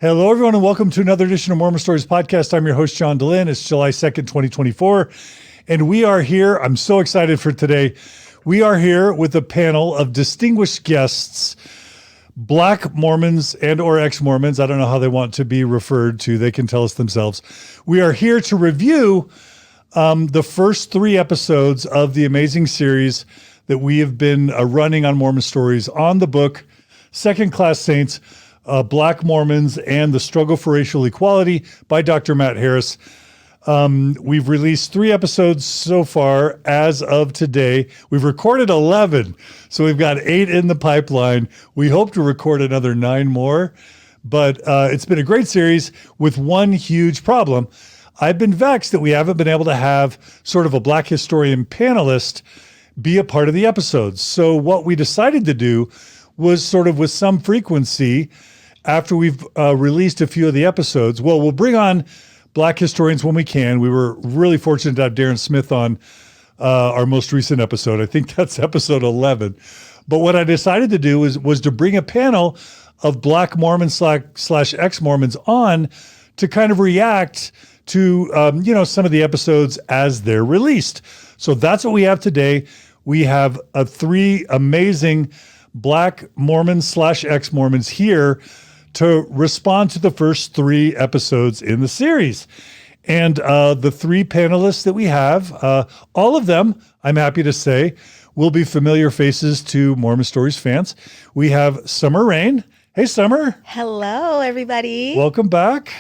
Hello, everyone, and welcome to another edition of Mormon Stories Podcast. I'm your host, John Dehlin. It's July 2nd, 2024, and we are here. I'm so excited for today. We are here with a panel of distinguished guests, Black Mormons and or ex-Mormons. I don't know how they want to be referred to. They can tell us themselves. We are here to review the first 3 episodes of the amazing series that we have been running on Mormon Stories on the book, Second Class Saints, Black Mormons and the Struggle for Racial Equality by Dr. Matt Harris. We've released 3 episodes so far as of today. We've recorded 11, so we've got 8 in the pipeline. We hope to record another 9 more, but it's been a great series with one huge problem. I've been vexed that we haven't been able to have sort of a Black historian panelist be a part of the episodes. So what we decided to do was sort of with some frequency, after we've released a few of the episodes, well, we'll bring on Black historians when we can. We were really fortunate to have Darron Smith on our most recent episode. I think that's episode 11. But what I decided to do was to bring a panel of Black Mormons slash ex-Mormons on to kind of react to some of the episodes as they're released. So that's what we have today. We have 3 amazing Black Mormons slash ex-Mormons here to respond to the first 3 episodes in the series. And the 3 panelists that we have, all of them, I'm happy to say, will be familiar faces to Mormon Stories fans. We have Summur-Rayn. Hey, Summer. Hello, everybody. Welcome back.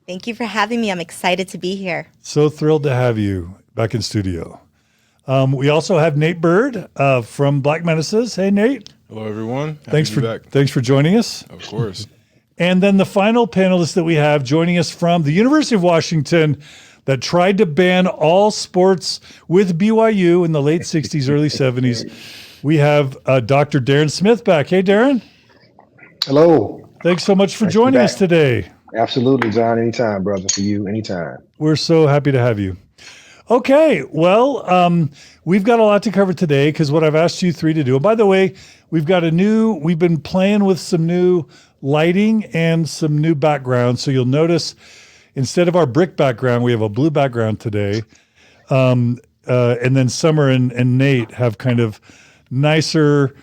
Thank you for having me. I'm excited to be here. So thrilled to have you back in studio. We also have Nate Byrd from Black Menaces. Hey, Nate. Hello, everyone. Thanks for joining us. Of course. And then the final panelist that we have joining us from the University of Washington that tried to ban all sports with BYU in the late 60s, early 70s. We have Dr. Darron Smith back. Hey, Darron. Hello. Thanks so much for joining us today. Absolutely, John. Anytime, brother. For you, anytime. We're so happy to have you. Okay, well, we've got a lot to cover today because what I've asked you 3 to do. And by the way, we've been playing with some new lighting and some new backgrounds. So you'll notice instead of our brick background, we have a blue background today. And then Summer and Nate have kind of nicer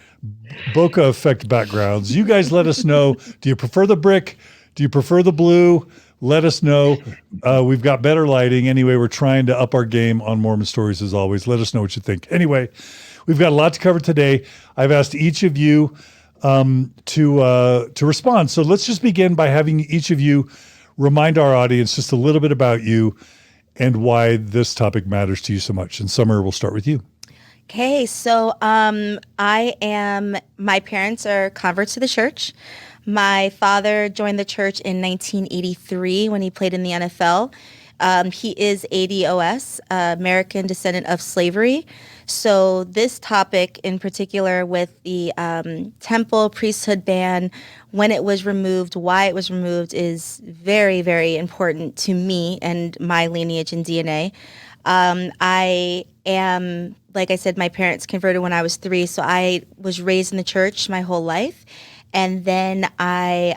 bokeh effect backgrounds. You guys let us know, do you prefer the brick? Do you prefer the blue? Let us know. We've got better lighting. Anyway, we're trying to up our game on Mormon Stories as always. Let us know what you think. Anyway, we've got a lot to cover today. I've asked each of you to respond. So let's just begin by having each of you remind our audience just a little bit about you and why this topic matters to you so much. And Summer, we'll start with you. Okay, so my parents are converts to the church. My father joined the church in 1983 when he played in the NFL. He is ADOS, American descendant of slavery. So this topic in particular with the temple priesthood ban, when it was removed, why it was removed is very, very important to me and my lineage and DNA. I am, like I said, my parents converted when I was 3, so I was raised in the church my whole life. And then I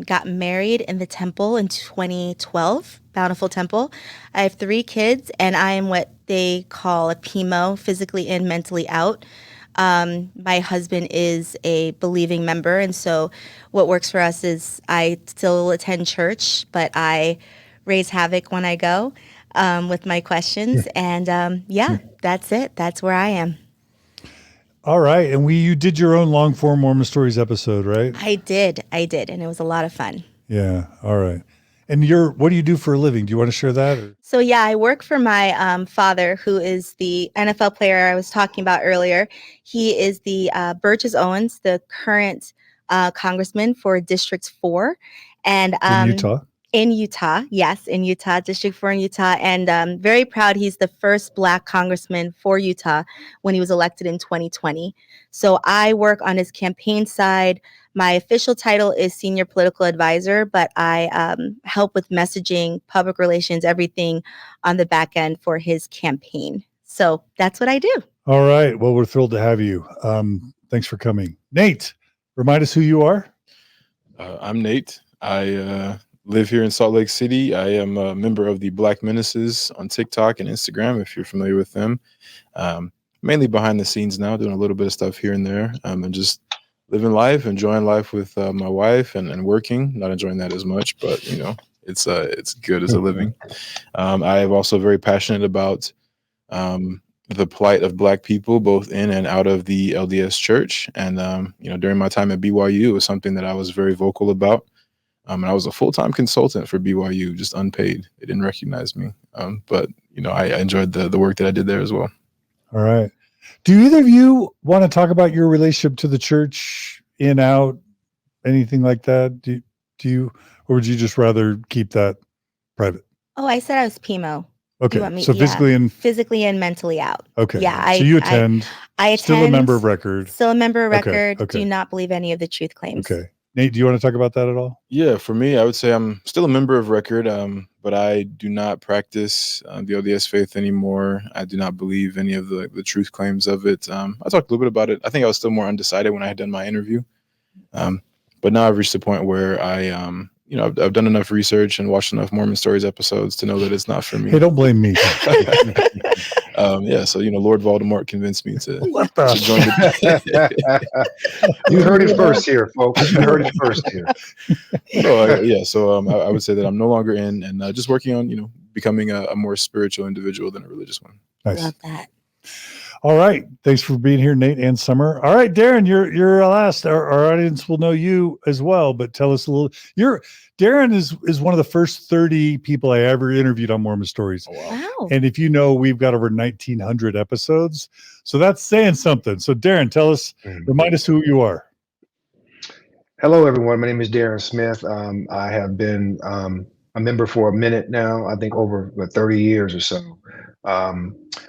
got married in the temple in 2012, Bountiful Temple. I have 3 kids, and I am what they call a PMO, physically in, mentally out. My husband is a believing member, and so what works for us is I still attend church, but I raise havoc when I go with my questions. And that's it. That's where I am. All right. And you did your own long form Mormon Stories episode, right? I did. And it was a lot of fun. Yeah. All right. And what do you do for a living? Do you want to share that? Or? So I work for my father, who is the NFL player I was talking about earlier. He is the Burgess Owens, the current congressman for District 4. And in Utah? In Utah, yes, in Utah, District 4 in Utah. And very proud he's the first Black congressman for Utah when he was elected in 2020. So I work on his campaign side. My official title is Senior Political Advisor, but I help with messaging, public relations, everything on the back end for his campaign. So that's what I do. All right. Well, we're thrilled to have you. Thanks for coming. Nate, remind us who you are. I'm Nate. I live here in Salt Lake City. I am a member of the Black Menaces on TikTok and Instagram, if you're familiar with them. Mainly behind the scenes now, doing a little bit of stuff here and there, and just living life, enjoying life with my wife and working. Not enjoying that as much, but it's good as a living. I am also very passionate about the plight of Black people, both in and out of the LDS Church. And during my time at BYU, it was something that I was very vocal about. And I was a full-time consultant for BYU, just unpaid. They didn't recognize me, but I enjoyed the work that I did there as well. All right. Do either of you want to talk about your relationship to the church, in, out, anything like that? Do you, or would you just rather keep that private? Oh, I said I was PMO. Okay. You want me, so physically and mentally out. Okay. Yeah. So you attend. I attend. Still a member of record. Still a member of record. Okay. Do not believe any of the truth claims. Okay. Nate, do you want to talk about that at all? Yeah, for me, I would say I'm still a member of record, but I do not practice the LDS faith anymore. I do not believe any of the truth claims of it. I talked a little bit about it. I think I was still more undecided when I had done my interview. But now I've reached the point where I've done enough research and watched enough Mormon Stories episodes to know that it's not for me. Hey, don't blame me. So Lord Voldemort convinced me to join You heard it first here, folks. You heard it first here. So I would say that I'm no longer in, and just working on becoming a more spiritual individual than a religious one. Nice. Love that. All right. Thanks for being here, Nate and Summur. All right, Darron, you're last. Our audience will know you as well, but tell us a little. Darron is one of the first 30 people I ever interviewed on Mormon Stories. Oh, wow. And if you know, we've got over 1,900 episodes. So that's saying something. So Darron, tell us, remind us who you are. Hello, everyone. My name is Darron Smith. I have been a member for a minute now, I think over 30 years or so.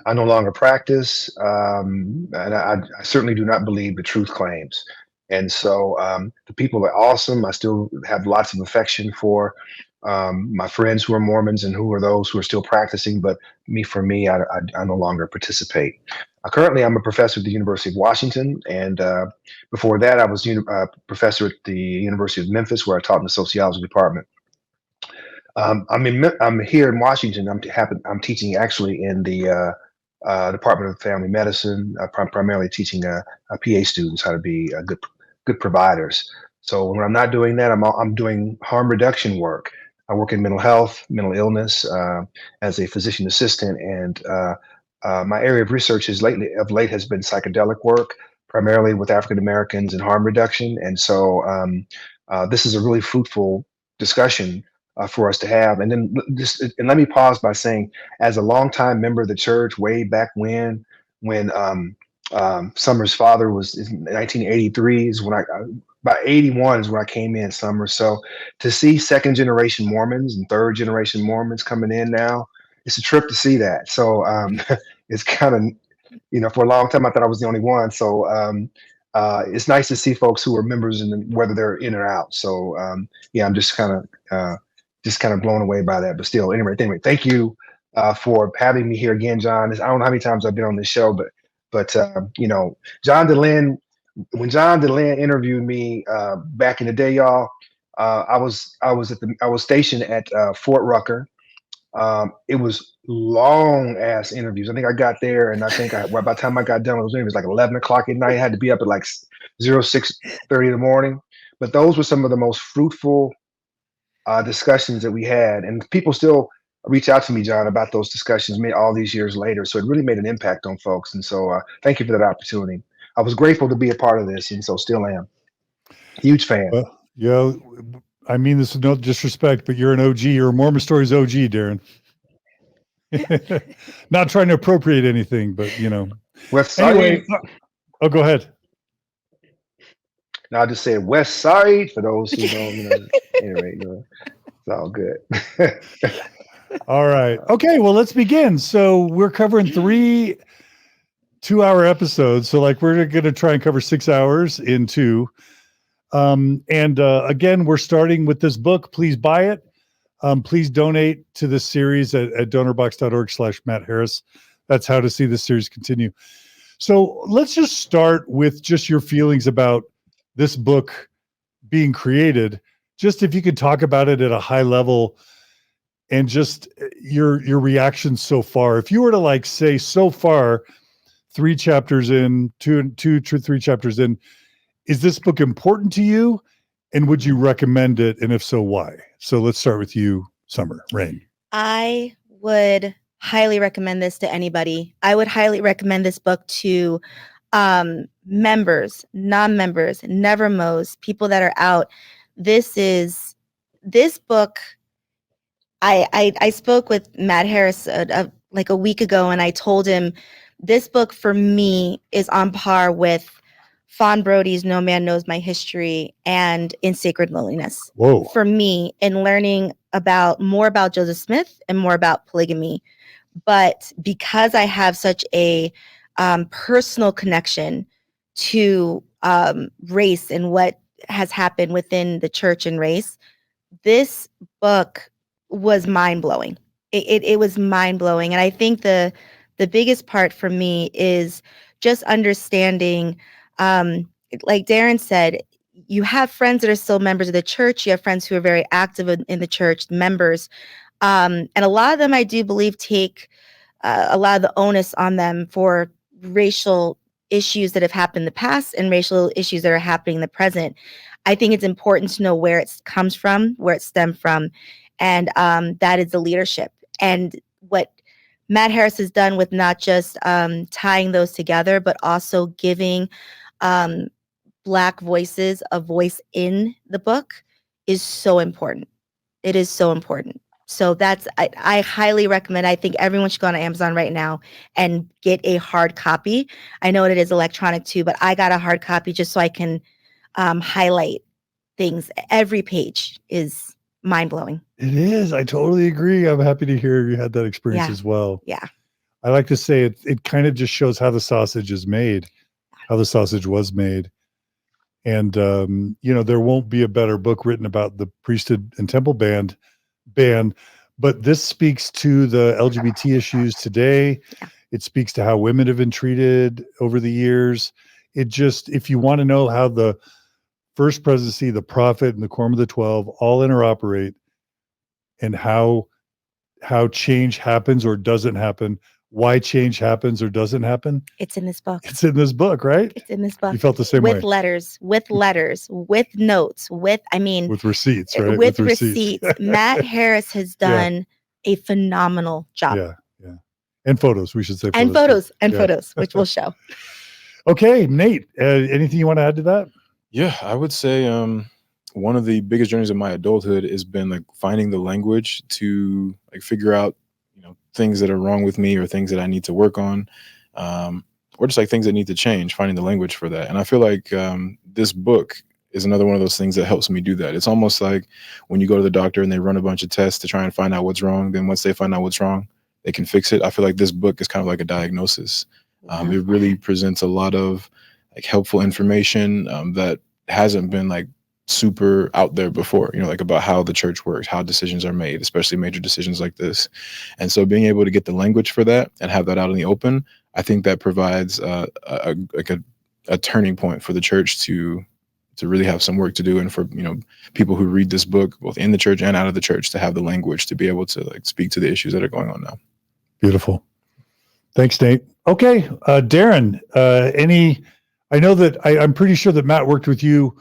I no longer practice, and I certainly do not believe the truth claims. And so the people are awesome. I still have lots of affection for my friends who are Mormons and who are those who are still practicing. But for me, I no longer participate. Currently, I'm a professor at the University of Washington. And before that, I was a professor at the University of Memphis, where I taught in the sociology department. I'm here in Washington. I'm teaching actually in the Department of Family Medicine, primarily teaching PA students how to be good providers. So when I'm not doing that, I'm doing harm reduction work. I work in mental health, mental illness as a physician assistant, and my area of research of late has been psychedelic work, primarily with African Americans and harm reduction. And so this is a really fruitful discussion for us to have. And then let me pause by saying, as a longtime member of the church, way back when Summur's father was in 1983 is when about 81 is when I came in, Summur. So to see second generation Mormons and third generation Mormons coming in now, it's a trip to see that. So it's kind of, for a long time I thought I was the only one. So it's nice to see folks who are members and whether they're in or out. So I'm just kind of blown away by that. But still, anyway, thank you for having me here again, John. I don't know how many times I've been on this show, but John DeLynn, when John DeLynn interviewed me back in the day, y'all, I was stationed at Fort Rucker. It was long ass interviews. I think I got there, and I think by the time I got done with those interviews, like 11 o'clock at night. I had to be up at like 6:30 in the morning. But those were some of the most fruitful discussions that we had, and people still reach out to me, John, about those discussions all these years later. So it really made an impact on folks. And so thank you for that opportunity. I was grateful to be a part of this, and so still am. Huge fan. Well, I mean this with no disrespect, but you're an OG. You're a Mormon Stories OG, Darron. Not trying to appropriate anything, but West Side. Anyway, go ahead. No, I just said West Side for those who don't. Anyway, it's all good. All right. Okay. Well, let's begin. So we're covering 3 2-hour episodes. So we're going to try and cover 6 hours in 2. Again, we're starting with this book. Please buy it. Please donate to this series at donorbox.org/Matt Harris. That's how to see this series continue. So let's just start with just your feelings about this book being created. just if you could talk about it at a high level and just your reaction so far. If you were to like say so far, 3 chapters in, two to 3 chapters in, is this book important to you? And would you recommend it? And if so, why? So let's start with you, Summur-Rayn. I would highly recommend this to anybody. I would highly recommend this book to members, non-members, never-mos, people that are out. This book. I spoke with Matt Harris like a week ago, and I told him this book for me is on par with Fawn Brody's No Man Knows My History and In Sacred Loneliness. Whoa. For me, in learning more about Joseph Smith and more about polygamy. But because I have such a personal connection to race and what has happened within the church and race, this book was mind-blowing. It was mind-blowing. And I think the biggest part for me is just understanding, like Darron said, you have friends that are still members of the church. You have friends who are very active in the church, members. And a lot of them, I do believe, take a lot of the onus on them for racial issues that have happened in the past and racial issues that are happening in the present. I think it's important to know where it comes from, where it stemmed from, and that is the leadership. And what Matt Harris has done with not just tying those together, but also giving Black voices a voice in the book is so important. It is so important. So I highly recommend. I think everyone should go on Amazon right now and get a hard copy. I know it is electronic too, but I got a hard copy just so I can highlight things. Every page is mind-blowing. It is. I totally agree. I'm happy to hear you had that experience as well. Yeah. I like to say it kind of just shows how the sausage is made, how the sausage was made. And, there won't be a better book written about the priesthood and temple ban, but this speaks to the LGBT issues today. Yeah. It speaks to how women have been treated over the years. If you want to know how the first presidency, the prophet, and the Quorum of the 12 all interoperate, and how change happens or doesn't happen, why change happens or doesn't happen. It's in this book. It's in this book, right? It's in this book. You felt the same way. With letters, with notes, with receipts, right? With receipts. Matt Harris has done a phenomenal job. Yeah. And photos, we should say. Photos, which we'll show. Okay, Nate, anything you want to add to that? Yeah, I would say one of the biggest journeys of my adulthood has been like finding the language to like figure out, things that are wrong with me or things that I need to work on, or just like things that need to change, finding the language for that. And I feel like this book is another one of those things that helps me do that. It's almost like when you go to the doctor and they run a bunch of tests to try and find out what's wrong. Then once they find out what's wrong, they can fix it. I feel like this book is kind of like a diagnosis. It really presents a lot of like helpful information that hasn't been like super out there before, like about how the church works, how decisions are made, especially major decisions like this. And so being able to get the language for that and have that out in the open, I think that provides a turning point for the church to really have some work to do, and for people who read this book both in the church and out of the church to have the language to be able to like speak to the issues that are going on now. Beautiful. Thanks, Nate. Okay, Darron, I know that I'm pretty sure that Matt worked with you,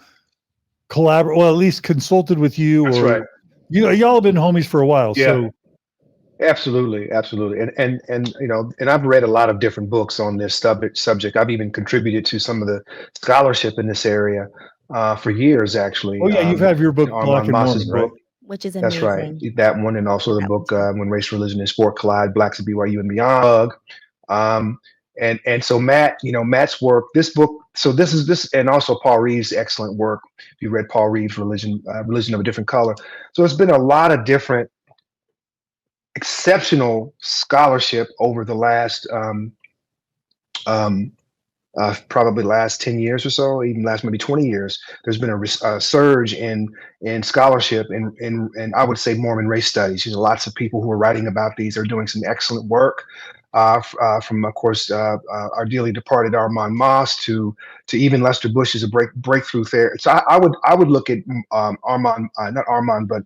at least consulted with you. That's right. Y'all have been homies for a while. Yeah. So Absolutely. And I've read a lot of different books on this subject. I've even contributed to some of the scholarship in this area for years, actually. Oh yeah, you've had your book, Black and Mormon, right? Which is amazing. That's right. That one, and also the book When Race, Religion, and Sport Collide: Blacks at BYU and Beyond. And so Matt's work, this book. So this, and also Paul Reeves' excellent work. If you read Paul Reeves' Religion of a Different Color. So it's been a lot of different exceptional scholarship over the last probably last 10 years or so, even last maybe 20 years. There's been a surge in scholarship in I would say Mormon race studies. Lots of people who are writing about these are doing some excellent work. from, of course, our dearly departed Armand Moss to even Lester Bush as a breakthrough there. So I would look at Armand, not Armand, but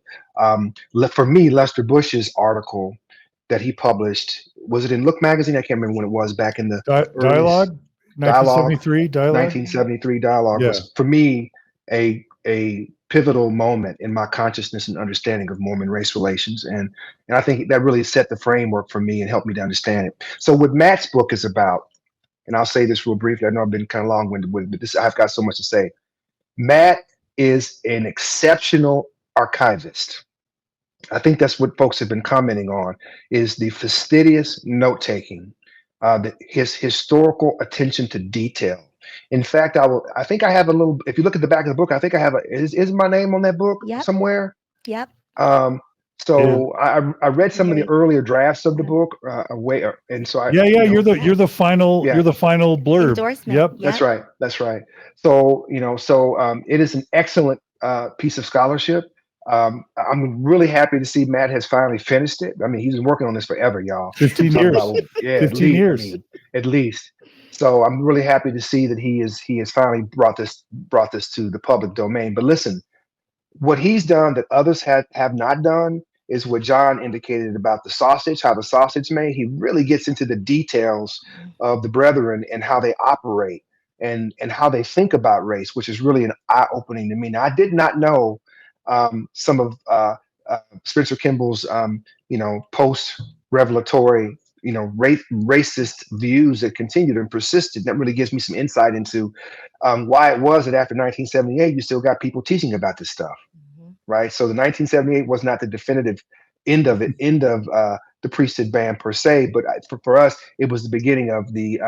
for me, Lester Bush's article that he published, was it in Look magazine? I can't remember when it was, back in the early Dialogue, Dialogue. 1973 Dialogue. 1973 Dialogue Yeah. was, for me, a pivotal moment in my consciousness and understanding of Mormon race relations, and I think that really set the framework for me and helped me to understand it. So what Matt's book is about, and I'll say this real briefly, I know I've been kind of long-winded with it, but I've got so much to say. Matt is an exceptional archivist. I think that's what folks have been commenting on, is the fastidious note-taking, his historical attention to detail. In fact, I think I have a little, if you look at the back of the book, I think I have is my name on that book somewhere? Yep. So I read some of the earlier drafts of the book, and so you're the final blurb. Endorsement. Yep. That's right. So it is an excellent piece of scholarship. I'm really happy to see Matt has finally finished it. I mean, he's been working on this forever, y'all. 15 years. 15 years. At least. So I'm really happy to see that he has finally brought this to the public domain. But listen, what he's done that others have not done is what John indicated about the sausage, how the sausage made. He really gets into the details of the brethren and how they operate and how they think about race, which is really an eye-opening to me. Now, I did not know some of Spencer Kimball's post-revelatory racist views that continued and persisted. That really gives me some insight into why it was that after 1978 you still got people teaching about this stuff, right? So the 1978 was not the definitive end of the priesthood ban per se, but for us it was the beginning of the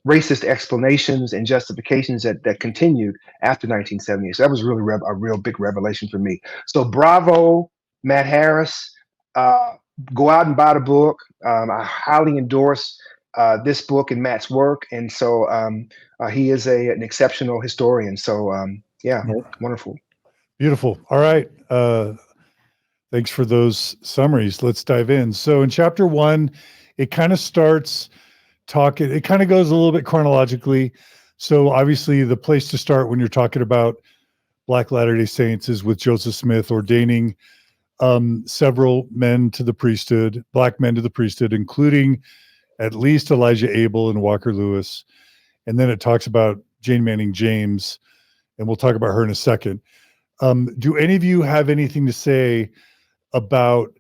racist explanations and justifications that continued after 1978. So that was really a real big revelation for me. So bravo, Matt Harris. Go out and buy the book. I highly endorse this book and Matt's work. And so he is an exceptional historian. So wonderful. Beautiful. All right. Thanks for those summaries. Let's dive in. So in chapter 1, it kind of starts talking, it kind of goes a little bit chronologically. So obviously the place to start when you're talking about Black Latter-day Saints is with Joseph Smith ordaining several men to the priesthood, Black men to the priesthood, including at least Elijah Abel and Walker Lewis. And then it talks about Jane Manning James, and we'll talk about her in a second. Do any of you have anything to say about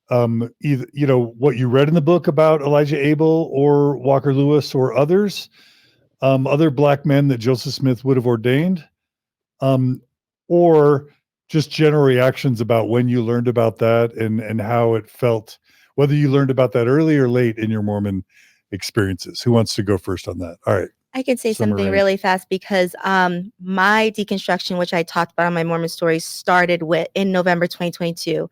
either, what you read in the book about Elijah Abel or Walker Lewis or others, other Black men that Joseph Smith would have ordained, or just general reactions about when you learned about that and how it felt, whether you learned about that early or late in your Mormon experiences? Who wants to go first on that? All right. I can say something really fast because my deconstruction, which I talked about on my Mormon stories, started in November 2022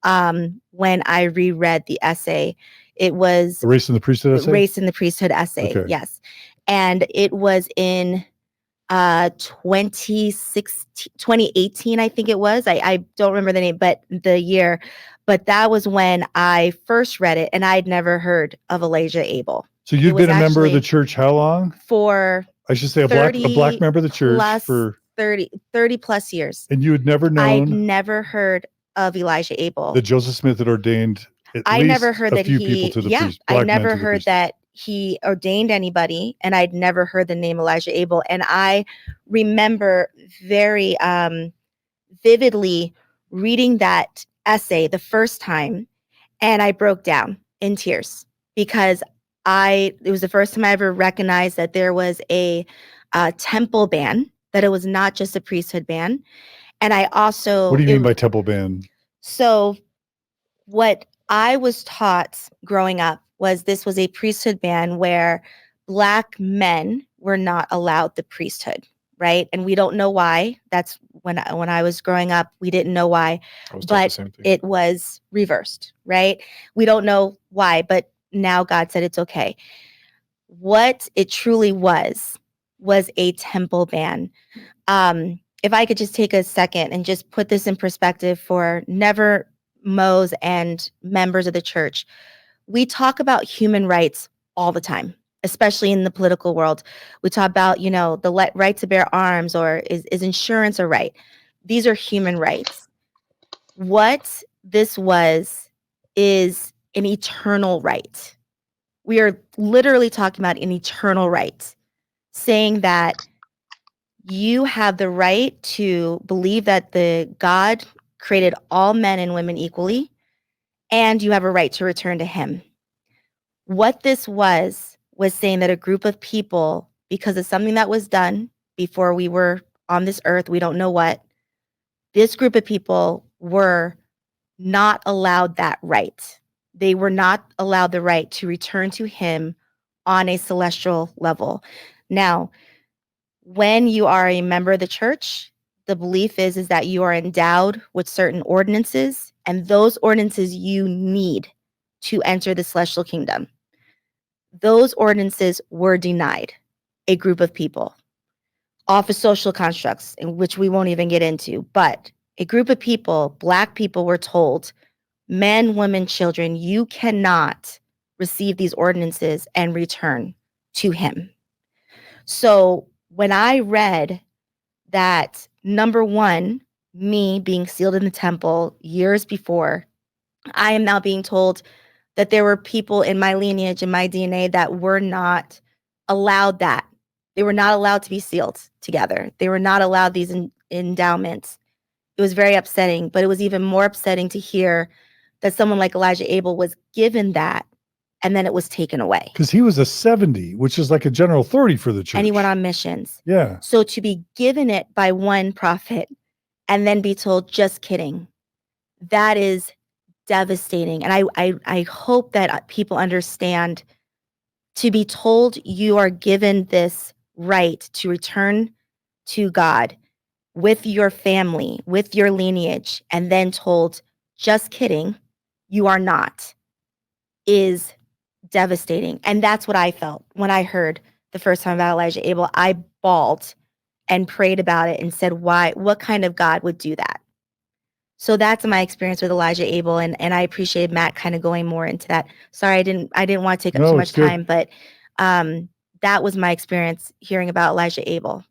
when I reread the essay. It was the Race in the Priesthood essay? Race in the Priesthood essay, okay. Yes. And it was in 2018, I think it was. I don't remember the name, but the year. But that was when I first read it, and I'd never heard of Elijah Abel. So you've been a member of the church how long? I should say a black member of the church for 30 plus years. And you had never known? I'd never heard of Elijah Abel. That Joseph Smith had ordained I never heard that I never heard that he ordained anybody, and I'd never heard the name Elijah Abel. And I remember very vividly reading that essay the first time, and I broke down in tears because it was the first time I ever recognized that there was a temple ban, that it was not just a priesthood ban. And I also... What do you mean by temple ban? So what I was taught growing up was this was a priesthood ban where Black men were not allowed the priesthood, right? And we don't know why. That's when I was growing up, we didn't know why, but it was reversed, right? We don't know why, but now God said it's okay. What it truly was a temple ban. If I could just take a second and just put this in perspective for never Mo's and members of the church. we talk about human rights all the time, especially in the political world. We talk about, the right to bear arms, or is insurance a right? These are human rights. What this is an eternal right. We are literally talking about an eternal right, saying that you have the right to believe that the God created all men and women equally, and you have a right to return to him. What this was saying that a group of people, because of something that was done before we were on this earth, we don't know what, this group of people were not allowed that right. They were not allowed the right to return to him on a celestial level. Now, when you are a member of the church, the belief is that you are endowed with certain ordinances, and those ordinances you need to enter the celestial kingdom. Those ordinances were denied a group of people off of social constructs, in which we won't even get into. But a group of people, Black people, were told, men, women, children, you cannot receive these ordinances and return to him. So when I read that, number one, me being sealed in the temple years before, I am now being told that there were people in my lineage, in my DNA, that were not allowed that. They were not allowed to be sealed together. They were not allowed these endowments. It was very upsetting, but it was even more upsetting to hear that someone like Elijah Abel was given that, and then it was taken away. Because he was a 70, which is like a general authority for the church. And he went on missions. Yeah. So to be given it by one prophet and then be told, just kidding, that is devastating. And I hope that people understand, to be told you are given this right to return to God with your family, with your lineage, and then told, just kidding, you are not, is devastating. And that's what I felt when I heard the first time about Elijah Abel. I bawled and prayed about it and said, why, what kind of God would do that? So that's my experience with Elijah Abel, and I appreciate Matt kind of going more into that. Sorry, I didn't want to take up too much time, but that was my experience hearing about Elijah Abel.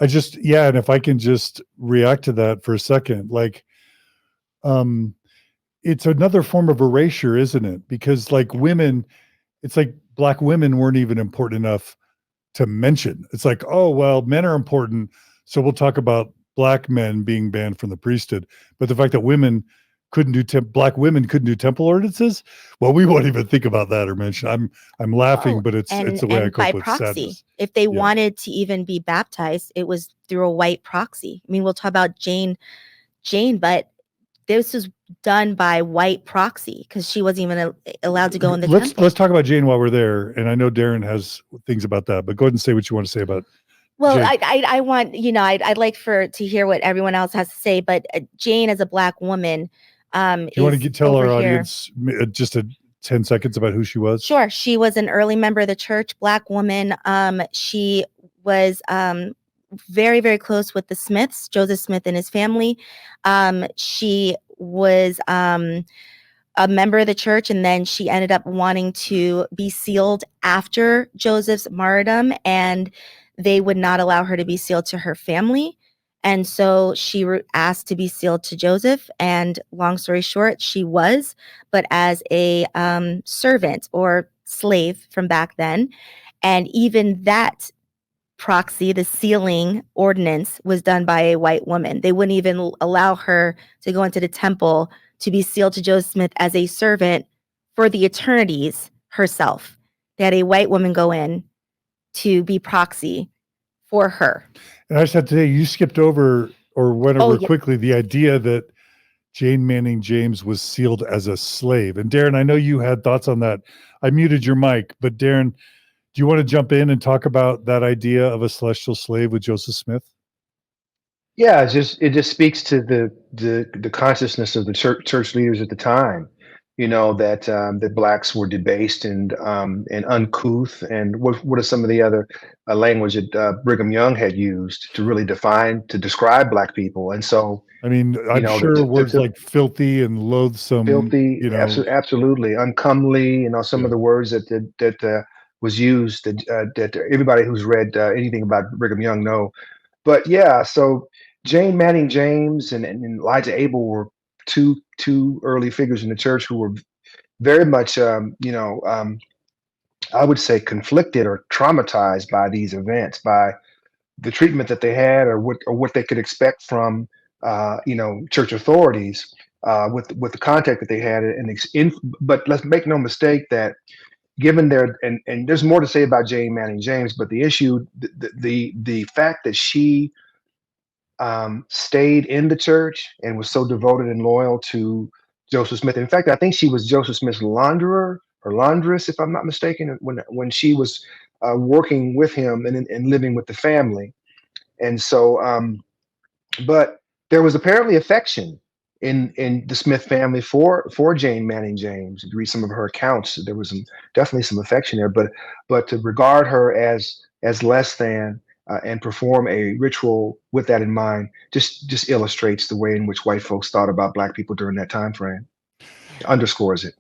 And if I can just react to that for a second, like, it's another form of erasure, isn't it? Because like women, it's like Black women weren't even important enough to mention. It's like, oh, well, men are important, so we'll talk about Black men being banned from the priesthood. But the fact that women couldn't do Black women couldn't do temple ordinances, well, we won't even think about that or mention. I'm laughing, but it's the way I cope by with proxy. sadness. If they wanted to even be baptized, it was through a white proxy. I mean, we'll talk about Jane, but this was done by white proxy because she wasn't even allowed to go in the temple. Let's talk about Jane while we're there. And I know Darron has things about that, but go ahead and say what you want to say about. Well, Jane. I want, I'd like to hear what everyone else has to say, but Jane, as a Black woman, you want to tell our audience just 10 seconds about who she was? Sure. She was an early member of the church, Black woman. She was very, very close with the Smiths, Joseph Smith and his family. She was a member of the church, and then she ended up wanting to be sealed after Joseph's martyrdom, and they would not allow her to be sealed to her family. And so she asked to be sealed to Joseph, and long story short, she was, but as a servant or slave from back then. And even that proxy, the sealing ordinance, was done by a white woman. They wouldn't even allow her to go into the temple to be sealed to Joseph Smith as a servant for the eternities herself. They had a white woman go in to be proxy for her. And I said today, you skipped over or went over quickly the idea that Jane Manning James was sealed as a slave. And Darron, I know you had thoughts on that. I muted your mic, but Darron, do you want to jump in and talk about that idea of a celestial slave with Joseph Smith? Yeah, it just speaks to the consciousness of the church leaders at the time. that blacks were debased and uncouth, and what are some of the other language that Brigham Young had used to really to describe black people. And so, I mean, I'm sure words like filthy and loathsome, filthy, absolutely uncomely, some of the words that was used that everybody who's read anything about Brigham Young know. But yeah, so Jane Manning James and Elijah Abel were two early figures in the church who were very much, I would say, conflicted or traumatized by these events, by the treatment that they had, or what they could expect from, church authorities, with the contact that they had. But let's make no mistake that given and there's more to say about Jane Manning James, but the issue, the fact that she stayed in the church and was so devoted and loyal to Joseph Smith. In fact, I think she was Joseph Smith's launderer or laundress, if I'm not mistaken, when she was working with him and living with the family. And so, but there was apparently affection in the Smith family for Jane Manning James. If you read some of her accounts, there was definitely some affection there. But to regard her as less than, and perform a ritual with that in mind just illustrates the way in which white folks thought about black people during that time frame. Underscores it.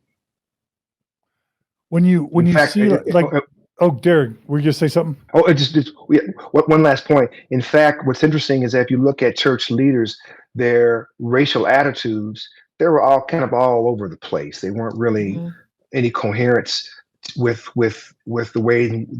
When you see Derek, were you gonna say something? One last point. In fact, what's interesting is that if you look at church leaders, their racial attitudes, they were all kind of all over the place. They weren't really any coherence with the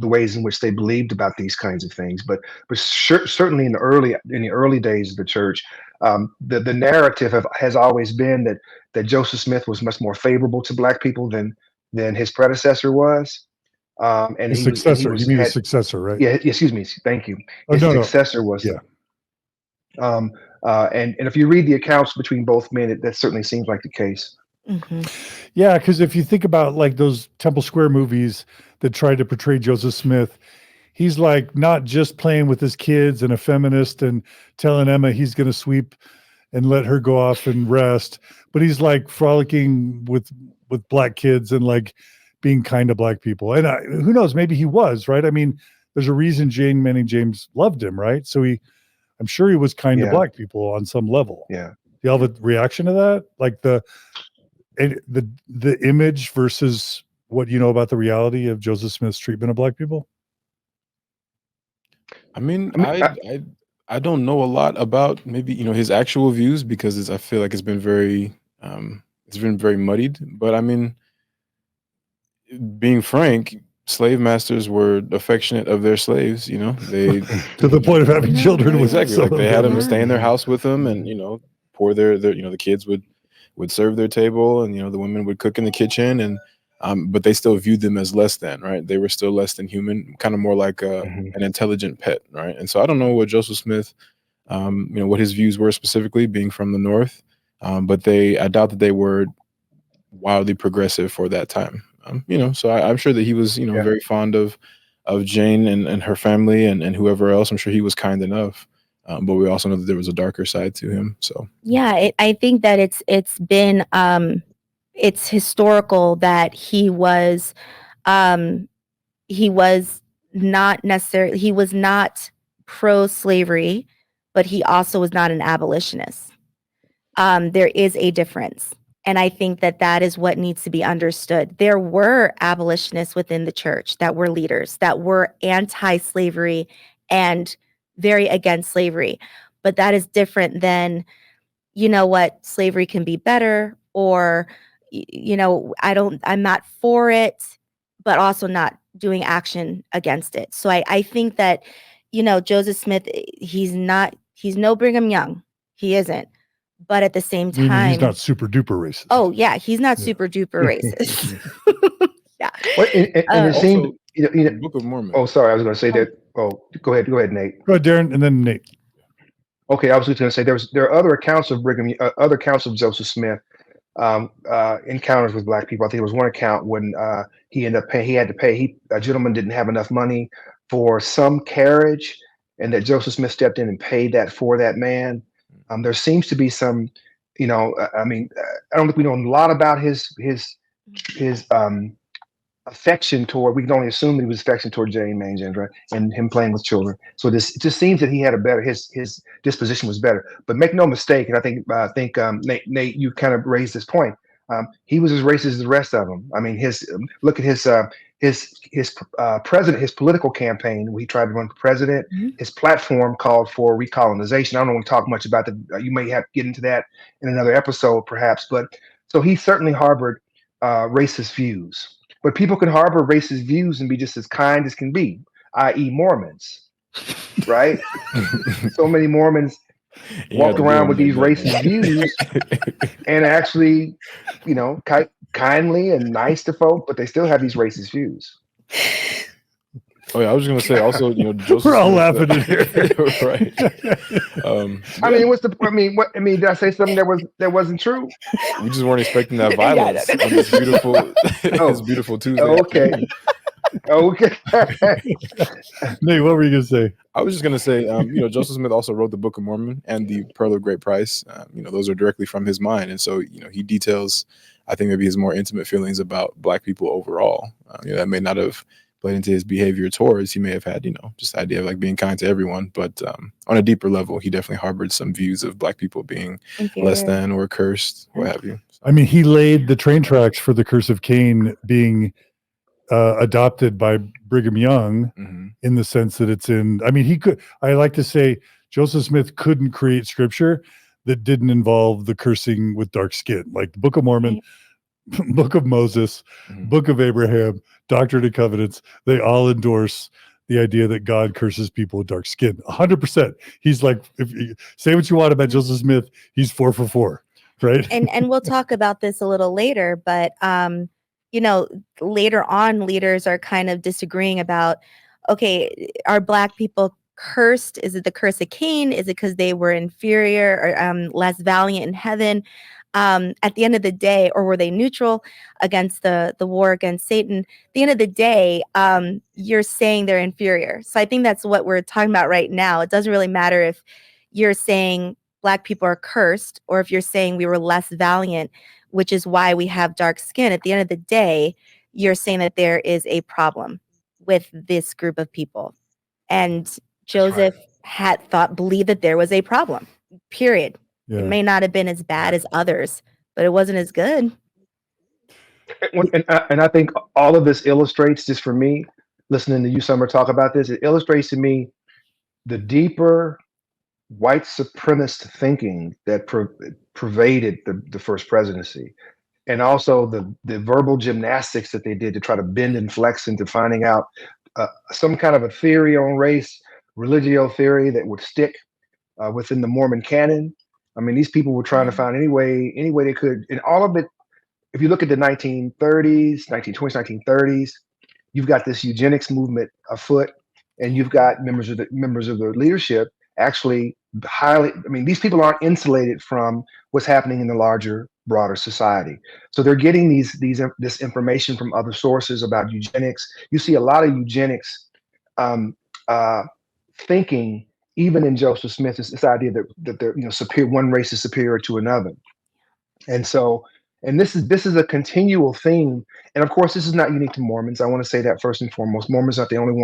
ways in which they believed about these kinds of things. But certainly in the early days of the church, the narrative has always been that Joseph Smith was much more favorable to black people than his predecessor was. And his successor. You mean his successor, right? Yeah. Excuse me. Thank you. His successor was. Yeah. And if you read the accounts between both men, that certainly seems like the case. Mm-hmm. Yeah, because if you think about like those Temple Square movies that tried to portray Joseph Smith, he's like not just playing with his kids and a feminist and telling Emma he's going to sweep and let her go off and rest, but he's like frolicking with black kids and like being kind to black people. And who knows, maybe he was, right? I mean, there's a reason Jane Manning James loved him, right? So I'm sure he was kind to black people on some level. Yeah. Do you have a reaction to that? Like the image versus what you know about the reality of Joseph Smith's treatment of black people? I mean, I don't know a lot about maybe his actual views because I feel like it's been very muddied. But I mean, being frank, slave masters were affectionate of their slaves. They to the point of having children with exactly. Like they had them stay in their house with them, and pour their the kids would serve their table, and the women would cook in the kitchen, and but they still viewed them as less than, right? They were still less than human, kind of more like an intelligent pet, right? And so I don't know what Joseph Smith, what his views were specifically, being from the North, but I doubt that they were wildly progressive for that time. So I'm sure that he was, very fond of Jane and her family and whoever else. I'm sure he was kind enough. But we also know that there was a darker side to him. So yeah, I think that it's been it's historical that he was not necessarily, he was not pro-slavery, but he also was not an abolitionist. There is a difference. And I think that is what needs to be understood. There were abolitionists within the church that were leaders, that were anti-slavery and very against slavery. But that is different than, slavery can be better, or, I'm not for it, but also not doing action against it. So I think that, Joseph Smith, he's no Brigham Young. He isn't. But at the same time, he's not super duper racist. Oh yeah, he's not super duper racist. Yeah. And it seemed, Book of Mormon. Oh, sorry, I was going to say that. Oh, go ahead, Nate. Go ahead, Darren, and then Nate. Okay, I was just going to say there are other accounts of other accounts of Joseph Smith encounters with black people. I think there was one account when he ended up paying. He had to pay. A gentleman didn't have enough money for some carriage, and that Joseph Smith stepped in and paid that for that man. There seems to be some I mean, I don't think we know a lot about his affection toward. We can only assume that he was affection toward Jane Mange and him playing with children. So this it just seems that he had a better his disposition was better. But make no mistake, and I think Nate, you kind of raised this point. He was as racist as the rest of them. I mean, look at his political campaign. He tried to run for president. Mhm. His platform called for recolonization. I don't want to talk much about that. You may have to get into that in another episode, perhaps. But so he certainly harbored racist views. But people can harbor racist views and be just as kind as can be, i.e., Mormons, right? So many Mormons You had walk to do around him with like these that, racist views and actually, kindly and nice to folk, but they still have these racist views. Oh yeah, I was just gonna say also, Joseph We're all Smith, laughing in here. right? I mean, did I say something that wasn't true? We just weren't expecting that Yeah, violence on this beautiful, this beautiful Tuesday. Okay. Okay. Nate, what were you gonna say? I was just gonna say, Joseph Smith also wrote the Book of Mormon and the Pearl of Great Price. Those are directly from his mind, and so he details, I think, maybe his more intimate feelings about Black people overall. That may not have played into his behavior towards. He may have had, just the idea of like being kind to everyone, but on a deeper level, he definitely harbored some views of Black people being less than or cursed, what have you. I mean, he laid the train tracks for the Curse of Cain being adopted by Brigham Young in the sense that it's in. I mean, I like to say Joseph Smith couldn't create scripture that didn't involve the cursing with dark skin, like the Book of Mormon, Book of Moses, Book of Abraham, Doctrine and Covenants. They all endorse the idea that God curses people with dark skin. 100%. He's like, if you say what you want about Joseph Smith, he's 4 for 4, right? And we'll talk about this a little later, but later on, leaders are kind of disagreeing about, okay, are Black people cursed? Is it the curse of Cain? Is it because they were inferior or less valiant in heaven? At the end of the day, or were they neutral against the war against Satan? At the end of the day, you're saying they're inferior. So I think that's what we're talking about right now. It doesn't really matter if you're saying Black people are cursed or if you're saying we were less valiant, which is why we have dark skin. At the end of the day, you're saying that there is a problem with this group of people. And Joseph believed that there was a problem, period. Yeah. It may not have been as bad as others, but it wasn't as good. And I think all of this illustrates, just for me, listening to you, Summer, talk about this, it illustrates to me the deeper white supremacist thinking that pervaded the first presidency. And also the verbal gymnastics that they did to try to bend and flex into finding out some kind of a theory on race, religio theory that would stick within the Mormon canon. I mean, these people were trying to find any way they could. And all of it, if you look at the 1930s, 1920s, 1930s, you've got this eugenics movement afoot, and you've got members of the leadership actually these people aren't insulated from what's happening in the larger, broader society. So they're getting this information from other sources about eugenics. You see a lot of eugenics thinking, even in Joseph Smith, this idea that they're superior, one race is superior to another. And so, and this is a continual theme. And of course, this is not unique to Mormons. I want to say that first and foremost, Mormons aren't the only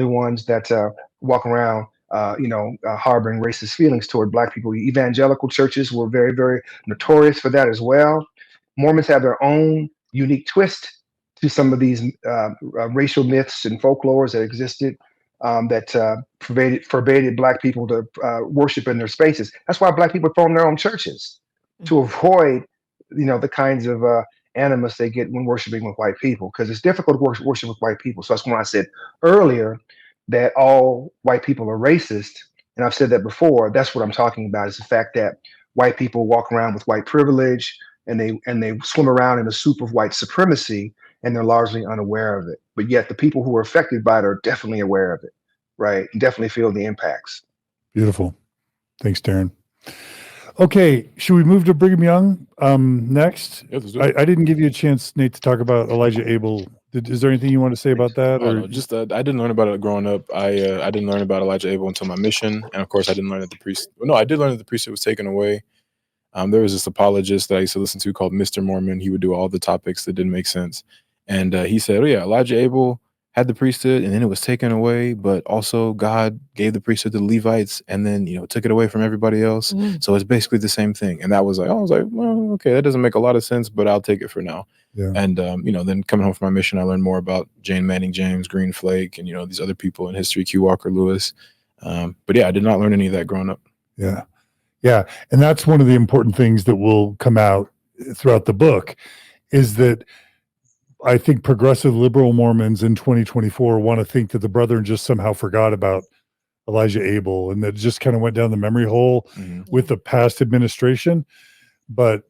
ones that walk around harboring racist feelings toward Black people. Evangelical churches were very, very notorious for that as well. Mormons have their own unique twist to some of these racial myths and folklores that existed that forbade Black people to worship in their spaces. That's why Black people form their own churches to avoid, the kinds of animus they get when worshiping with white people, because it's difficult to worship with white people. So that's when I said earlier that all white people are racist, and I've said that before. That's what I'm talking about, is the fact that white people walk around with white privilege and they swim around in a soup of white supremacy, and they're largely unaware of it. But yet the people who are affected by it are definitely aware of it, right? And definitely feel the impacts. Beautiful. Thanks, Darron. Okay, should we move to Brigham Young next? Yeah, let's do it. I didn't give you a chance, Nate, to talk about Elijah Abel. Is there anything you want to say about that? Oh, no, just I didn't learn about it growing up. I didn't learn about Elijah Abel until my mission, and of course, I didn't learn that the priest. No, I did learn that the priesthood was taken away There was this apologist that I used to listen to called Mr. Mormon. He would do all the topics that didn't make sense. And he said, oh yeah, Elijah Abel had the priesthood and then it was taken away, but also God gave the priesthood to the Levites and then, took it away from everybody else. So it's basically the same thing. And that was like, I was like, well, okay, that doesn't make a lot of sense, but I'll take it for now. Yeah. And, then coming home from my mission, I learned more about Jane Manning James, Green Flake, and, these other people in history, Q Walker Lewis. But yeah, I did not learn any of that growing up. Yeah. Yeah. And that's one of the important things that will come out throughout the book is that I think progressive liberal Mormons in 2024 want to think that the Brethren just somehow forgot about Elijah Abel and that just kind of went down the memory hole with the past administration. But,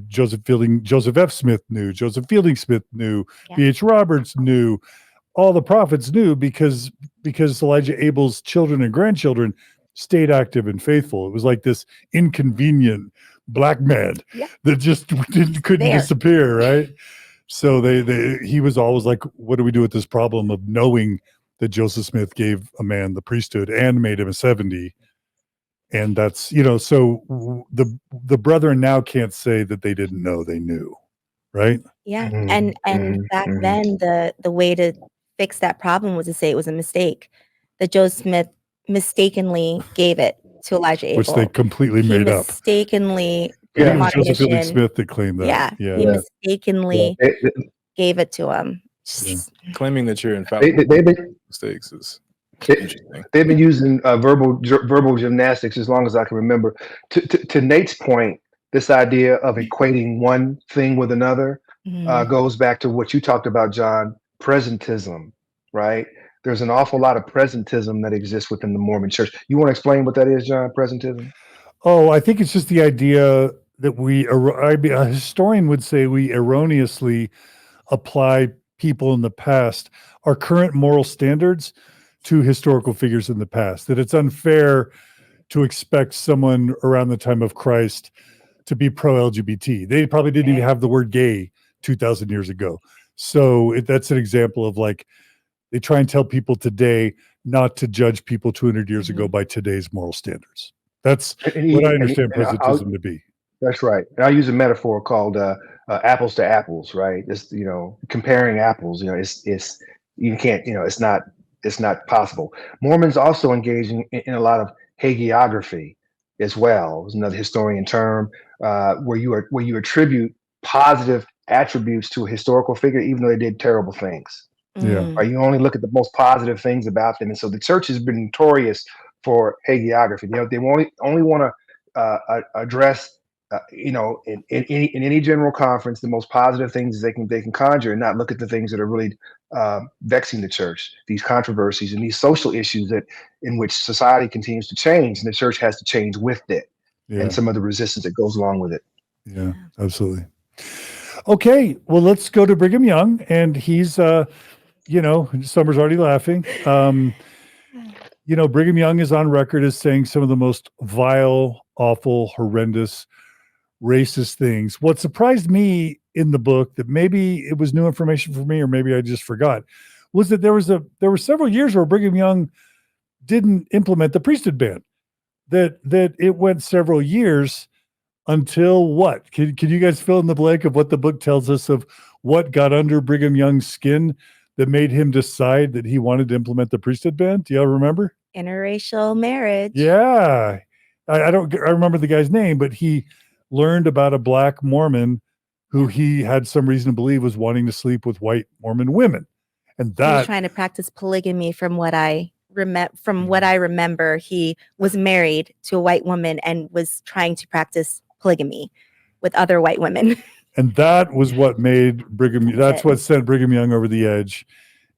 Joseph F. Smith knew, Joseph Fielding Smith knew, B.H. Roberts knew, all the prophets knew because Elijah Abel's children and grandchildren stayed active and faithful. It was like this inconvenient black man that just couldn't disappear, right? So he was always like, what do we do with this problem of knowing that Joseph Smith gave a man the priesthood and made him a 70? And that's, so the Brethren now can't say that they didn't know, they knew, right? Yeah. And back then the way to fix that problem was to say it was a mistake. That Joseph Smith mistakenly gave it to Elijah Abel. Which they completely made up. Mistakenly. Yeah, it was Joseph Fielding Smith that claimed that. Yeah. He mistakenly gave it to him. Claiming that you're infallible mistakes is interesting. They've been using verbal gymnastics as long as I can remember. To Nate's point, this idea of equating one thing with another goes back to what you talked about, John, presentism, right? There's an awful lot of presentism that exists within the Mormon church. You want to explain what that is, John, presentism? Oh, I think it's just the idea that a historian would say we erroneously apply people in the past, our current moral standards, to historical figures in the past, that it's unfair to expect someone around the time of Christ to be pro-LGBT. They probably didn't even have the word gay 2,000 years ago. So that's an example of like, they try and tell people today not to judge people 200 years ago by today's moral standards. That's what I understand presentism to be. That's right. And I'll use a metaphor called apples to apples, right? It's, comparing apples, it's you can't, it's not possible. Mormons also engage in a lot of hagiography as well. It's another historian term where you attribute positive attributes to a historical figure, even though they did terrible things. Yeah. Or you only look at the most positive things about them. And so the church has been notorious for hagiography. They only want to address in any general conference, the most positive things they can conjure, and not look at the things that are really vexing the church, these controversies and these social issues in which society continues to change, and the church has to change with it, and some of the resistance that goes along with it. Yeah, absolutely. Okay, well, let's go to Brigham Young, and he's, Summer's already laughing. Brigham Young is on record as saying some of the most vile, awful, horrendous, racist things. What surprised me in the book, that maybe it was new information for me, or maybe I just forgot, was that there were several years where Brigham Young didn't implement the priesthood ban. That it went several years until what? Can you guys fill in the blank of what the book tells us of what got under Brigham Young's skin that made him decide that he wanted to implement the priesthood ban? Do y'all remember? Interracial marriage. Yeah. I remember the guy's name, but he learned about a black Mormon who he had some reason to believe was wanting to sleep with white Mormon women. And that he was trying to practice polygamy from what I remember. He was married to a white woman and was trying to practice polygamy with other white women. And that was what made what sent Brigham Young over the edge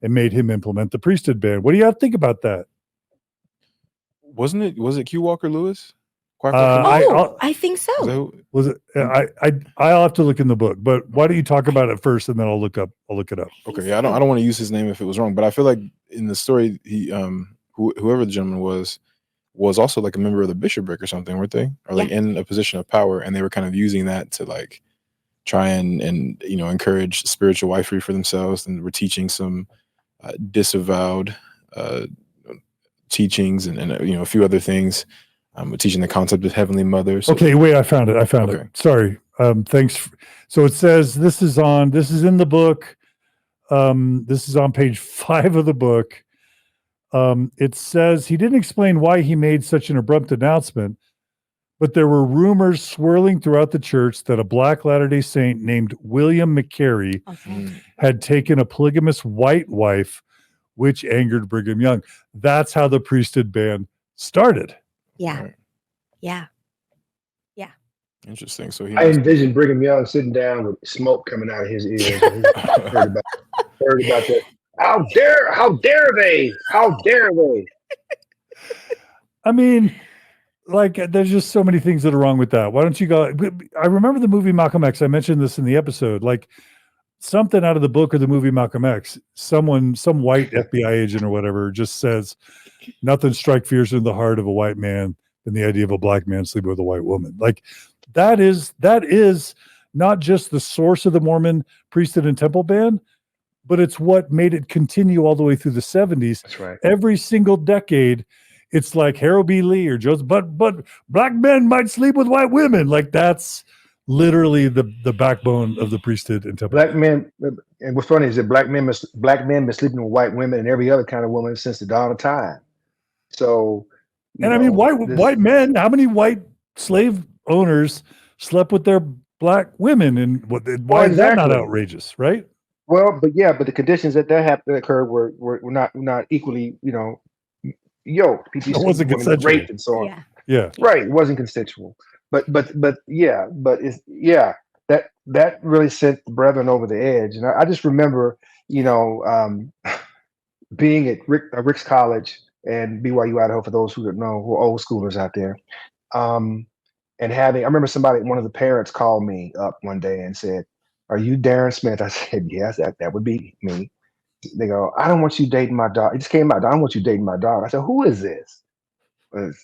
and made him implement the priesthood ban. What do you have to think about that? Was it Q Walker Lewis? I think so. Was it? I'll have to look in the book, but why don't you talk about it first, and then I'll look it up. Okay, yeah, I don't want to use his name if it was wrong, but I feel like in the story, he whoever the gentleman was also like a member of the bishopric or something, weren't they? Or like in a position of power, and they were kind of using that to like try and encourage spiritual wifery for themselves, and were teaching some disavowed teachings and a few other things. teaching the concept of Heavenly Mother. So Okay, wait, I found it. Sorry. Thanks. So it says this is in the book. This is on page 5 of the book. It says he didn't explain why he made such an abrupt announcement, but there were rumors swirling throughout the church that a Black Latter-day Saint named William McCary had taken a polygamous white wife, which angered Brigham Young. That's how the priesthood ban started. Yeah. Right. Yeah. Interesting. So I envisioned Brigham Young sitting down with smoke coming out of his ears. When he heard about that. How dare they? How dare they? I mean, like, there's just so many things that are wrong with that. Why don't you go? I remember the movie Malcolm X. I mentioned this in the episode. Like, something out of the book or the movie Malcolm X, some white FBI agent or whatever just says, nothing strikes fears in the heart of a white man than the idea of a black man sleeping with a white woman. Like, that is not just the source of the Mormon priesthood and temple ban, but it's what made it continue all the way through the 70s. That's right. Every single decade, it's like Harold B. Lee or Joseph, but black men might sleep with white women. Like, that's literally the backbone of the priesthood and temple. Black men, and what's funny is that black men been sleeping with white women and every other kind of woman since the dawn of time. So, and I mean, white men, how many white slave owners slept with their black women, and why is that not outrageous, right? Well, but the conditions that occurred were not equally, yoked. It wasn't consensual. Raped and so on. Yeah. Right. It wasn't consensual. But it's that really sent the brethren over the edge. And I just remember, being at Rick's College and BYU Idaho, for those who don't know, who are old schoolers out there. And I remember one of the parents called me up one day and said, "Are you Darron Smith?" I said, "Yes, that would be me." They go, "I don't want you dating my dog." It just came out, "I don't want you dating my dog." I said, "Who is this?"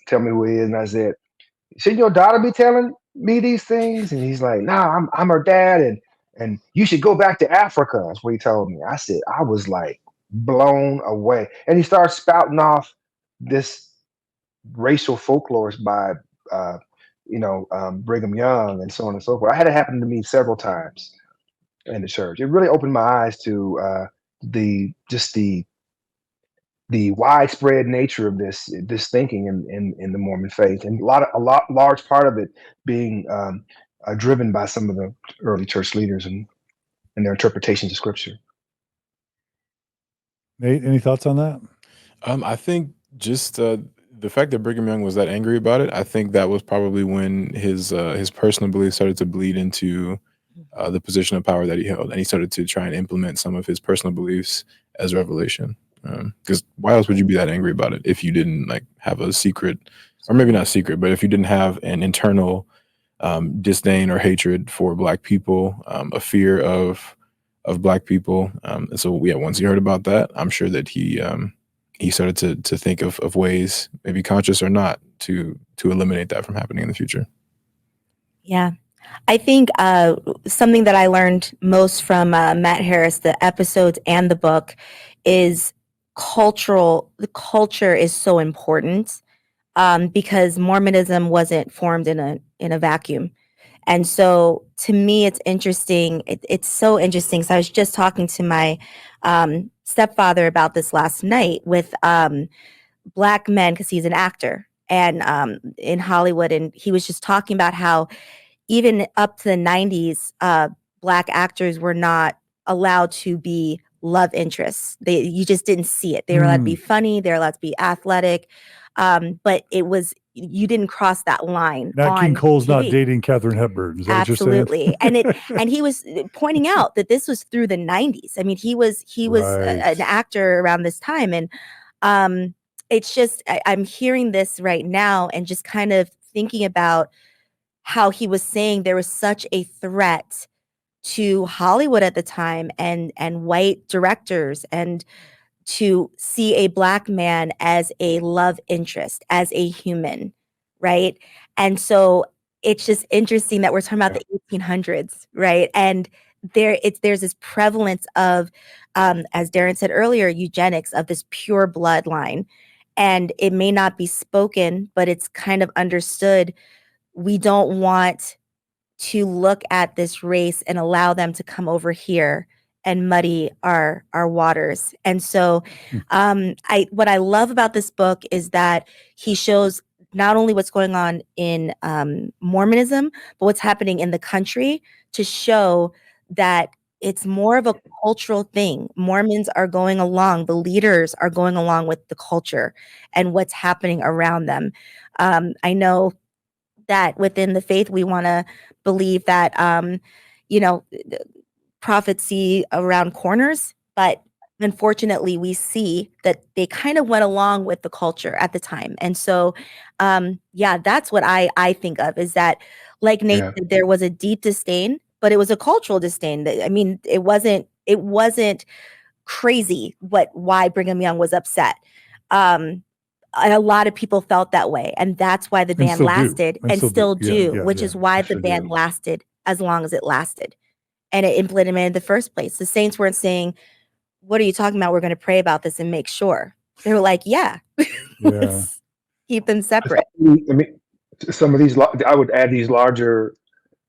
Tell me who he is. And I said, "Shouldn't your daughter be telling me these things?" And he's like, "Nah, I'm her dad, and you should go back to Africa." That's what he told me. I said, I was like blown away. And he started spouting off this racial folklore by Brigham Young and so on and so forth. I had it happen to me several times in the church. It really opened my eyes to the widespread nature of this thinking in the Mormon faith, and large part of it being driven by some of the early church leaders and their interpretations of Scripture. Nate, any thoughts on that? I think just the fact that Brigham Young was that angry about it, I think that was probably when his personal beliefs started to bleed into the position of power that he held, and he started to try and implement some of his personal beliefs as revelation. Because why else would you be that angry about it if you didn't have a secret, or maybe not secret, but if you didn't have an internal disdain or hatred for Black people, a fear of Black people. And so once he heard about that, I'm sure that he started to think of ways, maybe conscious or not, to eliminate that from happening in the future. Yeah. I think something that I learned most from Matt Harris, the episodes and the book, is the culture is so important because Mormonism wasn't formed in a vacuum. And so to me, it's interesting. It's so interesting. So I was just talking to my stepfather about this last night with Black men, because he's an actor and in Hollywood. And he was just talking about how even up to the 90s, Black actors were not allowed to be love interests. You just didn't see it. They were allowed to be funny. They were allowed to be athletic. But you didn't cross that line. Nat King Cole's not dating Katharine Hepburn. Is that absolutely. What you're saying? And he was pointing out that this was through the 90s. I mean, he was Right. an actor around this time. And it's just, I'm hearing this right now and just kind of thinking about how he was saying there was such a threat to Hollywood at the time and white directors, and to see a Black man as a love interest, as a human, right? And so it's just interesting that we're talking about the 1800s, right? And there's this prevalence of, as Darron said earlier, eugenics, of this pure bloodline. and it may not be spoken, but it's kind of understood. We don't want to look at this race and allow them to come over here and muddy our waters. And so what I love about this book is that he shows not only what's going on in Mormonism, but what's happening in the country, to show that it's more of a cultural thing. Mormons are going along, the leaders are going along with the culture and what's happening around them. I know that within the faith, we want to believe that, prophets see around corners, but unfortunately, we see that they kind of went along with the culture at the time. And so, that's what I think of, is that, like Nate said, there was a deep disdain, but it was a cultural disdain. I mean, it wasn't crazy why Brigham Young was upset. And a lot of people felt that way, and that's why the ban lasted, and still do, which is why the ban lasted as long as it lasted, and it implemented in the first place. The saints weren't saying, "What are you talking about? We're going to pray about this and make sure." They were like, let's keep them separate. I mean, some of these, I would add these larger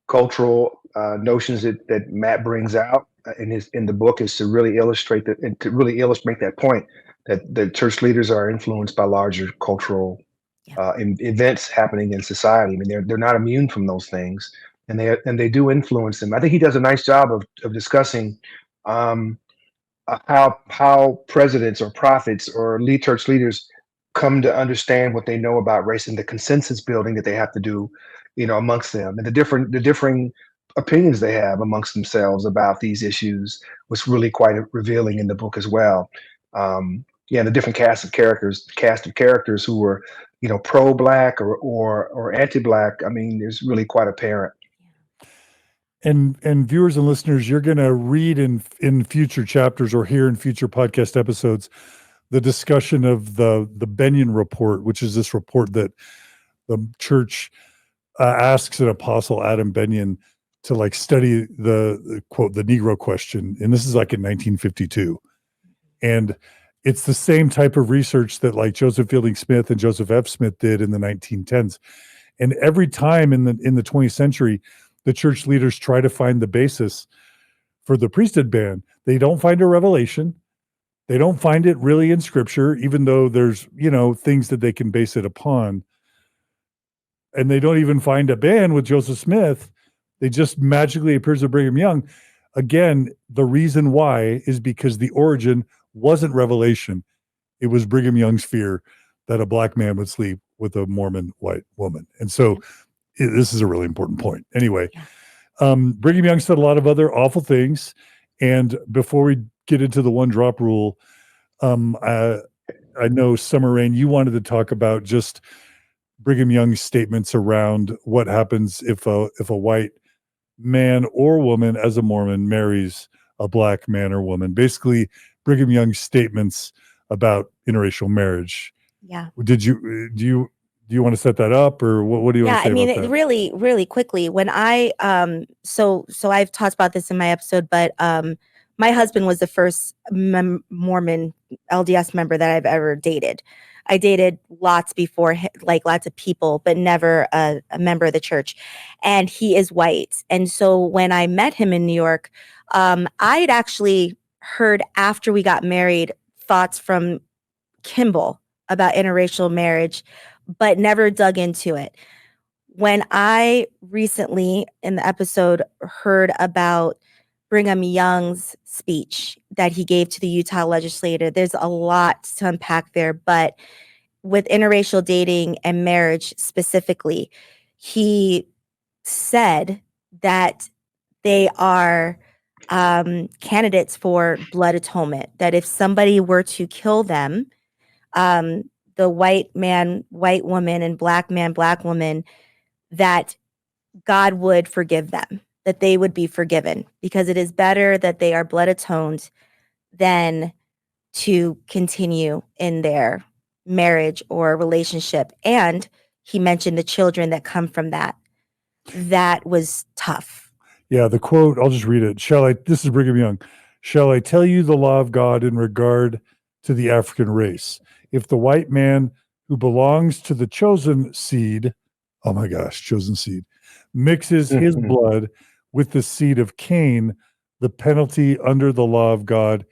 cultural notions that Matt brings out in the book, is to really illustrate that, and to really illustrate that point, that the church leaders are influenced by larger cultural events happening in society. I mean, they're not immune from those things, and they do influence them. I think he does a nice job of discussing how presidents or prophets or church leaders come to understand what they know about race, and the consensus building that they have to do, amongst them, and the differing opinions they have amongst themselves about these issues was really quite revealing in the book as well. The different cast of characters who were, pro-black or anti-black. I mean, it's really quite apparent. And viewers and listeners, you're going to read in future chapters or hear in future podcast episodes the discussion of the Benyon report, which is this report that the church asks an apostle, Adam Benyon, to study the quote, the Negro question. And this is in 1952. And it's the same type of research that Joseph Fielding Smith and Joseph F. Smith did in the 1910s. And every time in the 20th century, the church leaders try to find the basis for the priesthood ban. They don't find a revelation. They don't find it really in scripture, even though there's, things that they can base it upon. And they don't even find a ban with Joseph Smith. They just magically appears with Brigham Young. Again, the reason why is because the origin wasn't revelation. It was Brigham Young's fear that a black man would sleep with a Mormon white woman. And so this is a really important point. Anyway, Brigham Young said a lot of other awful things. And before we get into the one drop rule, I know, Summur-Rayn, you wanted to talk about just Brigham Young's statements around what happens if a white man or woman as a Mormon marries a black man or woman. Basically, Brigham Young's statements about interracial marriage. Yeah. Do you want to set that up, or what do you want to say about that? Really, really quickly, when I so I've talked about this in my episode, but my husband was the first Mormon LDS member that I've ever dated. I dated lots before, lots of people, but never a member of the church. And he is white. And so when I met him in New York, I'd actually heard, after we got married, thoughts from Kimball about interracial marriage, but never dug into it. When I recently, in the episode, heard about Brigham Young's speech that he gave to the Utah legislature, there's a lot to unpack there, but with interracial dating and marriage specifically, he said that they are candidates for blood atonement, that if somebody were to kill them, the white man, white woman, and black man, black woman, that God would forgive them, that they would be forgiven, because it is better that they are blood atoned than to continue in their marriage or relationship. And he mentioned the children that come from that. That was tough. Yeah, the quote, I'll just read it. This is Brigham Young. Shall I tell you the law of God in regard to the African race. If the white man who belongs to the chosen seed, oh my gosh, chosen seed, mixes his blood with the seed of Cain, the penalty under the law of God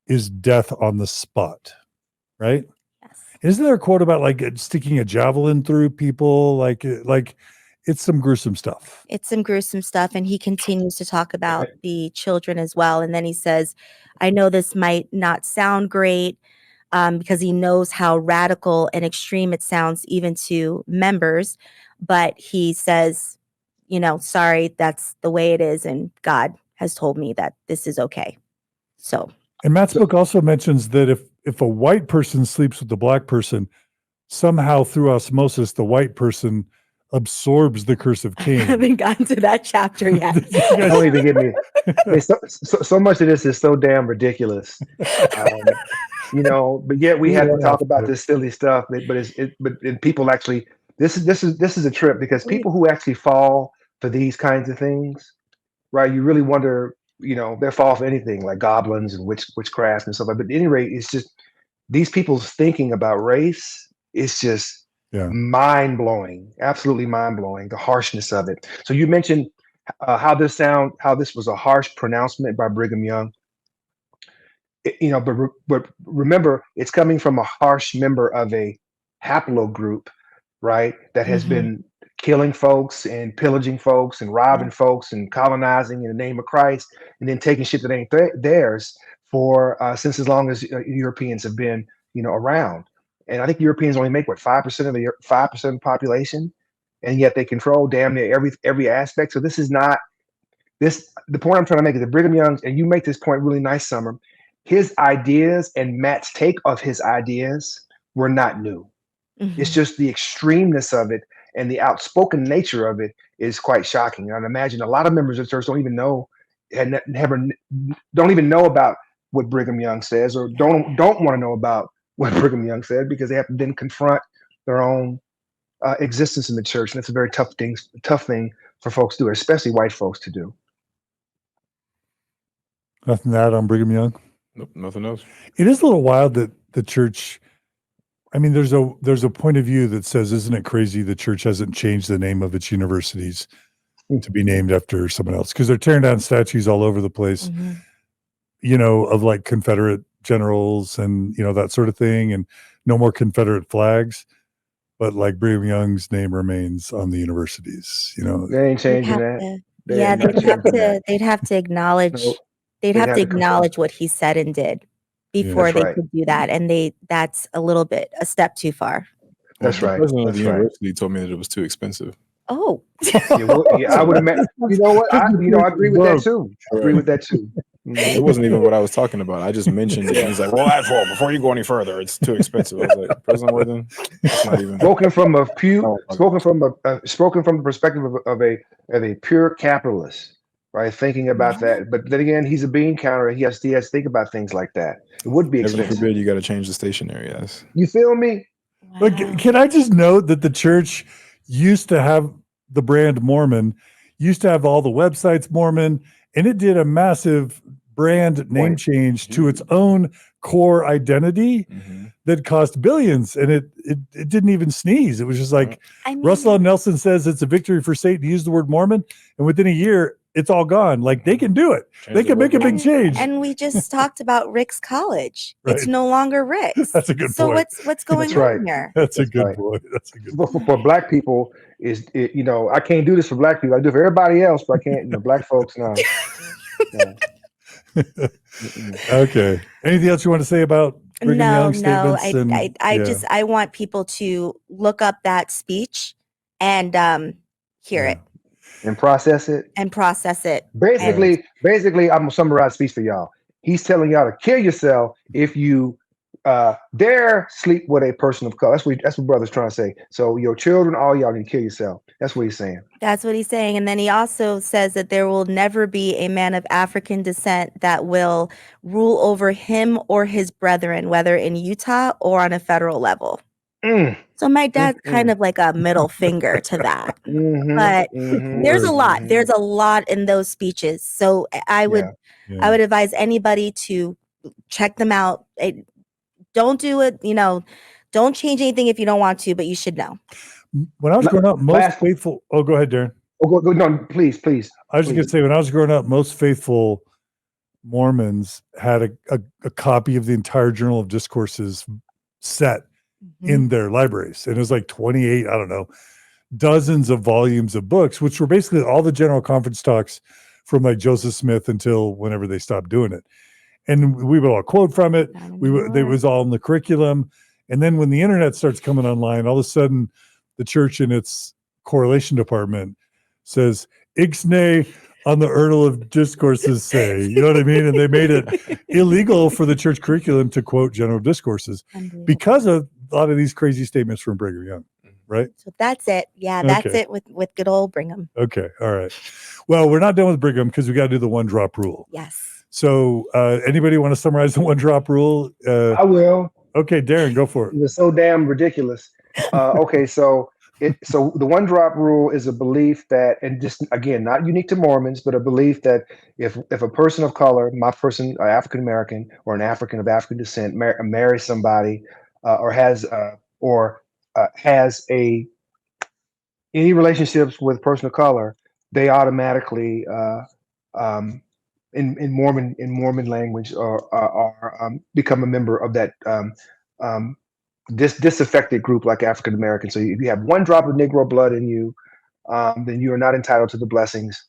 is death on the spot, right? Yes. Isn't there a quote about like sticking a javelin through people? Like it's some gruesome stuff. It's some gruesome stuff. And he continues to talk about the children as well. And then he says, I know this might not sound great because he knows how radical and extreme it sounds even to members. But he says, sorry, that's the way it is. And God has told me that this is okay. So. And Matt's book also mentions that if a white person sleeps with a black person, somehow through osmosis, the white person absorbs the curse of Cain. I haven't gotten to that chapter yet. Don't even get me. So much of this is so damn ridiculous, but yet we have to talk about this silly stuff. But people actually, this is a trip because people who actually fall for these kinds of things, right? You really wonder, they fall for anything like goblins and witchcraft and stuff. But at any rate, it's just these people's thinking about race is just mind blowing, absolutely mind blowing. The harshness of it. So you mentioned how this was a harsh pronouncement by Brigham Young. But remember, it's coming from a harsh member of a haplogroup, right? That has been killing folks and pillaging folks and robbing folks and colonizing in the name of Christ, and then taking shit that ain't theirs for since as long as Europeans have been, around. And I think Europeans only make 5% of the population, and yet they control damn near every aspect. So this is not this. The point I'm trying to make is that Brigham Young, and you make this point really nice, Summur. His ideas and Matt's take of his ideas were not new. It's just the extremeness of it and the outspoken nature of it is quite shocking. And I imagine a lot of members of the church don't even know about what Brigham Young says, or don't want to know about what Brigham Young said, because they have to then confront their own existence in the church, and it's a very tough thing for folks to do, especially white folks to do. Nothing to add on Brigham Young? Nope, nothing else. It is a little wild that the church, I mean, there's a point of view that says, isn't it crazy the church hasn't changed the name of its universities to be named after someone else? Because they're tearing down statues all over the place, of like Confederate generals and, that sort of thing, and no more Confederate flags. But like Brigham Young's name remains on the universities, They ain't changing that. They'd have to acknowledge. Nope. They'd have to acknowledge what he said and did before they could do that, and that's a step too far. That's right. The president of the university told me that it was too expensive. Oh, I would imagine. You know what? I agree with that too. I agree with that too. It wasn't even what I was talking about. I just mentioned it. And he's like, "Well, that's all. Before you go any further, it's too expensive." I was like, "President Worthen, it's not even." Spoken from the perspective of a pure capitalist, right? Thinking about that, but then again, he's a bean counter. He has to think about things like that. It would be expensive. Heaven forbid you got to change the stationery. Yes. You feel me? Wow. But can I just note that the church used to have the brand Mormon, used to have all the websites Mormon, and it did a massive brand name change to its own core identity that cost billions, and it didn't even sneeze. It was just like, Russell Nelson says it's a victory for Satan to use the word Mormon, and within a year it's all gone. Like, they can do it. They can make a big change. And we just talked about Rick's College. Right. It's no longer Rick's. That's a good point. So what's going on here? That's a good point. That's a good point. For black people, I can't do this for black people. I do it for everybody else, but I can't. Black folks, no. Okay. Anything else you want to say about Brigham Young statements? I want people to look up that speech and hear it. And process it. Basically, I'm gonna summarize the speech for y'all. He's telling y'all to kill yourself if you dare sleep with a person of color. That's what brother's trying to say. So your children, all y'all need to kill yourself. That's what he's saying. That's what he's saying. And then he also says that there will never be a man of African descent that will rule over him or his brethren, whether in Utah or on a federal level. So my dad's kind of like a middle finger to that. But there's a lot. There's a lot in those speeches. So I would advise anybody to check them out. don't do it. Don't change anything if you don't want to, but you should know. When I was growing up, most Last- faithful. Oh, go ahead, Darren. Oh, go, no, please. I was just going to say, when I was growing up, most faithful Mormons had a copy of the entire Journal of Discourses set in their libraries. And it was like 28, I don't know, dozens of volumes of books, which were basically all the General Conference talks from like Joseph Smith until whenever they stopped doing it. And we would all quote from it. It was all in the curriculum. And then when the internet starts coming online, all of a sudden the church in its correlation department says, Ixnay on the Journal of Discourses say, you know what I mean? And they made it illegal for the church curriculum to quote General Discourses because of a lot of these crazy statements from Brigham Young, right? So that's it. Yeah, that's it with good old Brigham. Okay, all right. Well, we're not done with Brigham because we got to do the one drop rule. Yes. So anybody want to summarize the one drop rule? I will. Okay, Darren, go for it. It was so damn ridiculous. Okay, so the one drop rule is a belief that, and just again, not unique to Mormons, but a belief that if a person of color, my person, African American or an African of African descent, marries somebody or has any relationships with a person of color, they automatically in Mormon language are become a member of that disaffected group like African American. So if you have one drop of Negro blood in you, then you are not entitled to the blessings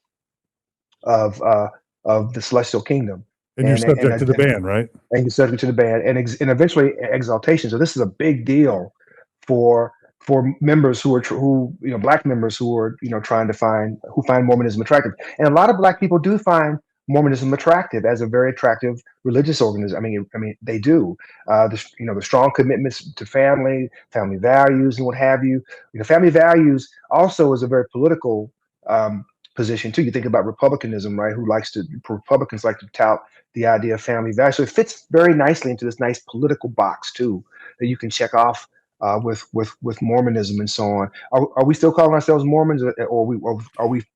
of the celestial kingdom. And you're subject to the ban, right? And you're subject to the ban and eventually exaltation. So this is a big deal for members who Black members who are trying to find Mormonism attractive. And a lot of Black people do find Mormonism attractive as a very attractive religious organization. I mean, they do. The strong commitments to family values, and what have you. Family values also is a very political position too. You think about republicanism, right? Republicans like to tout the idea of family values. So it fits very nicely into this nice political box too that you can check off with Mormonism and so on. Are we still calling ourselves Mormons, or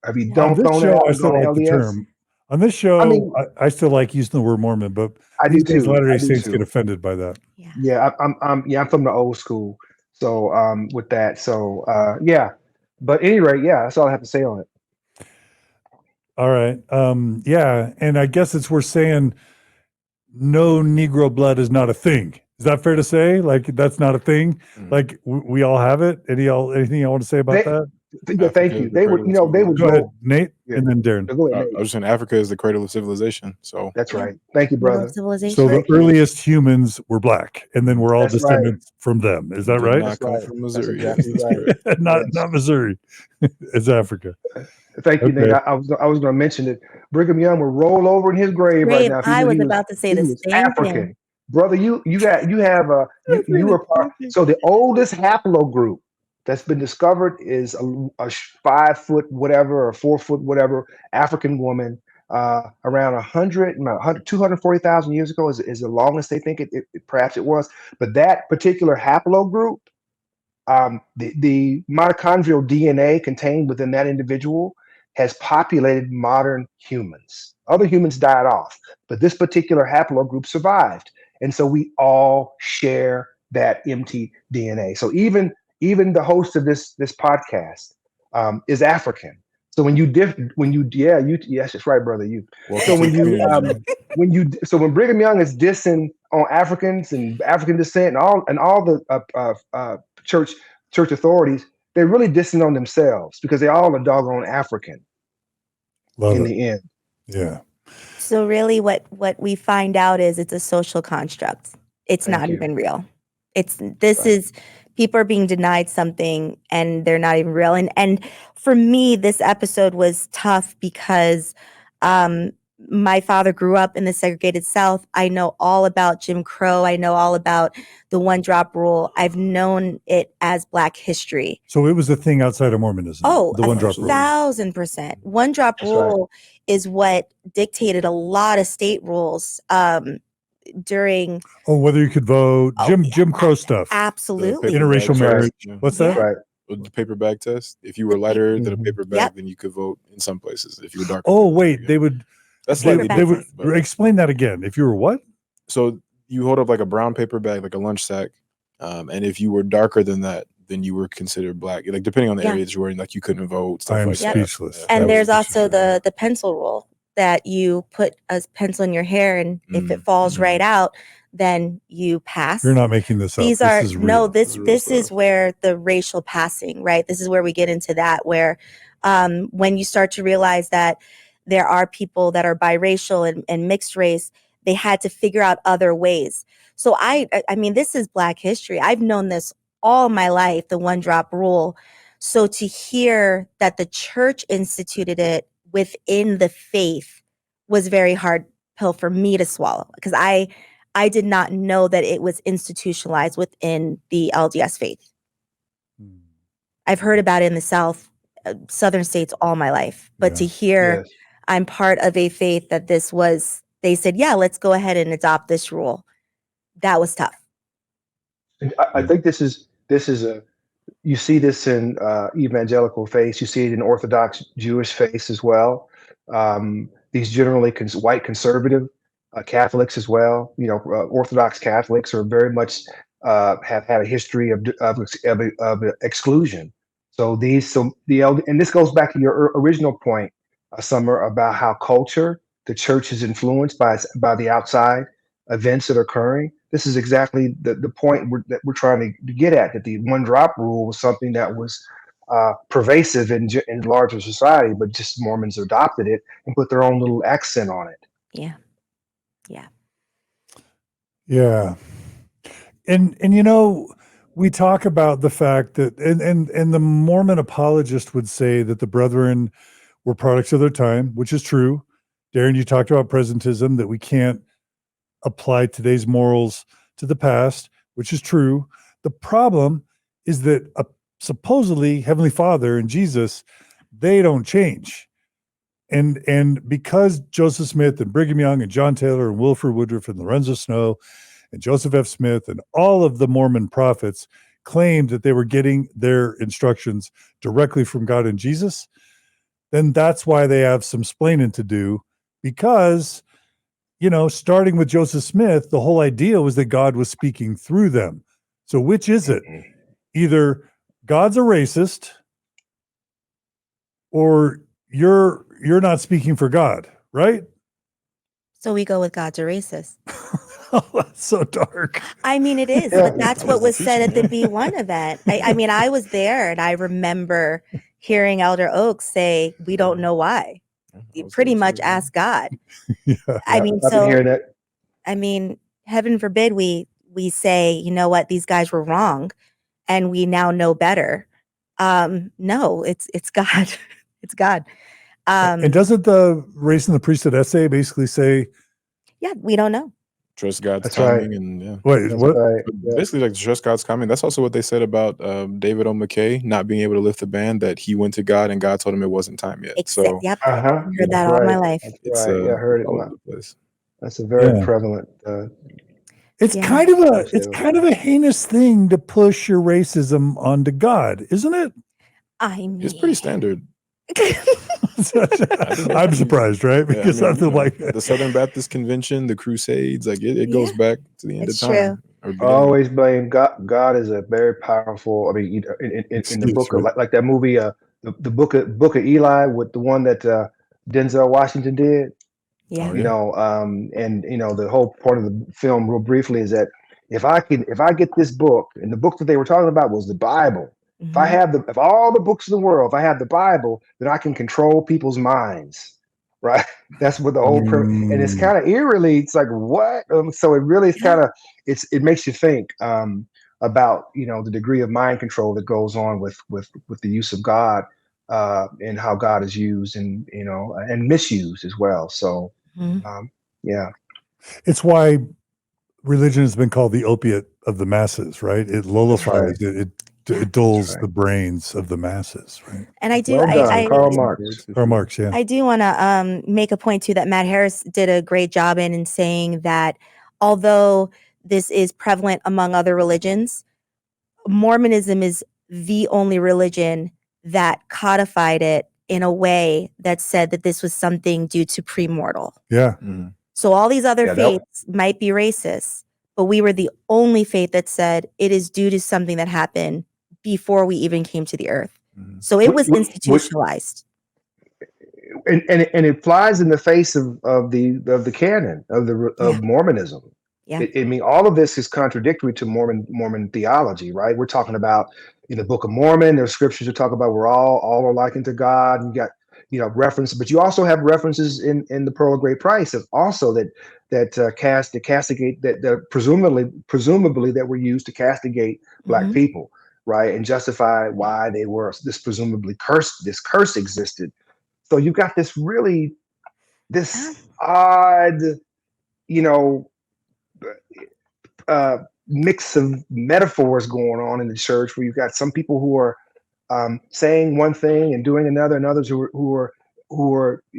have you On this thrown show, out I still like the LDS? term. On this show, I still like using the word Mormon, but these days Latter-day Saints get offended by that. Yeah, I'm from the old school. So with that, so yeah. But at any rate, yeah, that's all I have to say on it. All right. Yeah, and I guess it's worth saying no Negro blood is not a thing. Is that fair to say? Like that's not a thing. Like we all have it. Anything you want to say about that? Thank you. They would go ahead, Nate, and then Darren. Go ahead, Nate. I was just saying Africa is the cradle of civilization. So that's right. Thank you, brother. Civilization. So the earliest humans were Black, and then we're all descendants from them. Is that right? Not come from Missouri. That's exactly right. not Missouri. It's Africa. Thank you, Nate. I was going to mention that Brigham Young will roll over in his grave right now. I was about to say the same African. thing. Brother, you were part. So the oldest haplogroup that's been discovered is a 5 foot whatever or 4 foot whatever African woman around 240,000 years ago is the longest they think it perhaps it was. But that particular haplogroup, the mitochondrial DNA contained within that individual has populated modern humans. Other humans died off, but this particular haplogroup survived. And so we all share that empty DNA. So even the host of this podcast is African. So when yes, that's right, brother. When Brigham Young is dissing on Africans and African descent and all the church authorities, they're really dissing on themselves because they all are doggone African. The end. Yeah. So really what we find out is it's a social construct. It's not even real. Is people are being denied something and they're not even real. And for me, this episode was tough because my father grew up in the segregated South. I know all about Jim Crow. I know all about the one drop rule. I've known it as Black history. So it was a thing outside of Mormonism. Oh, the one drop rule. 1,000%. One drop rule is what dictated a lot of state rules during. Oh, whether you could vote, Jim Crow stuff. Absolutely. Interracial marriage. What's that? Right. The paper bag test. If you were lighter than a paper bag, then you could vote in some places. If you were darker. Oh, wait, they would. That's they would explain that again. If you were what? So you hold up like a brown paper bag, like a lunch sack, and if you were darker than that, then you were considered black. Like depending on the area that you're in, like you couldn't vote, stuff I am like that. speechless. Yeah, And there's also the pencil rule that you put a pencil in your hair, and if it falls right out, then you pass. You're not making this up. These this are is real. this is where the racial passing, right? This is where we get into that, where when you start to realize that there are people that are biracial and mixed race, they had to figure out other ways. So I mean, this is Black history. I've known this all my life, the one drop rule. So to hear that the church instituted it within the faith was very hard pill for me to swallow, because I did not know that it was institutionalized within the LDS faith. I've heard about it in the South, Southern states all my life, but to hear I'm part of a faith that this was, they said, yeah, let's go ahead and adopt this rule. That was tough. And I think this is you see this in evangelical faiths. You see it in Orthodox Jewish faiths as well. These generally white conservative Catholics as well. You know, Orthodox Catholics are very much have had a history of exclusion. So and this goes back to your original point, Summur, about how culture, the church is influenced by the outside events that are occurring. This is exactly the point that we're trying to get at, that the one drop rule was something that was pervasive in larger society, but just Mormons adopted it and put their own little accent on it. Yeah. And you know, we talk about the fact that and the Mormon apologist would say that the brethren were products of their time, which is true. Darron, you talked about presentism, that we can't apply today's morals to the past, which is true. The problem is that supposedly Heavenly Father and Jesus, they don't change. And because Joseph Smith and Brigham Young and John Taylor and Wilford Woodruff and Lorenzo Snow and Joseph F. Smith and all of the Mormon prophets claimed that they were getting their instructions directly from God and Jesus, then that's why they have some splaining to do, because, you know, starting with Joseph Smith, the whole idea was that God was speaking through them. So which is it? Either God's a racist or you're not speaking for God, right? So we go with God's a racist. Oh, that's so dark. I mean, it is, but that's what was said at the B1 event. I mean, I was there and I remember hearing Elder Oaks say, we don't know why. You pretty much ask God. I mean, I've been hearing that. I mean, heaven forbid we say, you know what, these guys were wrong and we now know better. No, it's God. It's God. And doesn't the Race and the Priesthood essay basically say, yeah, we don't know. Trust God's That's timing, right. and wait, what? Right. Basically, like trust God's timing. That's also what they said about David O. McKay not being able to lift the band. That he went to God and God told him it wasn't time yet. So Yep, I heard that all my life. That's right. Yeah, I heard it. all over the place. That's a very prevalent. It's kind of a heinous thing to push your racism onto God, isn't it? I mean, It's pretty standard. I'm surprised, right? Because I'm the Southern Baptist Convention, the Crusades, like it goes back to the end of time. True. I always blame God. God is a very powerful. I mean, in the book of like that movie, the book of Eli, with the one that Denzel Washington did. Yeah. You know, and you know, the whole point of the film, real briefly, is that if I get this book, and the book that they were talking about was the Bible. Mm-hmm. If all the books in the world, if I have the Bible, then I can control people's minds, right? That's what the whole and it's kind of eerily, it's like, what? So it really is kind of, it makes you think about, you know, the degree of mind control that goes on with the use of God and how God is used and, you know, and misused as well. So, yeah. It's why religion has been called the opiate of the masses, right? It lullifies, it dulls the brains of the masses, right? And I do, Karl Marx. Karl Marx, yeah. I do want to make a point too that Matt Harris did a great job in saying that although this is prevalent among other religions, Mormonism is the only religion that codified it in a way that said that this was something due to premortal. Yeah. So all these other faiths might be racist, but we were the only faith that said it is due to something that happened before we even came to the earth. So it was institutionalized. And it flies in the face of the canon of Mormonism. Yeah. I mean, all of this is contradictory to Mormon theology, right? We're talking about in the Book of Mormon, there's scriptures that talk about we're all are likened to God. And you got reference, but you also have references in the Pearl of Great Price of also that castigate that presumably that were used to castigate Black people, right, and justify why they were this presumably cursed. This curse existed. So you've got this odd, mix of metaphors going on in the church, where you've got some people who are saying one thing and doing another, and others who are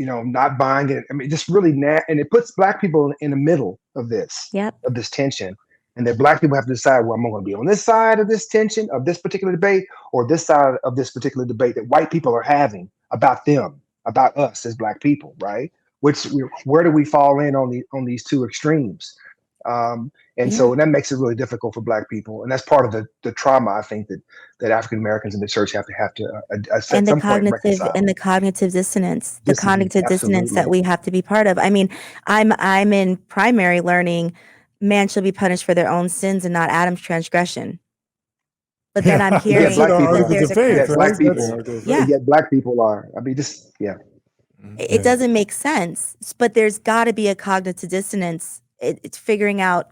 not buying it. I mean, just really and it puts Black people in the middle of this tension, and that Black people have to decide, well, am I going to be on this side of this tension of this particular debate, or this side of this particular debate that white people are having about them, about us as Black people, right? Where do we fall in on these two extremes? So that makes it really difficult for Black people, and that's part of the trauma, I think, that African Americans in the church have to at some point reconcile. And the cognitive dissonance, that we have to be part of. I mean, I'm in primary learning. Man shall be punished for their own sins and not Adam's transgression. But then I'm hearing Black people are. I mean, it doesn't make sense. But there's got to be a cognitive dissonance. It's figuring out,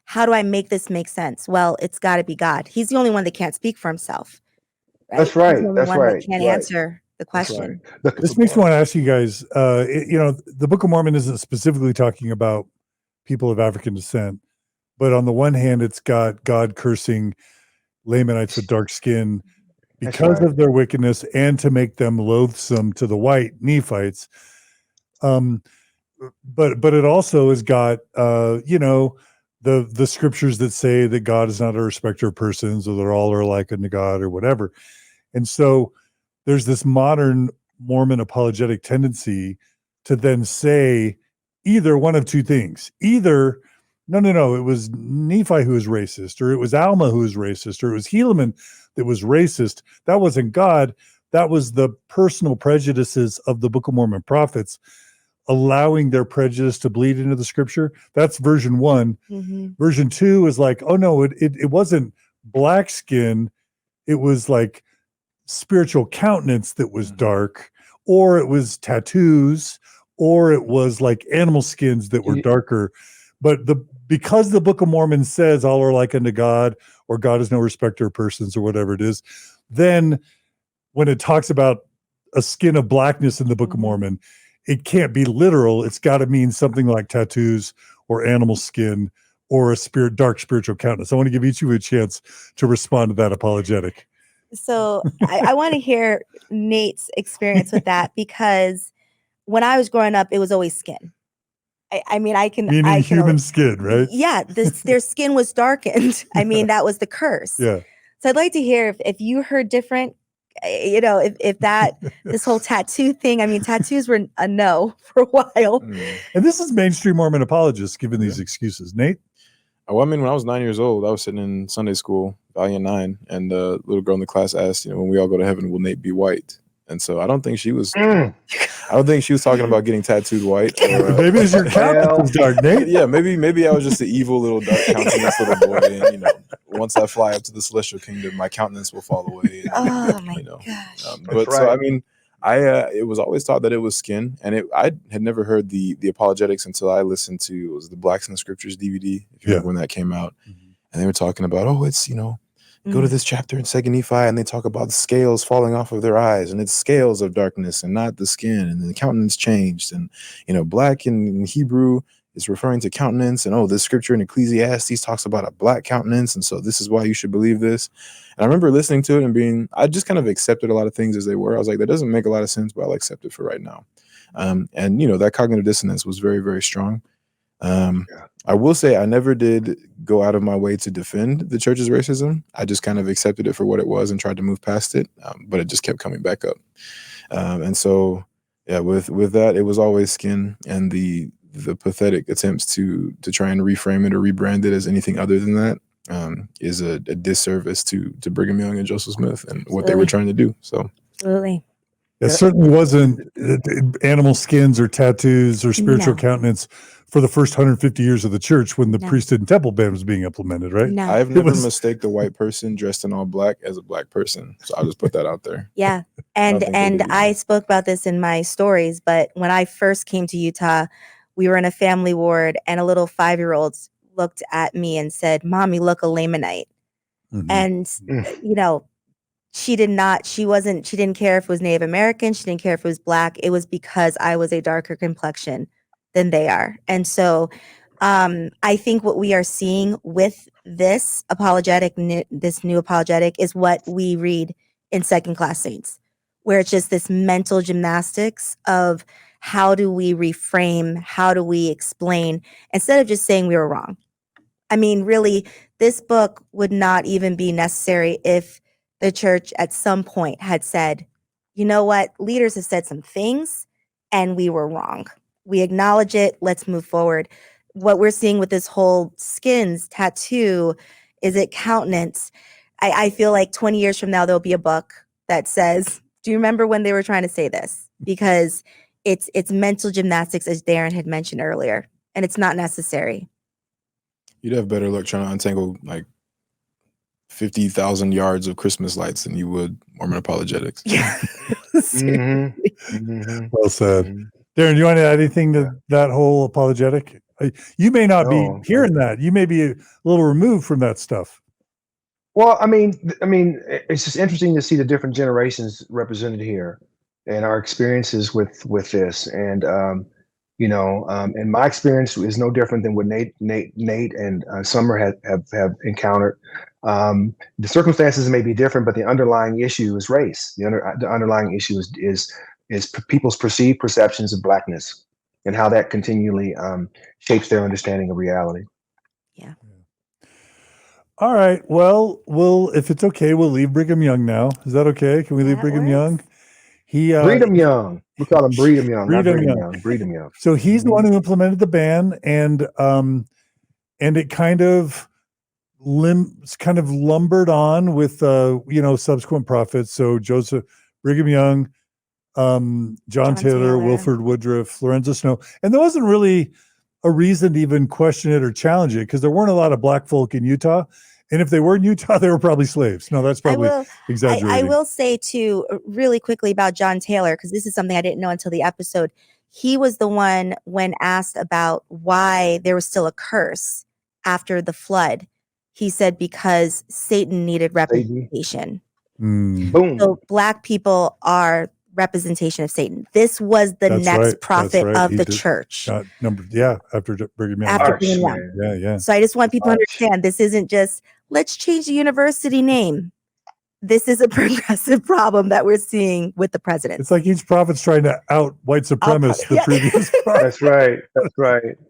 how do I make this make sense? Well, it's got to be God. He's the only one that can't speak for himself. Right? That's right. He's the only one that can't answer the question. Right. This makes me want to ask you guys, the Book of Mormon isn't specifically talking about people of African descent, but on the one hand, it's got God cursing Lamanites with dark skin because of their wickedness and to make them loathsome to the white Nephites. But it also has got the scriptures that say that God is not a respecter of persons, or they're all are like unto God, or whatever. And so there's this modern Mormon apologetic tendency to then say either one of two things. Either no, it was Nephi who was racist, or it was Alma who was racist, or it was Helaman that was racist. That wasn't God. That was the personal prejudices of the Book of Mormon prophets, allowing their prejudice to bleed into the scripture. That's version one. Version two is like, oh no, it wasn't black skin. It was like spiritual countenance that was dark, or it was tattoos, or it was like animal skins that were darker. But because the Book of Mormon says all are like unto God, or God is no respecter of persons, or whatever it is, then when it talks about a skin of blackness in the Book of Mormon, it can't be literal. It's got to mean something like tattoos or animal skin or a dark spiritual countenance. I want to give each of you a chance to respond to that apologetic. So I want to hear Nate's experience with that, because when I was growing up, it was always skin. Meaning human skin, right? Yeah, their skin was darkened. I mean, that was the curse. Yeah. So I'd like to hear if you heard different. If this whole tattoo thing, I mean, tattoos were a no for a while. And this is mainstream Mormon apologists giving these excuses. Nate? Well, I mean, when I was 9 years old, I was sitting in Sunday school, Valiant 9, and the little girl in the class asked, when we all go to heaven, will Nate be white? And so I don't think she was talking about getting tattooed white. Or, maybe it's your countenance dark, Nate. Yeah, maybe I was just the evil little dark countenance little boy. And, once I fly up to the celestial kingdom, my countenance will fall away. And, gosh. So, I mean, it was always thought that it was skin. And I had never heard the apologetics until I listened to, it was the Blacks in the Scriptures DVD, if you remember when that came out. And they were talking about, it's, go to this chapter in 2nd Nephi, and they talk about the scales falling off of their eyes, and it's scales of darkness and not the skin, and the countenance changed. And, black in Hebrew is referring to countenance, and this scripture in Ecclesiastes talks about a black countenance, and so this is why you should believe this. And I remember listening to it and I just kind of accepted a lot of things as they were. I was like, that doesn't make a lot of sense, but I'll accept it for right now. And that cognitive dissonance was very, very strong. I will say I never did go out of my way to defend the church's racism. I just kind of accepted it for what it was and tried to move past it, but it just kept coming back up. And so, with that, it was always skin, and the the pathetic attempts to try and reframe it or rebrand it as anything other than that is a disservice to Brigham Young and Joseph Smith and what they were trying to do. So Absolutely. It certainly wasn't animal skins or tattoos or spiritual No. countenance for the first 150 years of the church when the priesthood and temple ban was being implemented, right? No. I've never mistaken the white person dressed in all black as a black person. So I'll just put that out there. Yeah. And I spoke about this in my stories, but when I first came to Utah, we were in a family ward and a little 5-year-old looked at me and said, "Mom, you look a Lamanite." Mm-hmm. And, you know, she didn't care if it was Native American. She didn't care if it was black. It was because I was a darker complexion than they are. And so I think what we are seeing with this new apologetic is what we read in Second Class Saints, where it's just this mental gymnastics of how do we reframe, how do we explain, instead of just saying we were wrong. I mean, really, this book would not even be necessary if the church at some point had said, you know what, leaders have said some things and we were wrong. We acknowledge it. Let's move forward. What we're seeing with this whole skins tattoo, is it countenance? I feel like 20 years from now, there'll be a book that says, do you remember when they were trying to say this? Because it's mental gymnastics, as Darron had mentioned earlier, and it's not necessary. You'd have better luck trying to untangle like 50,000 yards of Christmas lights than you would Mormon apologetics. Yeah. Well said. Darron, you want to add anything to that whole apologetic? You may not be hearing that. You may be a little removed from that stuff. Well, I mean, it's just interesting to see the different generations represented here and our experiences with this. And and my experience is no different than what Nate and Summur have encountered. The circumstances may be different, but the underlying issue is race. The underlying issue is people's perceived perceptions of blackness and how that continually shapes their understanding of reality. Yeah. All right. Well, if it's okay, we'll leave Brigham Young now. Is that okay? Can we leave Brigham Young? Brigham Young. We call him Brigham Young. Brigham Young. So he's the one who implemented the ban, and it kind of lumbered on with subsequent prophets. So Brigham Young, John Taylor, Wilford Woodruff, Lorenzo Snow, and there wasn't really a reason to even question it or challenge it because there weren't a lot of black folk in Utah. And if they were in Utah, they were probably slaves. No, that's probably exaggerating. I will say, too, really quickly about John Taylor, because this is something I didn't know until the episode. He was the one when asked about why there was still a curse after the flood. He said because Satan needed representation. Boom. So black people are representation of Satan. This was the next prophet of the church. After Brigham Young. Yeah. So I just want people to understand this isn't just let's change the university name. This is a progressive problem that we're seeing with the president. It's like each prophet's trying to out white supremacist the previous prophet.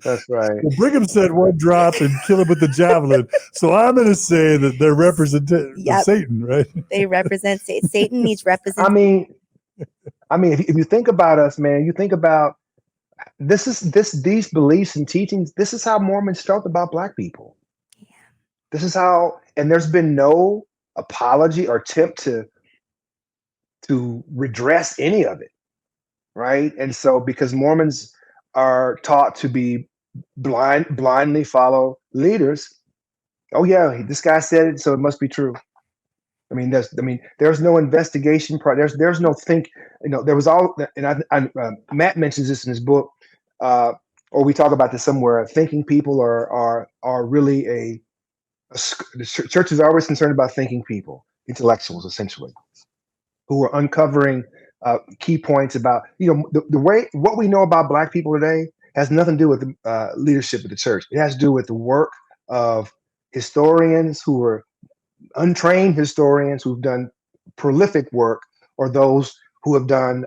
That's right. Well, Brigham said one drop and kill him with the javelin. So I'm going to say that they're representative of Satan, right? They represent Satan. Satan needs representation. I mean, if you think about us, man, you think about these beliefs and teachings. This is how Mormons felt about black people. Yeah. This is how, and there's been no apology or attempt to redress any of it, right? And so, because Mormons are taught to be blindly follow leaders. Oh yeah, this guy said it, so it must be true. There's no investigation. There's no think. There was all, and Matt mentions this in his book, or we talk about this somewhere. Thinking people are really the church is always concerned about thinking people, intellectuals essentially, who are uncovering key points about the way what we know about black people today has nothing to do with the leadership of the church. It has to do with the work of historians who are untrained historians who've done prolific work, or those who have done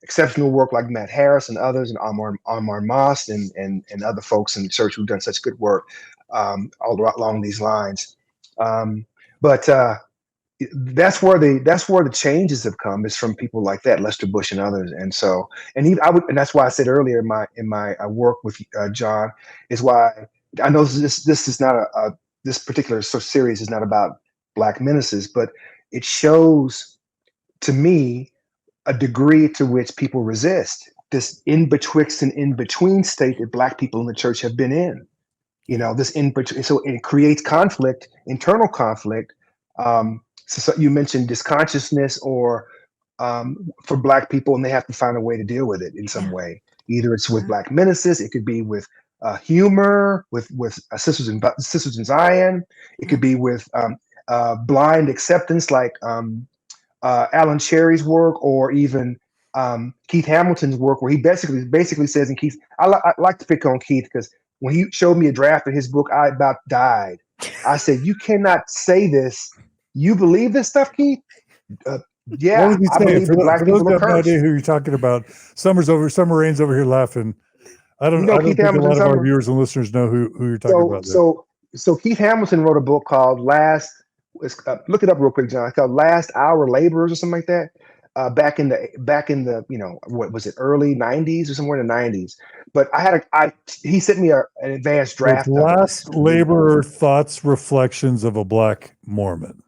exceptional work like Matt Harris and others, and Amar Moss and other folks in the church who've done such good work all along these lines. But that's where the changes have come, is from people like that, Lester Bush and others. And so, and that's why I said earlier in my work with John, is why I know this is not this particular series is not about Black Menaces, but it shows to me a degree to which people resist this in betwixt and in between state that Black people in the church have been in. This in between, so it creates conflict, internal conflict. So you mentioned disconsciousness, or for Black people, and they have to find a way to deal with it in some way. Either it's with Black Menaces, it could be with humor, with Sisters in Zion. It could be with blind acceptance, like Alan Cherry's work, or even Keith Hamilton's work, where he basically says, and Keith, I like to pick on Keith because when he showed me a draft of his book, I about died. I said, "You cannot say this. You believe this stuff, Keith?" Yeah, what was he I saying? believe the Black For those people who are have no cursed. idea who you're talking about, Summur-Rayn's over here laughing. I don't Keith think a Hamilton. lot of our viewers and listeners know who you're talking about. So Keith Hamilton wrote a book called Last. Look it up real quick, John. It's called Last Hour Laborers or something like that. Back in the what was it, early 90s or somewhere in the 90s. But he sent me an advanced draft of it. Last Laborer Thoughts, Reflections of a Black Mormon.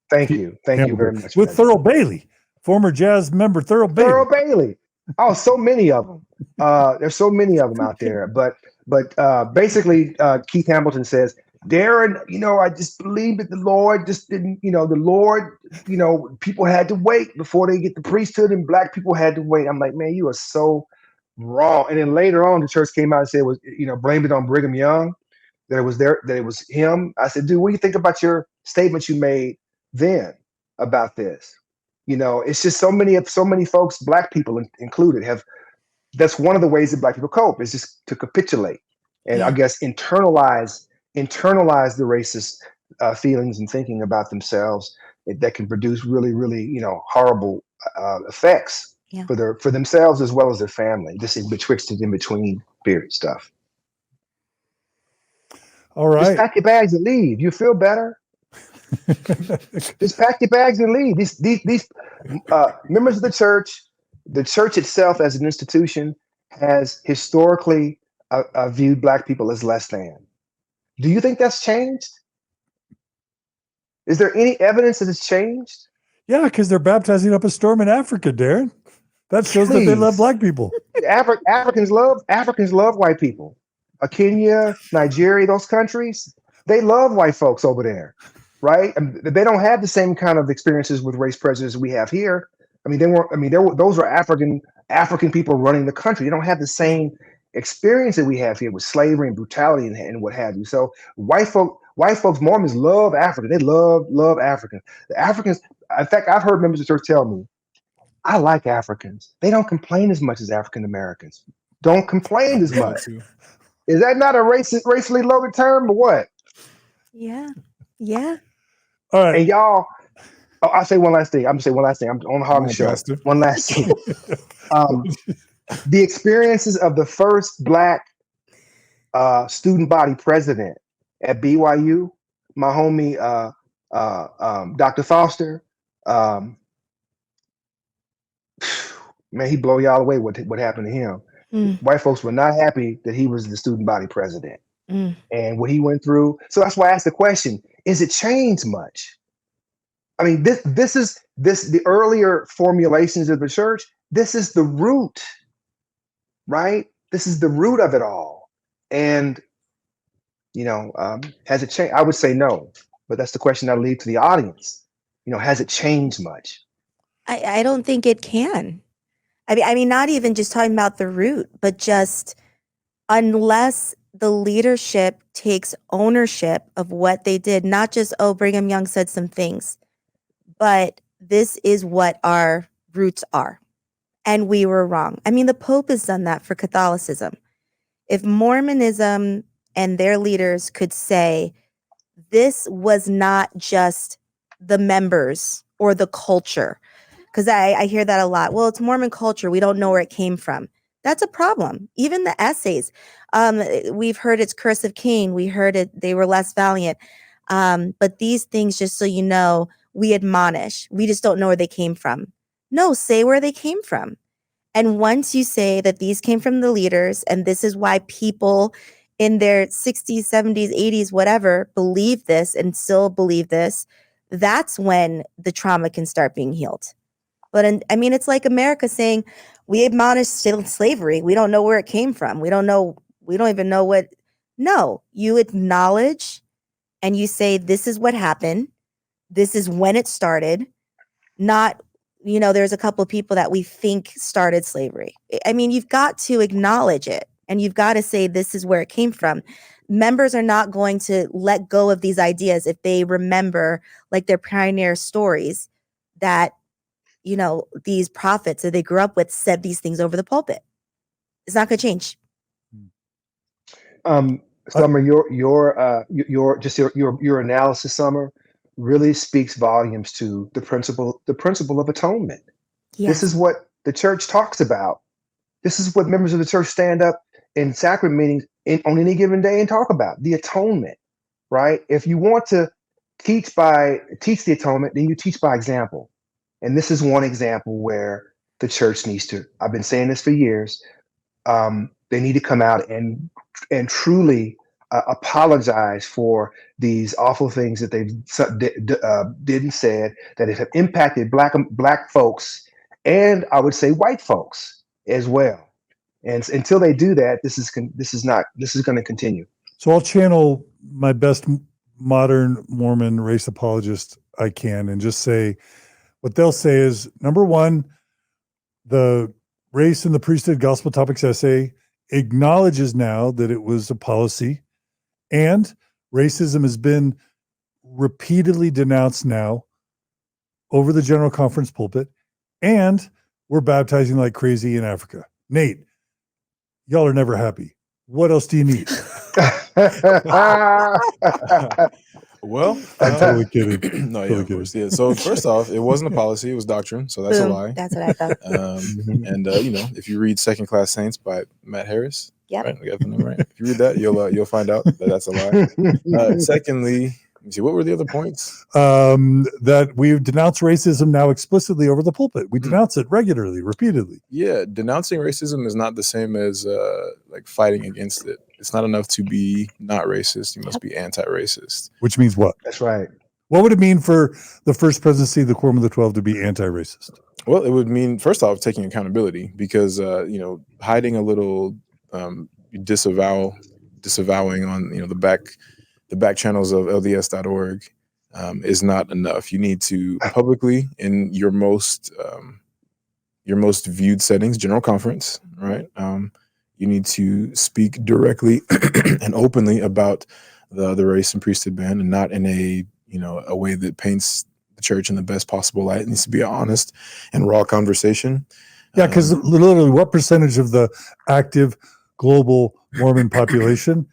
Thank you very much. With Thurl Bailey, former jazz member Thurl Bailey. Oh, so many of them. There's so many of them out there. But basically, Keith Hamilton says, Darron, I just believe that the Lord just didn't, people had to wait before they get the priesthood, and Black people had to wait. I'm like, man, you are so wrong. And then later on, the church came out and said, blamed it on Brigham Young, that it was him. I said, dude, what do you think about your statements you made then about this? It's just so many folks, Black people included, that's one of the ways that Black people cope, is just to capitulate and I guess internalize the racist feelings and thinking about themselves that can produce really, really, horrible effects for themselves as well as their family, just in betwixt and in between period stuff. All right. Just pack your bags and leave. You feel better? Just pack your bags and leave. These members of the church itself as an institution has historically viewed Black people as less than. Do you think that's changed? Is there any evidence that it's changed? Yeah, because they're baptizing up a storm in Africa, Darron. That shows that they love Black people. Africans love white people. Kenya, Nigeria, those countries, they love white folks over there, right? They don't have the same kind of experiences with race prejudice we have here. Those are African people running the country. They don't have the same experience that we have here with slavery and brutality and what have you. So white folks, Mormons love Africa. They love Africa. The Africans, in fact, I've heard members of the church tell me, I like Africans. They don't complain as much as African Americans. Don't complain as much. Is that not a racially loaded term or what? Yeah. All right. And y'all, I'll say one last thing. I'm on the Harlem show. One last thing. The experiences of the first Black student body president at BYU, my homie Dr. Foster, man, he blow y'all away what happened to him. White folks were not happy that he was the student body president and what he went through. So that's why I asked the question, is it changed much? I mean, this is the earlier formulations of the church. This is the root, right? This is the root of it all. And, has it changed? I would say no, but that's the question I leave to the audience. Has it changed much? I don't think it can. I mean, not even just talking about the root, but just unless the leadership takes ownership of what they did, not just, Brigham Young said some things, but this is what our roots are. And we were wrong. I mean, the Pope has done that for Catholicism. If Mormonism and their leaders could say, this was not just the members or the culture, because I hear that a lot. Well, it's Mormon culture. We don't know where it came from. That's a problem. Even the essays. We've heard it's Curse of Cain. We heard it. They were less valiant. But these things, just so you know, we admonish. We just don't know where they came from. No, say where they came from. And once you say that these came from the leaders, and this is why people in their 60s, 70s, 80s, whatever, believe this and still believe this, that's when the trauma can start being healed. But it's like America saying, we admonish slavery. We don't know where it came from. We don't even know what. No, you acknowledge and you say, this is what happened. This is when it started. Not, there's a couple of people that we think started slavery. You've got to acknowledge it, and you've got to say, this is where it came from. Members are not going to let go of these ideas if they remember, like, their pioneer stories that, these prophets that they grew up with said these things over the pulpit. It's not going to change. Summur, your analysis, Summur, really speaks volumes to the principle of atonement. Yes. This is what the church talks about. This is what members of the church stand up in sacrament meetings on any given day and talk about: the atonement, right? If you want to teach the atonement, then you teach by example. And this is one example where the church needs to. I've been saying this for years. They need to come out and truly apologize for these awful things that they did and said that have impacted black folks, and I would say white folks as well. And until they do that, this is going to continue. So I'll channel my best modern Mormon race apologist I can and just say what they'll say is, number one, the Race and the Priesthood Gospel Topics essay acknowledges now that it was a policy, and racism has been repeatedly denounced now over the General Conference pulpit, and we're baptizing like crazy in Africa. Nate, y'all are never happy. What else do you need? Well, I'm totally kidding. No, yeah, of course. Yeah. So first off, it wasn't a policy; it was doctrine. So that's Boom. a lie. That's what I thought. And if you read Second Class Saints by Matt Harris, Yep. right? We got the name right. If you read that, you'll find out that that's a lie. Secondly, let me see, what were the other points? That we denounce racism now explicitly over the pulpit. We denounce it regularly, repeatedly. Yeah, denouncing racism is not the same as like fighting against it. It's not enough to be not racist. You must be anti-racist. Which means what? That's right. What would it mean for the First Presidency of the Quorum of the 12 to be anti-racist? Well, it would mean, first off, taking accountability, because hiding a little disavowing on the back channels of LDS.org is not enough. You need to publicly, in your most viewed settings, General Conference, right? You need to speak directly and openly about the race and priesthood ban, and not in a way that paints the church in the best possible light. It needs to be an honest and raw conversation. Yeah, because literally, what percentage of the active global Mormon population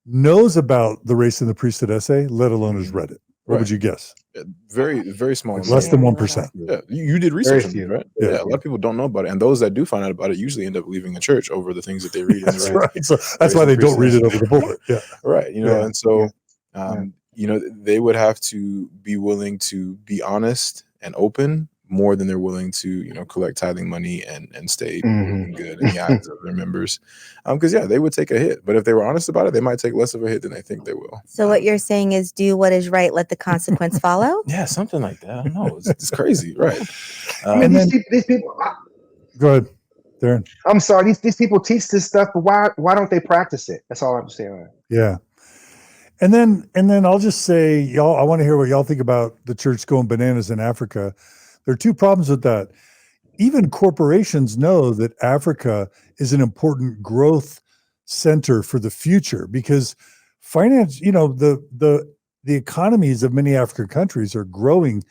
knows about the Race and the Priesthood essay, let alone has read it? What would you guess? Very, very small. Less than 1%. Yeah, you did research on it, right? Yeah. A lot of people don't know about it, and those that do find out about it usually end up leaving the church over the things that they read. In That's the right. So that's why they don't read it over the pulpit. Yeah, right. And so, they would have to be willing to be honest and open more than they're willing to, collect tithing money and stay good in the eyes of their members. Because they would take a hit, but if they were honest about it, they might take less of a hit than they think they will. So what you're saying is, do what is right, let the consequence follow? Yeah, something like that. I don't know. It's crazy, right? And these people. Go ahead, Darron. I'm sorry. These people teach this stuff, but why don't they practice it? That's all I'm saying. Yeah. And then I'll just say, y'all, I want to hear what y'all think about the church going bananas in Africa. There are two problems with that. Even corporations know that Africa is an important growth center for the future, because finance, the economies of many African countries are growing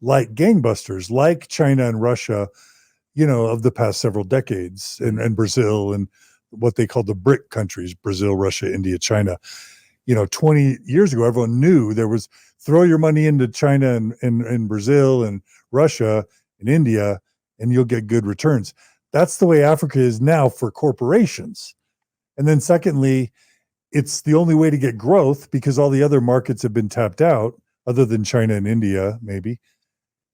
like gangbusters, like China and Russia, of the past several decades, and Brazil, and what they call the BRIC countries: Brazil, Russia, India, China. 20 years ago, everyone knew there was throw your money into China and Brazil and Russia and India, and you'll get good returns. That's the way Africa is now for corporations. And then secondly, it's the only way to get growth, because all the other markets have been tapped out, other than China and India, maybe.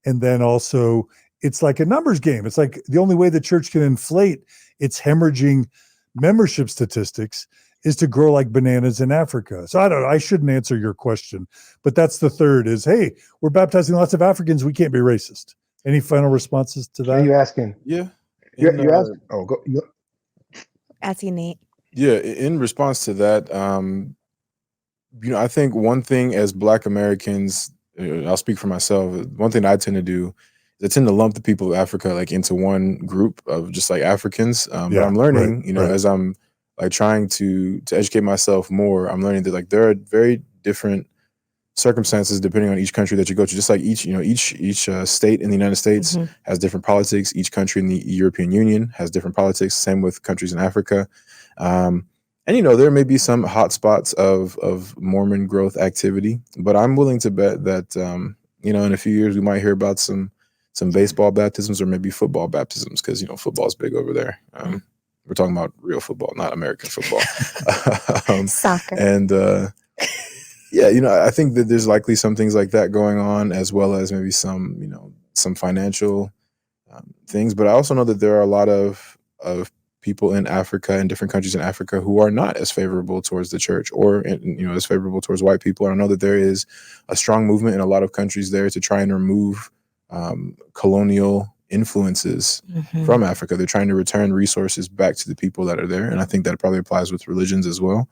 And then also, it's like a numbers game. It's like the only way the church can inflate its hemorrhaging membership statistics is to grow like bananas in Africa. So I don't know. I shouldn't answer your question, but that's the third is, hey, we're baptizing lots of Africans. We can't be racist. Any final responses to Are that? you asking? Yeah. You asking? Oh, go. Asking Nate. Yeah, in response to that, I think one thing as Black Americans, I'll speak for myself. One thing I tend to do is I tend to lump the people of Africa like into one group of just like Africans. But I'm learning, as I'm like trying to educate myself more, I'm learning that like there are very different circumstances depending on each country that you go to. Just like each state in the United States has different politics. Each country in the European Union has different politics. Same with countries in Africa. And there may be some hot spots of Mormon growth activity, but I'm willing to bet that in a few years we might hear about some baseball baptisms or maybe football baptisms because football is big over there. We're talking about real football, not American football. Soccer. And I think that there's likely some things like that going on, as well as maybe some financial things. But I also know that there are a lot of people in Africa and different countries in Africa who are not as favorable towards the church or as favorable towards white people. And I know that there is a strong movement in a lot of countries there to try and remove colonial influences from Africa. They're trying to return resources back to the people that are there. And I think that probably applies with religions as well,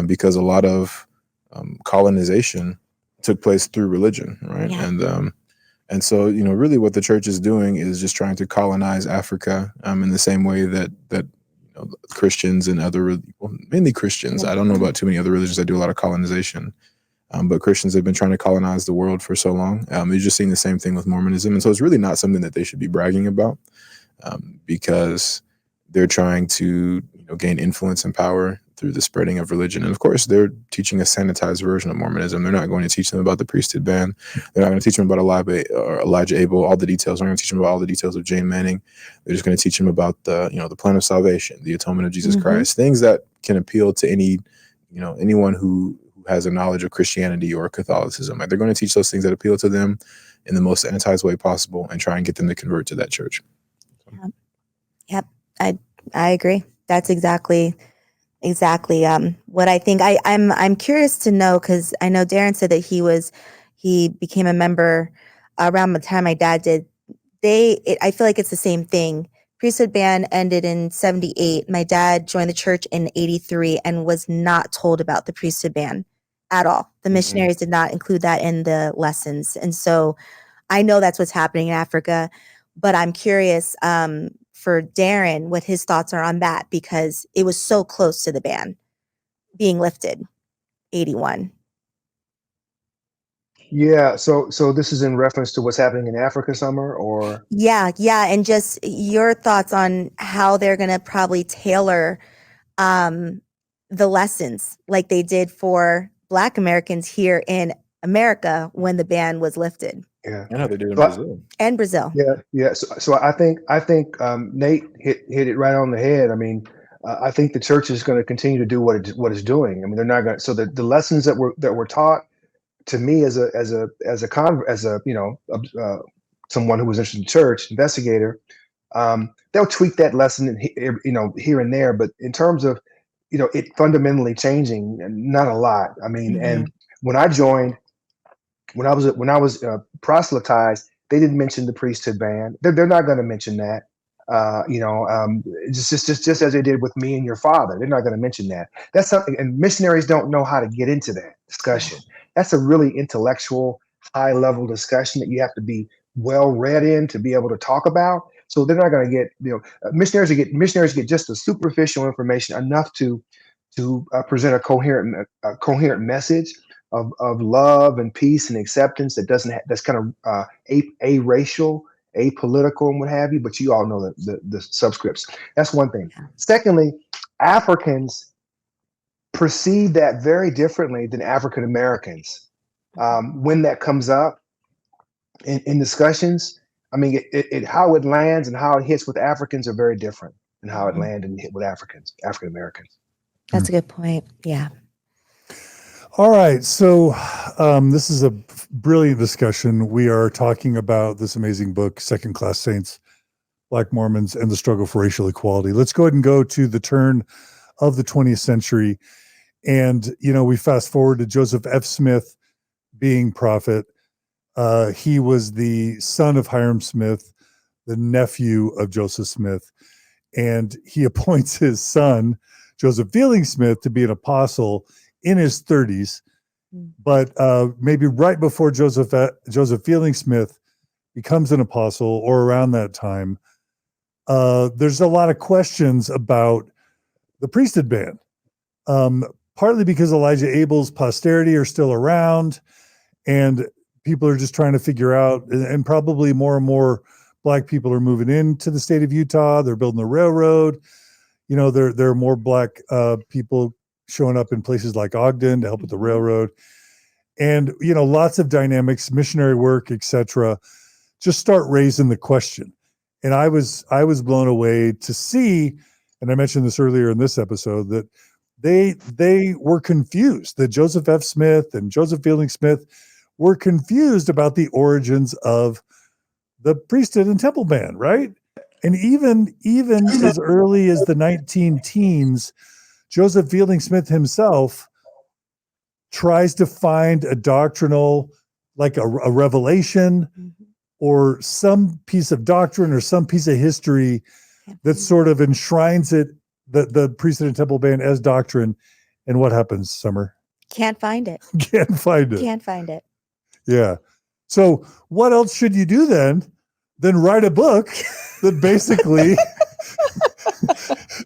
because a lot of colonization took place through religion, right? Yeah. And so, really what the church is doing is just trying to colonize Africa in the same way that Christians and mainly Christians. I don't know about too many other religions that do a lot of colonization, but Christians have been trying to colonize the world for so long. You're just seeing the same thing with Mormonism. And so it's really not something that they should be bragging about because they're trying to gain influence and power through the spreading of religion. And of course, they're teaching a sanitized version of Mormonism. They're not going to teach them about the priesthood ban. They're not going to teach them about Elijah Abel, all the details. They're not going to teach them about all the details of Jane Manning. They're just going to teach them about the plan of salvation, the atonement of Jesus Christ, things that can appeal to anyone who has a knowledge of Christianity or Catholicism. Like they're going to teach those things that appeal to them in the most sanitized way possible and try and get them to convert to that church. Yep. I agree. That's exactly what I think. I'm curious to know, because I know Darron said that he became a member around the time my dad did. I feel like it's the same thing. Priesthood ban ended in 78. My dad joined the church in 83 and was not told about the priesthood ban at all. The missionaries did not include that in the lessons. And so I know that's what's happening in Africa, but I'm curious for Darron what his thoughts are on that, because it was so close to the ban being lifted, 81. Yeah. So this is in reference to what's happening in Africa, Summur, or? Yeah. And just your thoughts on how they're going to probably tailor the lessons like they did for Black Americans here in America when the ban was lifted. Yeah. And how they did in Brazil. And Brazil. Yeah. So I think Nate hit it right on the head. I mean, I think the church is going to continue to do what it's doing. I mean, they're not going to. So the lessons that were taught to me as someone who was interested in church, investigator, they'll tweak that lesson here and there. But in terms of it fundamentally changing, not a lot. I mean, and when I joined. When I was proselytized, they didn't mention the priesthood ban. They're not going to mention that. Just as they did with me and your father, they're not going to mention that. That's something, and missionaries don't know how to get into that discussion. That's a really intellectual, high level discussion that you have to be well read in to be able to talk about. So they're not going to get missionaries get just the superficial information enough to present a coherent message of love and peace and acceptance that's kind of aracial, apolitical, and what have you. But you all know the subscripts. That's one thing. Secondly, Africans perceive that very differently than African Americans. When that comes up in discussions, I mean, how it lands and how it hits with Africans are very different than how it lands and hit with African Americans. That's a good point. Yeah. All right. So this is a brilliant discussion. We are talking about this amazing book, Second Class Saints, Black Mormons, and the Struggle for Racial Equality. Let's go ahead and go to the turn of the 20th century. And, we fast forward to Joseph F. Smith being prophet. He was the son of Hiram Smith, the nephew of Joseph Smith. And he appoints his son, Joseph Fielding Smith, to be an apostle in his 30s. But maybe right before Joseph Fielding Smith becomes an apostle, or around that time, there's a lot of questions about the priesthood ban. Partly because Elijah Abel's posterity are still around, and people are just trying to figure out, and probably more and more Black people are moving into the state of Utah. They're building the railroad. There are more Black people showing up in places like Ogden to help with the railroad. And, lots of dynamics, missionary work, etc., just start raising the question. And I was blown away to see, and I mentioned this earlier in this episode, that they were confused, that Joseph F. Smith and Joseph Fielding Smith were confused about the origins of the priesthood and temple ban, right? And even as early as the 19 teens, Joseph Fielding Smith himself tries to find a doctrinal, like a revelation or some piece of doctrine or some piece of history that sort of enshrines it, the priesthood and temple ban, as doctrine. And what happens, Summur? Can't find it. Can't find it. Can't find it. Yeah. So what else should you do then write a book that basically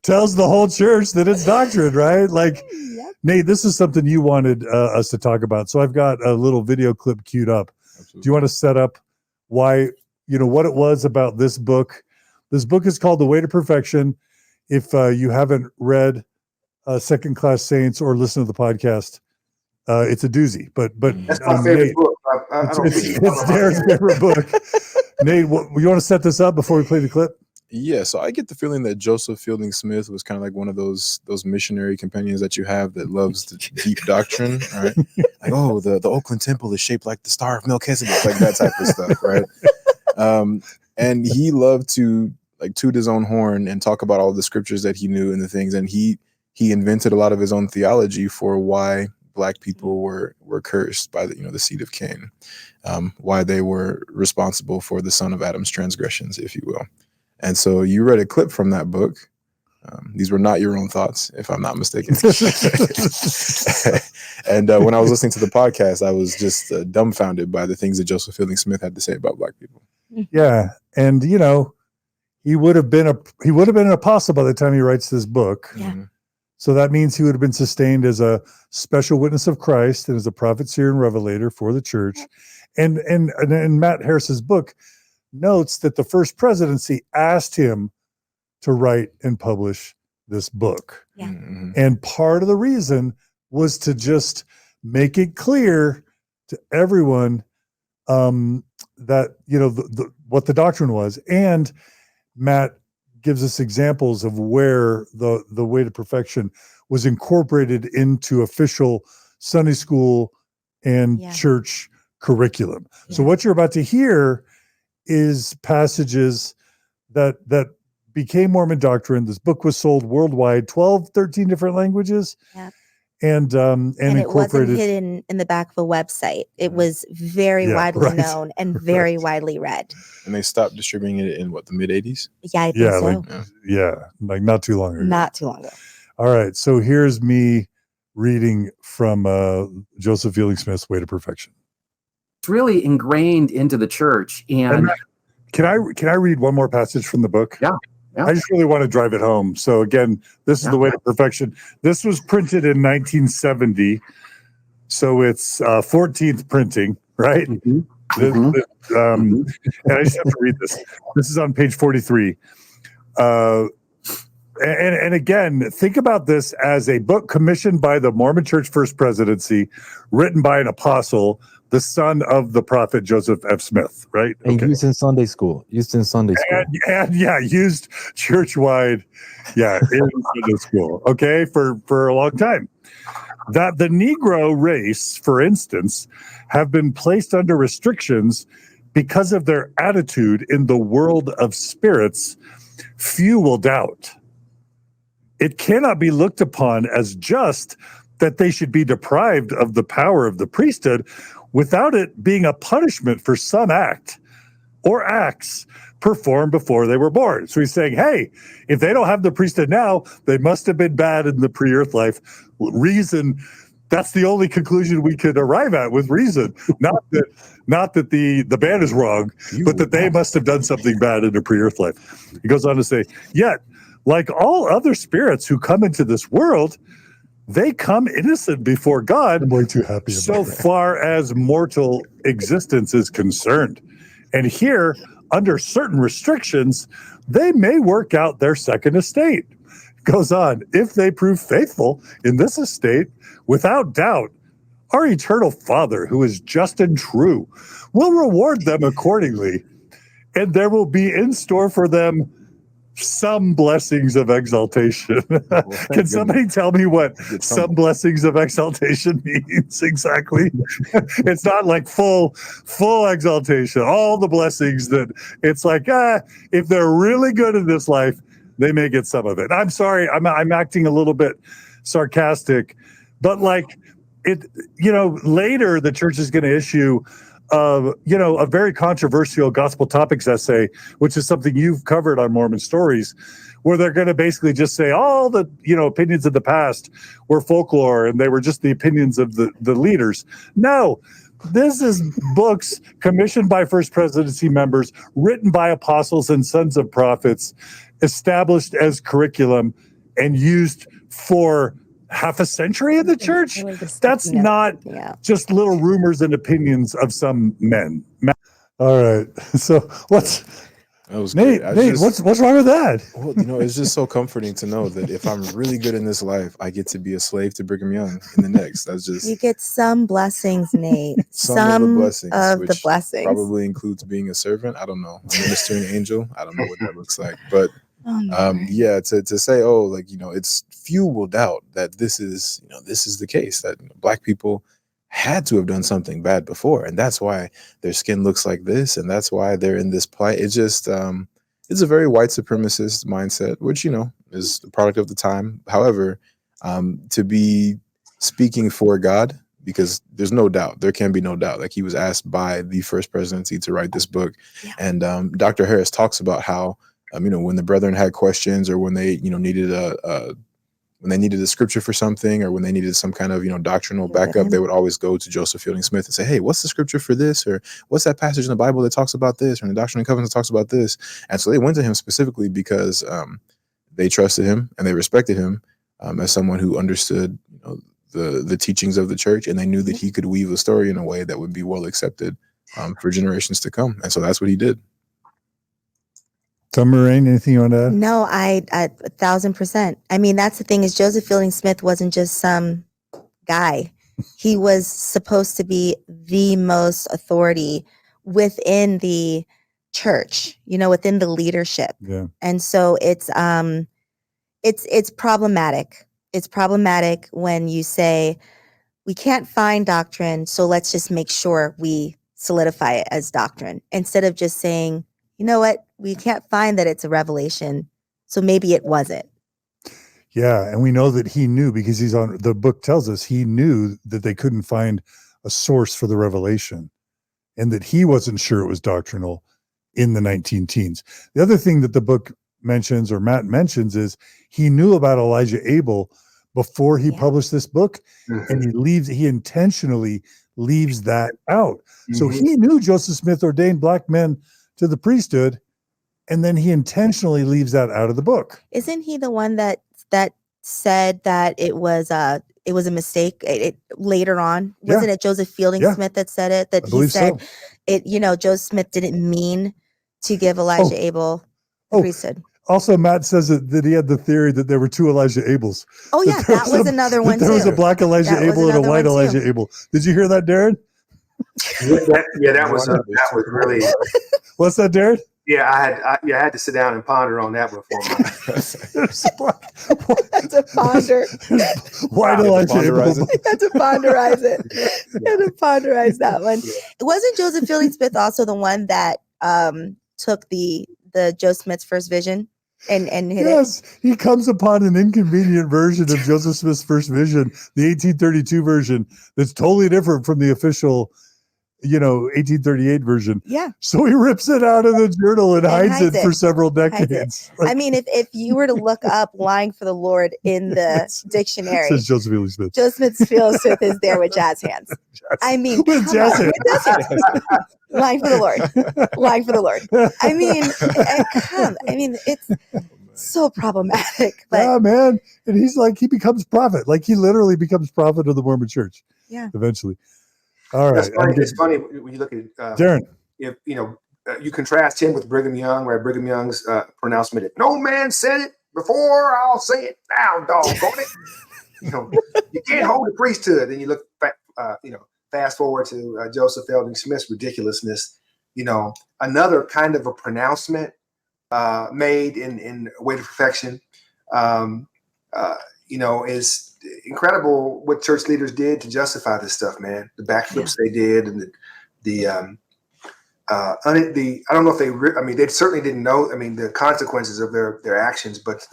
tells the whole church that it's doctrine, right? Like, Yep. Nate, this is something you wanted us to talk about. So I've got a little video clip queued up. Absolutely. Do you want to set up why, what it was about this book? This book is called The Way to Perfection. If you haven't read Second Class Saints or listened to the podcast, it's a doozy. But That's my favorite Nate, book. I don't it's Darren's favorite book. Nate, you want to set this up before we play the clip? Yeah, so I get the feeling that Joseph Fielding Smith was kind of like one of those missionary companions that you have that loves the deep doctrine, right? Like, oh, the Oakland Temple is shaped like the Star of Melchizedek, like that type of stuff, right? And he loved to like toot his own horn and talk about all the scriptures that he knew and the things, and he invented a lot of his own theology for why Black people were cursed by the seed of Cain, why they were responsible for the son of Adam's transgressions, if you will. And so you read a clip from that book. These were not your own thoughts, if I'm not mistaken. And when I was listening to the podcast, I was just dumbfounded by the things that Joseph Fielding Smith had to say about Black people. Yeah, and he would have been an apostle by the time he writes this book. Yeah. So that means he would have been sustained as a special witness of Christ and as a prophet, seer, and revelator for the church. And Matt Harris's book notes that the first presidency asked him to write and publish this book. Yeah. Mm-hmm. And part of the reason was to just make it clear to everyone that, what the doctrine was. And Matt gives us examples of where the Way to Perfection was incorporated into official Sunday school and church curriculum. Yeah. So what you're about to hear is passages that became Mormon doctrine. This book was sold worldwide, 13 different languages. Yeah. And it wasn't hidden in the back of a website. It was very widely known and very widely read. And they stopped distributing it in the mid 80s? Yeah, I think so. Like not too long ago. Not too long ago. All right. So here's me reading from Joseph Fielding Smith's Way to Perfection. It's really ingrained into the church. And can I read one more passage from the book? Yeah. I just really want to drive it home. So again, this is The Way to Perfection. This was printed in 1970. So it's 14th printing, right? Mm-hmm. And I just have to read this. This is on page 43. And again, think about this as a book commissioned by the Mormon Church First Presidency, written by an apostle, the son of the prophet Joseph F. Smith, right? And used in Sunday school. Used in Sunday school. And yeah, used church-wide, in Sunday school, okay, for a long time. That the Negro race, for instance, have been placed under restrictions because of their attitude in the world of spirits, few will doubt. It cannot be looked upon as just that they should be deprived of the power of the priesthood without it being a punishment for some act or acts performed before they were born. So he's saying, hey, if they don't have the priesthood now, they must have been bad in the pre-earth life. Reason, that's the only conclusion we could arrive at with reason. Not that the band is wrong, but that they must have done something bad in the pre-earth life. He goes on to say, yet, like all other spirits who come into this world, they come innocent before God. I'm way too happy about so that. far as mortal existence is concerned. And here, under certain restrictions, they may work out their second estate. Goes on, if they prove faithful in this estate, without doubt, our eternal Father, who is just and true, will reward them accordingly, and there will be in store for them some blessings of exaltation. Can somebody tell me what some blessings of exaltation means exactly? It's not like full exaltation, all the blessings that it's like, if they're really good in this life, they may get some of it. I'm sorry, I'm acting a little bit sarcastic, but like it, later the church is going to issue a very controversial gospel topics essay, which is something you've covered on Mormon Stories, where they're going to basically just say all the, opinions of the past were folklore and they were just the opinions of the leaders. No, this is books commissioned by First Presidency members, written by apostles and sons of prophets, established as curriculum and used for half a century in the church. That's not just little rumors and opinions of some men. All right. So what's That was Nate? great. Nate, what's wrong with that? Well, it's just so comforting to know that if I'm really good in this life, I get to be a slave to Brigham Young in the next. That's just You get some blessings, Nate. some of the blessings, of the which blessings. probably includes being a servant. I don't know, a ministering angel. I don't know what that looks like, but to say, it's few will doubt that this is the case, that Black people had to have done something bad before, and that's why their skin looks like this, and that's why they're in this plight. It's just it's a very white supremacist mindset, which is the product of the time. However, to be speaking for God, because there's no doubt, there can be no doubt, like he was asked by the First Presidency to write this book, and Dr. Harris talks about how when the brethren had questions, or when they needed a scripture for something, or when they needed some kind of doctrinal backup, they would always go to Joseph Fielding Smith and say, hey, what's the scripture for this, or what's that passage in the Bible that talks about this, or in the Doctrine and Covenants that talks about this. And so they went to him specifically because they trusted him and they respected him as someone who understood the teachings of the church, and they knew that he could weave a story in a way that would be well accepted for generations to come. And so that's what he did. Summur-Rayn, anything you want to add? No, I 1,000%. I mean, that's the thing, is Joseph Fielding Smith wasn't just some guy. He was supposed to be the most authority within the church, within the leadership. Yeah. And so it's problematic. It's problematic when you say, we can't find doctrine, so let's just make sure we solidify it as doctrine, instead of just saying, you know what, we can't find that it's a revelation, so maybe it wasn't. Yeah, and we know that he knew, because the book tells us he knew that they couldn't find a source for the revelation, and that he wasn't sure it was doctrinal in the 19 teens. The other thing that the book mentions, or Matt mentions, is he knew about Elijah Abel before he published this book, and he intentionally leaves that out. So he knew Joseph Smith ordained Black men to the priesthood, and then he intentionally leaves that out of the book. Isn't he the one that said that it was a mistake? It later on, wasn't it Joseph Fielding Smith that said it? That he said Joseph Smith didn't mean to give Elijah Abel the priesthood. Also, Matt says that he had the theory that there were two Elijah Abels. Oh yeah, that was another one too. There was a Black Elijah Abel and a white Elijah Abel. Did you hear that, Darren? That was really. What's that, Darren? Yeah, I had to sit down and ponder on that one for That's a ponder. Why do I ponderize it? You had to ponderize it. You had to ponderize that one. Wasn't Joseph Fielding Smith also the one that took the Joe Smith's first vision and hit Yes, he comes upon an inconvenient version of Joseph Smith's first vision, the 1832 version, that's totally different from the official 1838 version. Yeah. So he rips it out of the journal and hides it for several Hides it. decades. I mean, if you were to look up "lying for the Lord" in the dictionary, Says Joseph Fielding Smith. Joseph Fielding Smith is there with jazz hands. I mean, With come jazz on, hands. with jazz hands. Lying for the Lord. Lying for the Lord. I mean, it's so problematic. But Yeah, man. And he's like, he becomes prophet. Like he literally becomes prophet of the Mormon church. Yeah. Eventually. All right. It's funny when you look at Darren. if you contrast him with Brigham Young, right? Brigham Young's pronouncement: "If no man said it before, I'll say it now, doggone it." You can't hold the priesthood. Then you look back, fast forward to Joseph Fielding Smith's ridiculousness. Another kind of a pronouncement made in way to perfection. Is incredible what church leaders did to justify this stuff, man. The backflips they did, and I don't know if they certainly didn't know. The consequences of their actions, but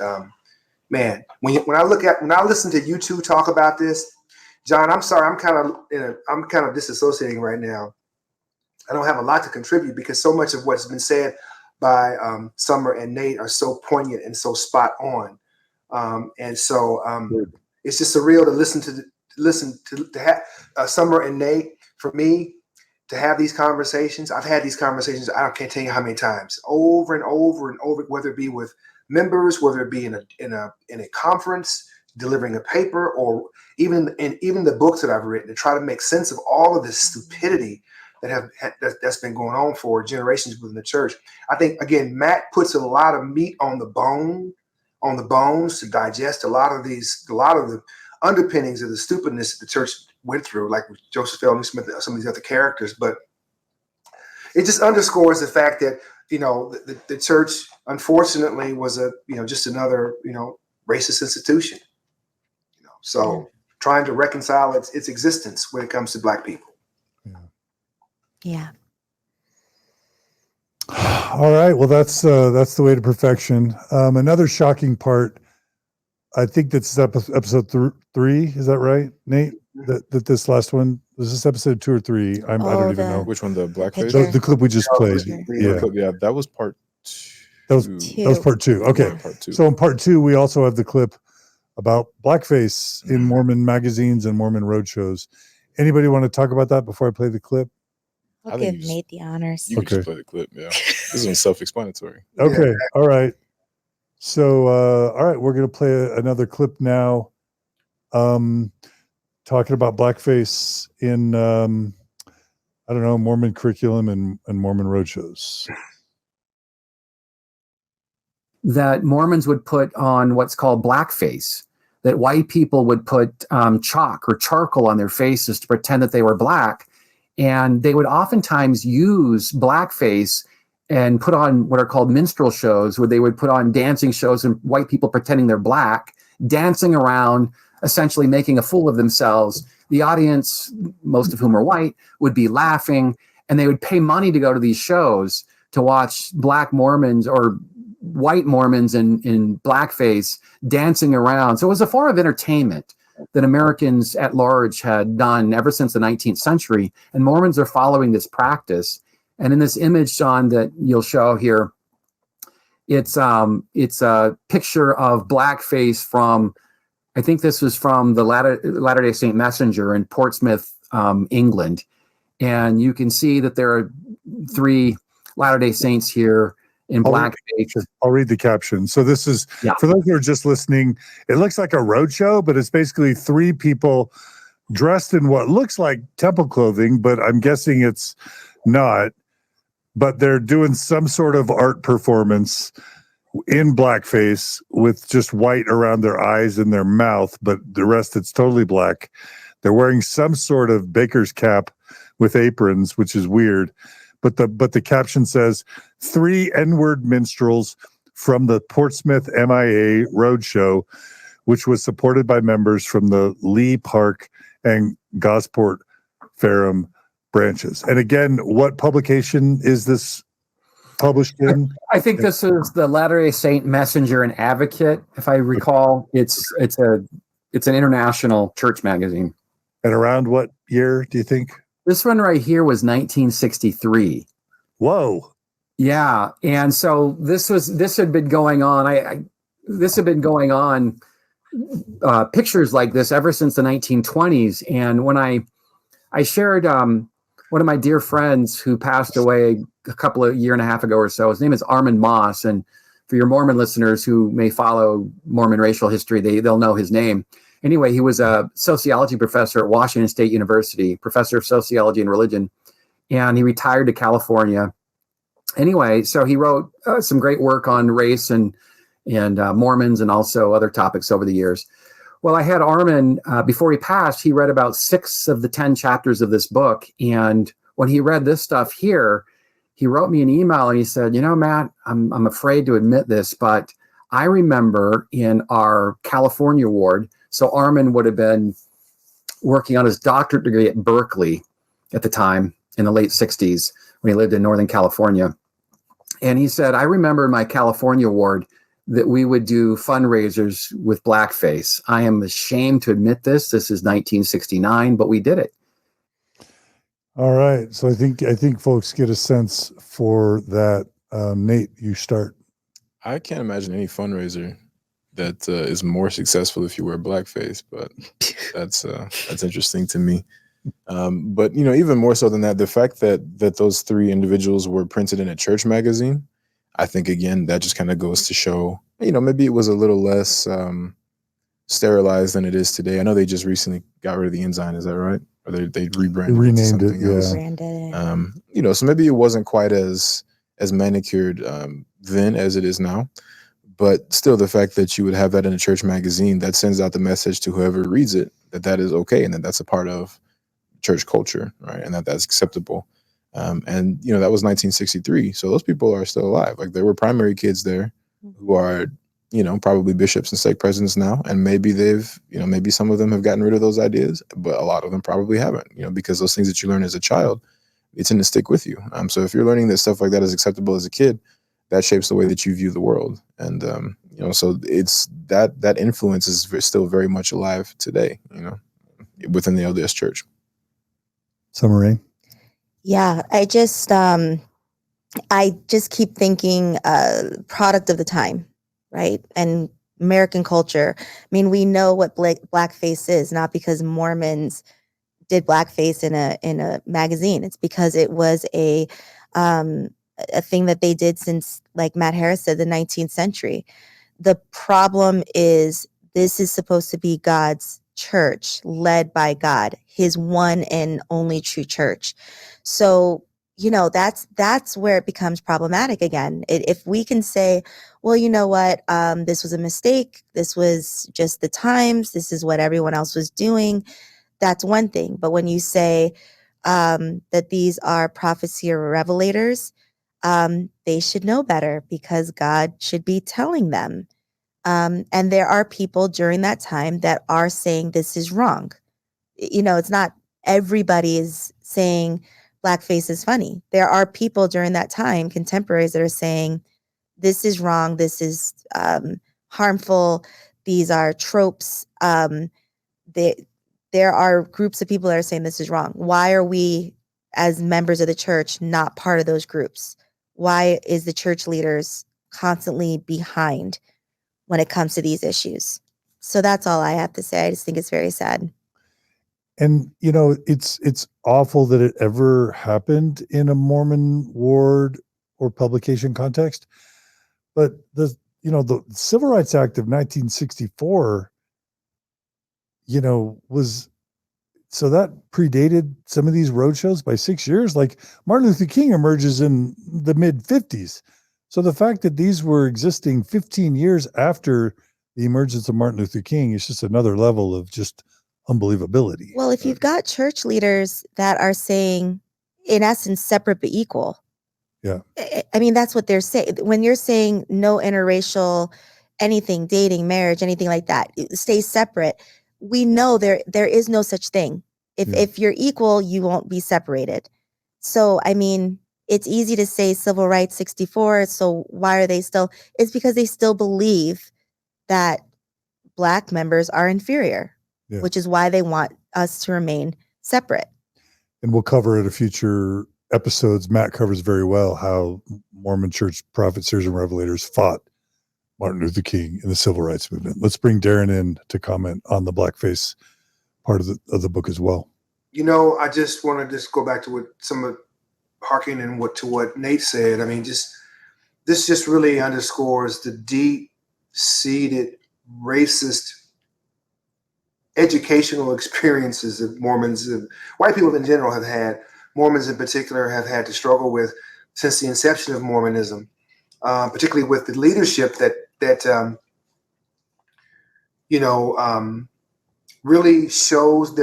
man, when I listen to you two talk about this, John, I'm sorry, I'm kind of disassociating right now. I don't have a lot to contribute because so much of what's been said by Summur and Nate are so poignant and so spot on, it's just surreal to listen to have Summur and Nate. For me to have these conversations, I've had these conversations. I can't tell you how many times, over and over and over, whether it be with members, whether it be in a conference, delivering a paper, or even the books that I've written to try to make sense of all of this stupidity that's been going on for generations within the church. I think again, Matt puts a lot of meat on the bones to digest a lot of the underpinnings of the stupidness that the church went through, like with Joseph Fielding Smith and some of these other characters. But it just underscores the fact that the church, unfortunately, was just another racist institution. So trying to reconcile its existence when it comes to Black people. yeah. All right. Well, that's the way to perfection. Another shocking part, I think that's episode 3. Is that right, Nate? That this last one, was this episode 2 or 3? I don't even know. Which one? The Blackface? The clip we just played. Yeah, that was part 2. That was part 2. Okay. Part 2. So in part 2, we also have the clip about Blackface in Mormon magazines and Mormon roadshows. Anybody want to talk about that before I play the clip? I'll give Nate the honors. You can just play the clip. Yeah, this is self-explanatory. Okay. Yeah. All right. So, all right, we're going to play another clip now. Talking about Blackface in, Mormon curriculum and Mormon roadshows. That Mormons would put on what's called blackface, that white people would put chalk or charcoal on their faces to pretend that they were black. And they would oftentimes use blackface and put on what are called minstrel shows, where they would put on dancing shows and white people pretending they're black, dancing around, essentially making a fool of themselves. The audience, most of whom are white, would be laughing, and they would pay money to go to these shows to watch Black Mormons or white Mormons in blackface dancing around. So it was a form of entertainment that Americans at large had done ever since the 19th century, and Mormons are following this practice. And in this image, John, that you'll show here, it's a picture of blackface from, I think this was from the Latter-day Saint Messenger in Portsmouth, England. And you can see that there are 3 Latter-day Saints here in blackface. I'll read the caption. So this is, for those who are just listening, it looks like a roadshow, but it's basically 3 people dressed in what looks like temple clothing, but I'm guessing it's not. But they're doing some sort of art performance in blackface with just white around their eyes and their mouth, but the rest it's totally black. They're wearing some sort of baker's cap with aprons, which is weird. But the caption says 3 N-word minstrels from the Portsmouth MIA Roadshow, which was supported by members from the Lee Park and Gosport Ferrum branches. And again, what publication is this published in? I think this is the Latter-day Saint Messenger and Advocate, if I recall. It's an international church magazine. And around what year do you think? This one right here was 1963. Whoa. Yeah, and so this had been going on. This had been going on. Pictures like this ever since the 1920s. And when I shared one of my dear friends who passed away a year and a half ago or so. His name is Armand Moss, and for your Mormon listeners who may follow Mormon racial history, they'll know his name. Anyway, he was a sociology professor at Washington State University, professor of sociology and religion, and he retired to California. Anyway, so he wrote some great work on race and Mormons and also other topics over the years. Well, I had Armin, before he passed, he read about 6 of the 10 chapters of this book. And when he read this stuff here, he wrote me an email and he said, Matt, I'm afraid to admit this, but I remember in our California ward, so Armin would have been working on his doctorate degree at Berkeley at the time in the late 60s when he lived in Northern California. And he said, I remember in my California ward that we would do fundraisers with Blackface. I am ashamed to admit this. This is 1969, but we did it. All right. So I think folks get a sense for that. Nate, you start. I can't imagine any fundraiser that is more successful if you wear blackface, but that's interesting to me. But even more so than that, the fact that those 3 individuals were printed in a church magazine, I think again that just kind of goes to show, maybe it was a little less sterilized than it is today. I know they just recently got rid of the ensign, is that right? Or they renamed it, yeah. So maybe it wasn't quite as manicured then as it is now. But still, the fact that you would have that in a church magazine, that sends out the message to whoever reads it that is okay and that's a part of church culture, right? And that's acceptable. And that was 1963. So those people are still alive. Like there were primary kids there who are, probably bishops and stake presidents now. And maybe maybe some of them have gotten rid of those ideas, but a lot of them probably haven't, because those things that you learn as a child, they tend to stick with you. So if you're learning that stuff like that is acceptable as a kid, that shapes the way that you view the world. And, so it's that influence is still very much alive today, within the LDS church. Summur-Rayn. Yeah, I just keep thinking product of the time, right? And American culture. I mean, we know what blackface is, not because Mormons did blackface in a magazine. It's because it was a thing that they did since, like Matt Harris said, the 19th century. The problem is this is supposed to be God's church, led by God, his one and only true church. So, that's where it becomes problematic again. If we can say, well, you know what, this was a mistake, this was just the times, this is what everyone else was doing, that's one thing. But when you say that these are prophecy or revelators, they should know better because God should be telling them. And there are people during that time that are saying this is wrong. It's not everybody is saying blackface is funny. There are people during that time, contemporaries, that are saying this is wrong, this is harmful, these are tropes. There are groups of people that are saying this is wrong. Why are we, as members of the church, not part of those groups? Why is the church leaders constantly behind when it comes to these issues? So that's all I have to say. I just think it's very sad. And it's awful that it ever happened in a Mormon ward or publication context. But the Civil Rights Act of 1964, was, so that predated some of these roadshows by 6 years. Like Martin Luther King emerges in the mid 50s. So the fact that these were existing 15 years after the emergence of Martin Luther King is just another level of just unbelievability. Well, if you've got church leaders that are saying, in essence, separate but equal. Yeah. I mean, that's what they're saying. When you're saying no interracial, anything, dating, marriage, anything like that, stay separate. We know there is no such thing. If you're equal, you won't be separated. So, I mean, it's easy to say civil rights 64. So why are they still? It's because they still believe that Black members are inferior, which is why they want us to remain separate. And we'll cover at a future episodes. Matt covers very well how Mormon church prophets, seers, and revelators fought Martin Luther King in the civil rights movement. Let's bring Darron in to comment on the Blackface part of the book as well. You know, I just want to go back to what harking and to what Nate said. I mean, this just really underscores the deep-seated racist educational experiences that Mormons, white people in general, have had. Mormons in particular have had to struggle with since the inception of Mormonism, particularly with the leadership that really shows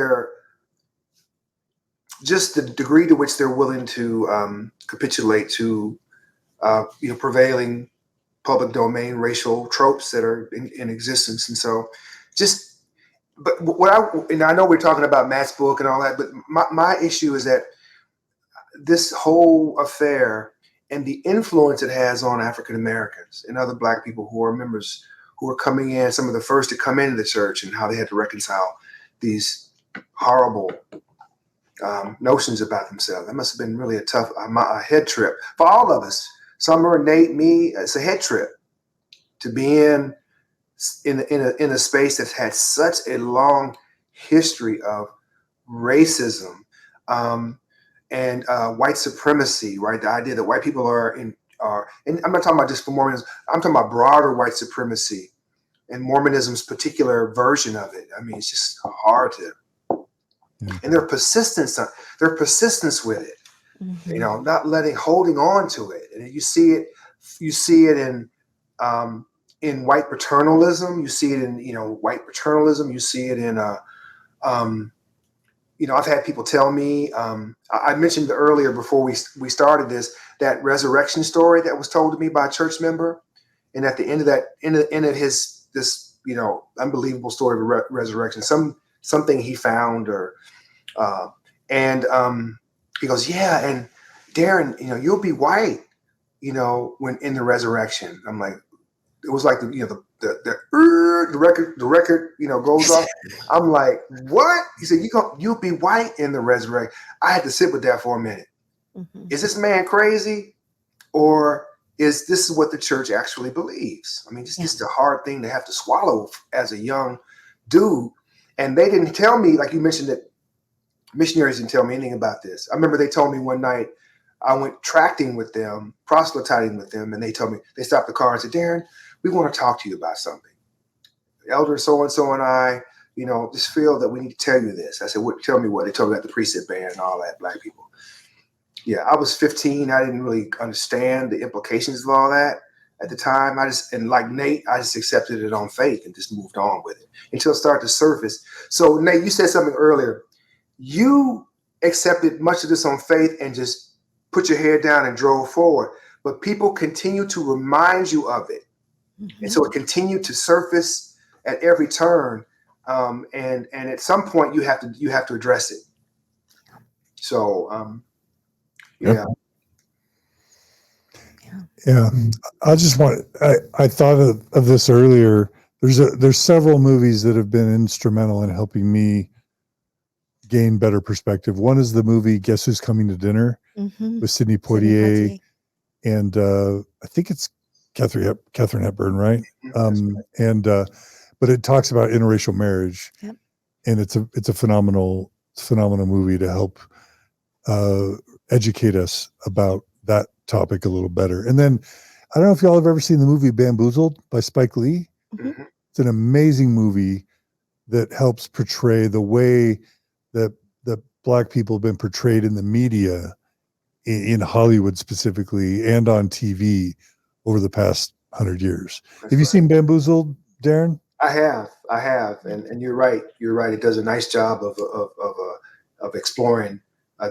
just the degree to which they're willing to capitulate to prevailing public domain racial tropes that are in existence. And so but I know we're talking about Matt's book and all that, but my issue is that this whole affair and the influence it has on African Americans and other Black people who are members, who are coming in, some of the first to come into the church, and how they had to reconcile these horrible notions about themselves. That must have been really a head trip for all of us. Summur, Nate, me. It's a head trip to be in a space that's had such a long history of racism and white supremacy, right? The idea that white people and I'm not talking about just for Mormons, I'm talking about broader white supremacy and Mormonism's particular version of it. I mean, it's just hard to, and their persistence with it, not holding on to it. And you see it in white paternalism. You see it in, white paternalism. You see it in, I've had people tell me, I mentioned earlier before we started this, that resurrection story that was told to me by a church member. And at the end of this unbelievable story of resurrection, something he found he goes, yeah. And Darron, you'll be white, when in the resurrection. I'm like, it was like the record goes off. I'm like, what? He said, you'll be white in the resurrection. I had to sit with that for a minute. Mm-hmm. Is this man crazy, or is this what the church actually believes? I mean, it's just a hard thing to have to swallow as a young dude. And they didn't tell me, like you mentioned, that missionaries didn't tell me anything about this. I remember they told me one night I went tracting with them, proselytizing with them, and they told me, they stopped the car and said, Darron, we want to talk to you about something. Elder so-and-so and I, just feel that we need to tell you this. I said, what? Tell me what? They told me about the priesthood ban and all that, Black people. Yeah, I was 15. I didn't really understand the implications of all that at the time. And like Nate, I just accepted it on faith and just moved on with it until it started to surface. So Nate, you said something earlier. You accepted much of this on faith and just put your head down and drove forward. But people continue to remind you of it. Mm-hmm. And so it continued to surface at every turn. And at some point you have to address it. So yeah. I thought of this earlier. There's several movies that have been instrumental in helping me gain better perspective. One is the movie Guess Who's Coming to Dinner with Sidney Poitier, and I think it's Katharine Hepburn, right? But it talks about interracial marriage, and it's a phenomenal movie to help educate us about that topic a little better. And then I don't know if y'all have ever seen the movie Bamboozled by Spike Lee. Mm-hmm. It's an amazing movie that helps portray the way that Black people have been portrayed in the media, in Hollywood specifically, and on TV over the past 100 years. Have you seen Bamboozled, Darron? I have, and you're right. You're right. It does a nice job of exploring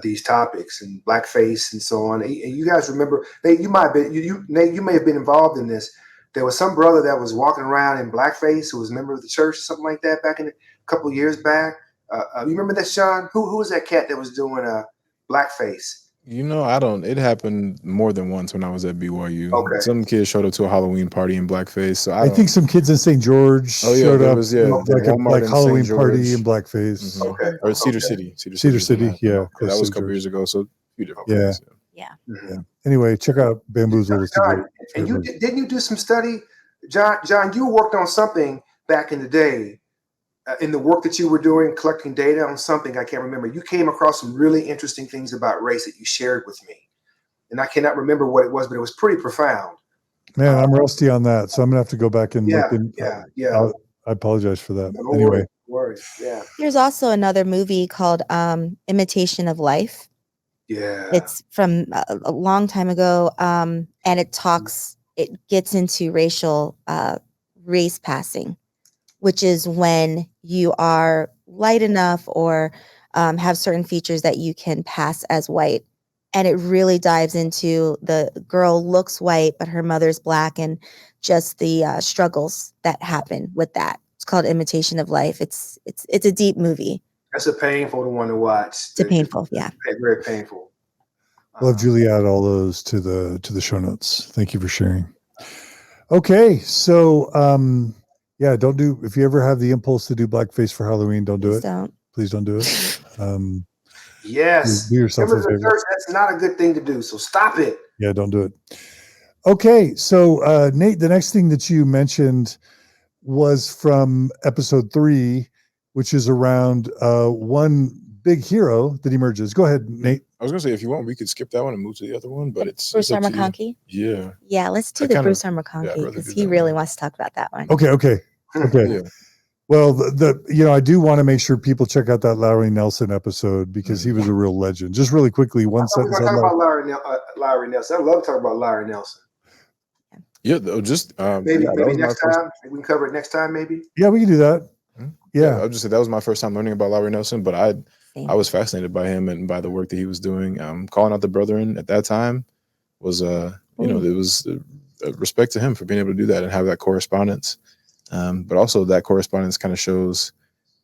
these topics and blackface and so on. And you guys remember? Nate, you might have been Nate. You may have been involved in this. There was some brother that was walking around in blackface who was a member of the church or something like that back in a couple of years back. You remember that, Sean? Who was that cat that was doing blackface? I don't. It happened more than once when I was at BYU. Okay. Some kids showed up to a Halloween party in blackface. So I think some kids in St. George showed there up was, like a Walmart in Halloween St. party George. in blackface. Mhm. Okay. Or Cedar Okay. City. Cedar City, yeah, That close was to a couple George. years ago. So a few different Yeah. ones. Yeah. Mhm. Anyway, check out Bamboozled. It's a John, great- and didn't you do some study, John? John, you worked on something back in the day. In the work that you were doing, collecting data on something, I can't remember. You came across some really interesting things about race that you shared with me, and I cannot remember what it was, but it was pretty profound. Man, I'm rusty on that, so I'm gonna have to go back and look. Yeah. I apologize for that. No Anyway, worries. Yeah. There's also another movie called Imitation of Life. Yeah. It's from a long time ago, and it gets into race passing, which is when you are light enough or have certain features that you can pass as white. And it really dives into the girl looks white, but her mother's black, and just the struggles that happen with that. It's called Imitation of Life. It's a deep movie. That's a painful one to watch. It's painful, yeah. Very painful. we'll have Julie add all those to the show notes. Thank you for sharing. Okay, so yeah, don't do, if you ever have the impulse to do blackface for Halloween, don't do Please it. don't. Please don't do it. Yes. Do yourself a Members of the favor. church, that's not a good thing to do. So stop it. Yeah, don't do it. Okay, so Nate, the next thing that you mentioned was from episode 3, which is around one big hero that emerges. Go ahead, Nate. I was gonna say, if you want, we could skip that one and move to the other one, but it's Bruce up to you. McConkie. Yeah. Yeah, let's do I the kinda- Bruce yeah, I'd McConkie rather because do he that really one. wants to talk about that one. Okay. Yeah. Well, I do want to make sure people check out that Lowry Nelson episode because he was a real legend. Just really quickly, one We're sentence going to on talk Lowry. about Lowry Nelson. I love to talk about Lowry Nelson. Yeah. Just Maybe that was my next first- time. We can cover it next time, maybe. Yeah, we can do that. Yeah. I'll just say that was my first time learning about Lowry Nelson, but Same. I was fascinated by him and by the work that he was doing. Calling out the brethren at that time was, it was respect to him for being able to do that and have that correspondence. But also that correspondence kind of shows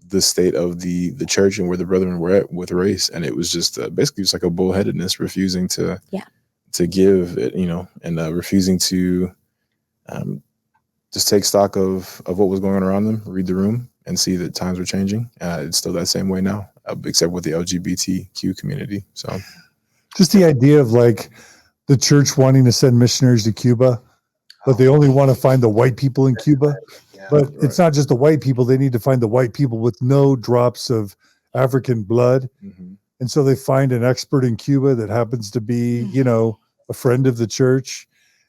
the state of the church and where the brethren were at with race. And it was just basically just like a bullheadedness, refusing to give it, and refusing to just take stock of what was going on around them, read the room, and see that times were changing. It's still that same way now, except with the LGBTQ community. So Just the idea of like the church wanting to send missionaries to Cuba, but they only want to find the white people in Cuba. Yeah. But it's not just the white people. They need to find the white people with no drops of African blood. And so they find an expert in Cuba that happens to be, a friend of the church.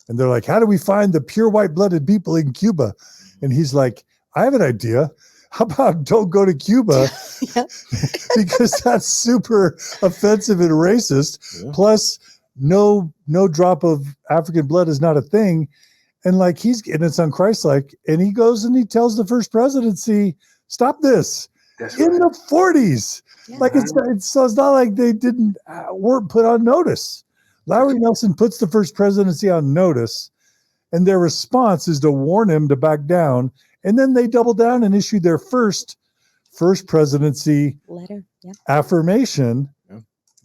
And they're like, how do we find the pure white-blooded people in Cuba? And he's like, I have an idea. How about don't go to Cuba? Because that's super offensive and racist. Yeah. Plus, no drop of African blood is not a thing. And like and it's unchristlike. And he goes and he tells the first presidency, stop this. That's In right. the 40s. Yeah. Like it's not like they weren't put on notice. Lowry Nelson puts the first presidency on notice, and their response is to warn him to back down. And then they double down and issue their first presidency Letter. Yeah. affirmation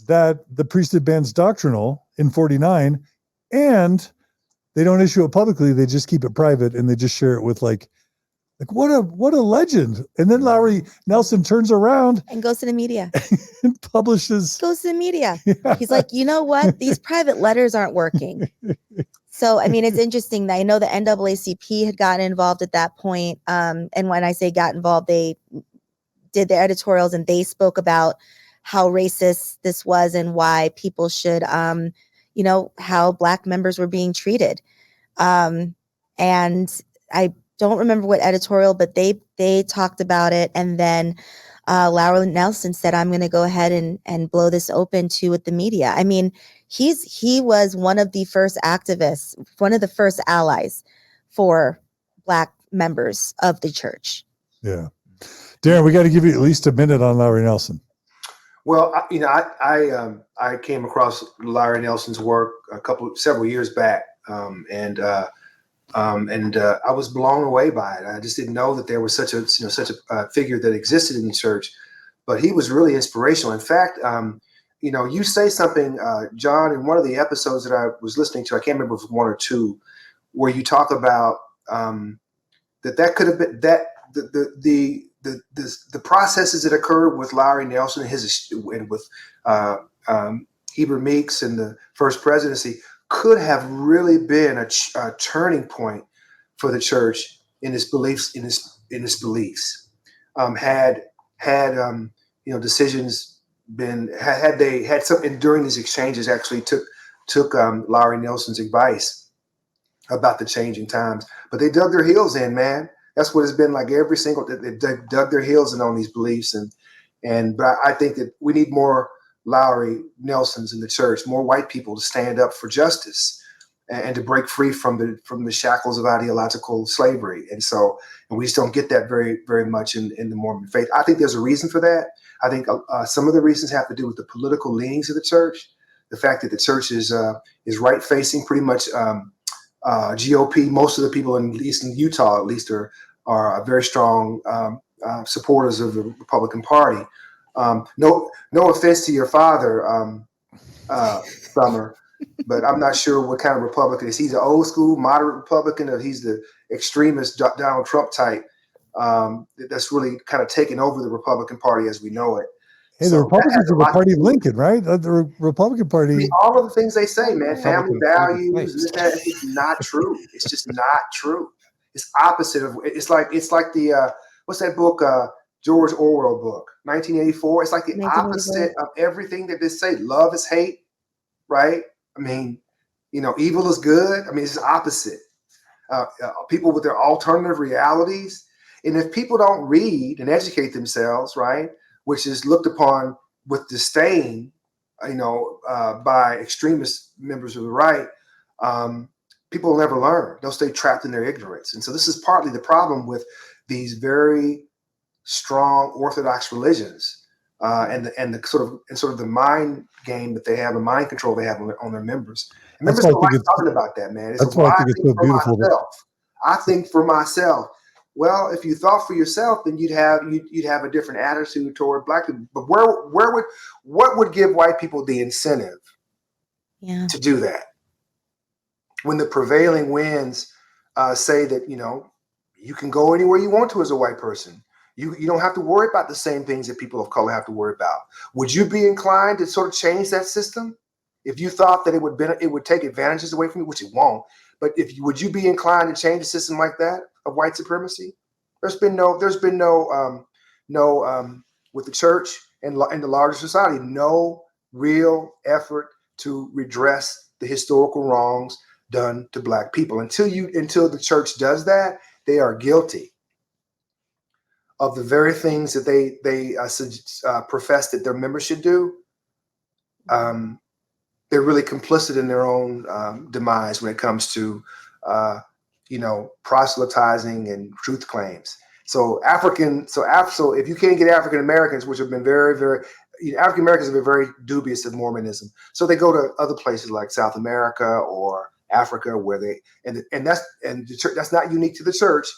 that the priesthood ban's doctrinal in 49, and they don't issue it publicly. They just keep it private and they just share it with like what a legend. And then Lowry Nelson turns around And goes to the media. and publishes. Goes to the media. He's like, you know what? These private letters aren't working. So, I mean, it's interesting that I know the NAACP had gotten involved at that point. And when I say got involved, they did their editorials and they spoke about how racist this was and why people should, how Black members were being treated. And I don't remember what editorial, but they talked about it. And then Lowry Nelson said, I'm going to go ahead and blow this open with the media. I mean, he was one of the first activists, one of the first allies for Black members of the church. Yeah. Darren, we got to give you at least a minute on Lowry Nelson. Well, I came across Lowry Nelson's work several years back, and I was blown away by it. I just didn't know that there was such a figure that existed in the church, but he was really inspirational. In fact, you say something, John, in one of the episodes that I was listening to, I can't remember if it was one or two, where you talk about that could have been that the processes that occurred with Lowry Nelson and with Heber Meeks and the first presidency could have really been a turning point for the church in its beliefs. Had decisions been had something during these exchanges actually took Lowry Nelson's advice about the changing times, but they dug their heels in, man. That's what it's been like every single. They dug their heels in on these beliefs, but I think that we need more Lowry Nelsons in the church, more white people to stand up for justice and to break free from the shackles of ideological slavery. And we just don't get that very, very much in the Mormon faith. I think there's a reason for that. I think some of the reasons have to do with the political leanings of the church, the fact that the church is right facing, pretty much GOP. Most of the people at least in Utah, at least, are very strong supporters of the Republican Party. No offense to your father, Summur, but I'm not sure what kind of Republican is. He's an old school, moderate Republican, or he's the extremist Donald Trump type that's really kind of taken over the Republican Party as we know it. Hey, the Republicans are the party of Lincoln, right? The Republican Party. I mean, all of the things they say, man, family values, it's just not true. It's just not true. It's opposite of. It's like the what's that book? George Orwell book, 1984. It's like the opposite of everything that they say. Love is hate, right? I mean, evil is good. I mean, it's opposite. People with their alternative realities, and if people don't read and educate themselves, right, which is looked upon with disdain, by extremist members of the right, people will never learn. They'll stay trapped in their ignorance. And so this is partly the problem with these very strong Orthodox religions and the sort of the mind game that they have, the mind control they have on their members. And members don't like talking about that, man. That's why I think it's so beautiful. I think for myself. Well, if you thought for yourself, then you'd have a different attitude toward Black people. But what would give white people the incentive to do that? When the prevailing winds say that you can go anywhere you want to as a white person, you don't have to worry about the same things that people of color have to worry about. Would you be inclined to sort of change that system if you thought that it would take advantages away from you, which it won't? But would you be inclined to change a system like that of white supremacy? There's been no with the church and the larger society, no real effort to redress the historical wrongs done to Black people. Until the church does that, they are guilty of the very things that they profess that their members should do. They're really complicit in their own demise when it comes to proselytizing and truth claims. So if you can't get African Americans, which have been very, very, African Americans have been very dubious of Mormonism, so they go to other places like South America or Africa, where that's not unique to the church.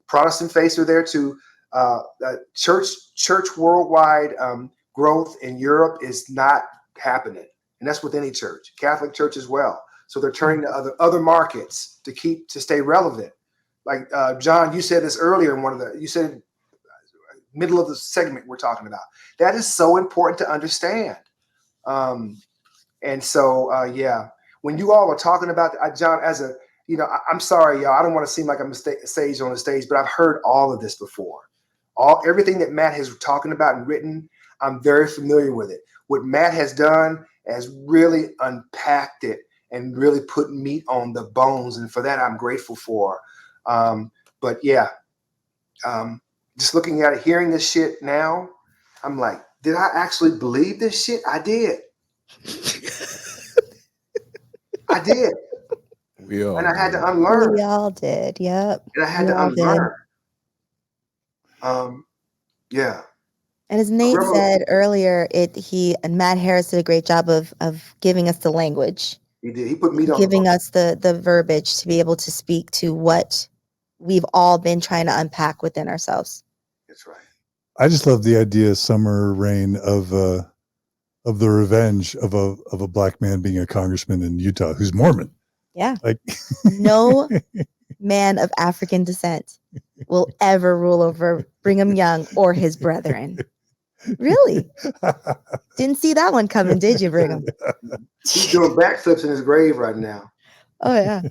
Protestant faiths are there too. Church worldwide growth in Europe is not happening, and that's with any church, Catholic Church as well. So they're turning to other markets to stay relevant. Like John, you said this earlier you said middle of the segment we're talking about. That is so important to understand. And so when you all are talking about John, I'm sorry, y'all. I don't want to seem like I'm a sage on the stage, but I've heard all of this before. Everything that Matt has talking about and written, I'm very familiar with it. What Matt has done has really unpacked it and really put meat on the bones, and for that I'm grateful for. Just looking at it, hearing this shit now, I'm like, did I actually believe this shit? I did. I did. We all And I had to did. unlearn. We all did. Yep. And I had We to all did. unlearn. Yeah. And as Nate Rebel- said earlier, and Matt Harris did a great job of giving us the language, He did. He put meat on giving us the verbiage to be able to speak to what we've all been trying to unpack within ourselves. That's right. I just love the idea, Summur-Rayn, of the revenge of a black man being a congressman in Utah who's Mormon. Yeah. Like No man of African descent will ever rule over Brigham Young or his brethren. Really? Didn't see that one coming, did you, Brigham? He's doing backflips in his grave right now. Oh, yeah.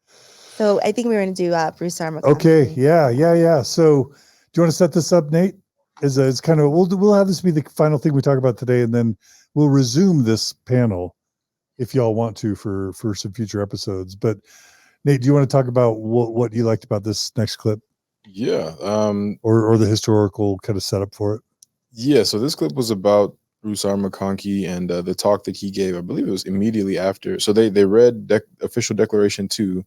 So I think we're going to do Bruce R. McConkie. Okay, yeah. So do you want to set this up, Nate? It's kind of we'll have this be the final thing we talk about today, and then we'll resume this panel if y'all want to for some future episodes. But Nate, do you want to talk about what you liked about this next clip? Yeah. Or the historical kind of setup for it? Yeah. So this clip was about Bruce R. McConkie and the talk that he gave. I believe it was immediately after. So they read official declaration 2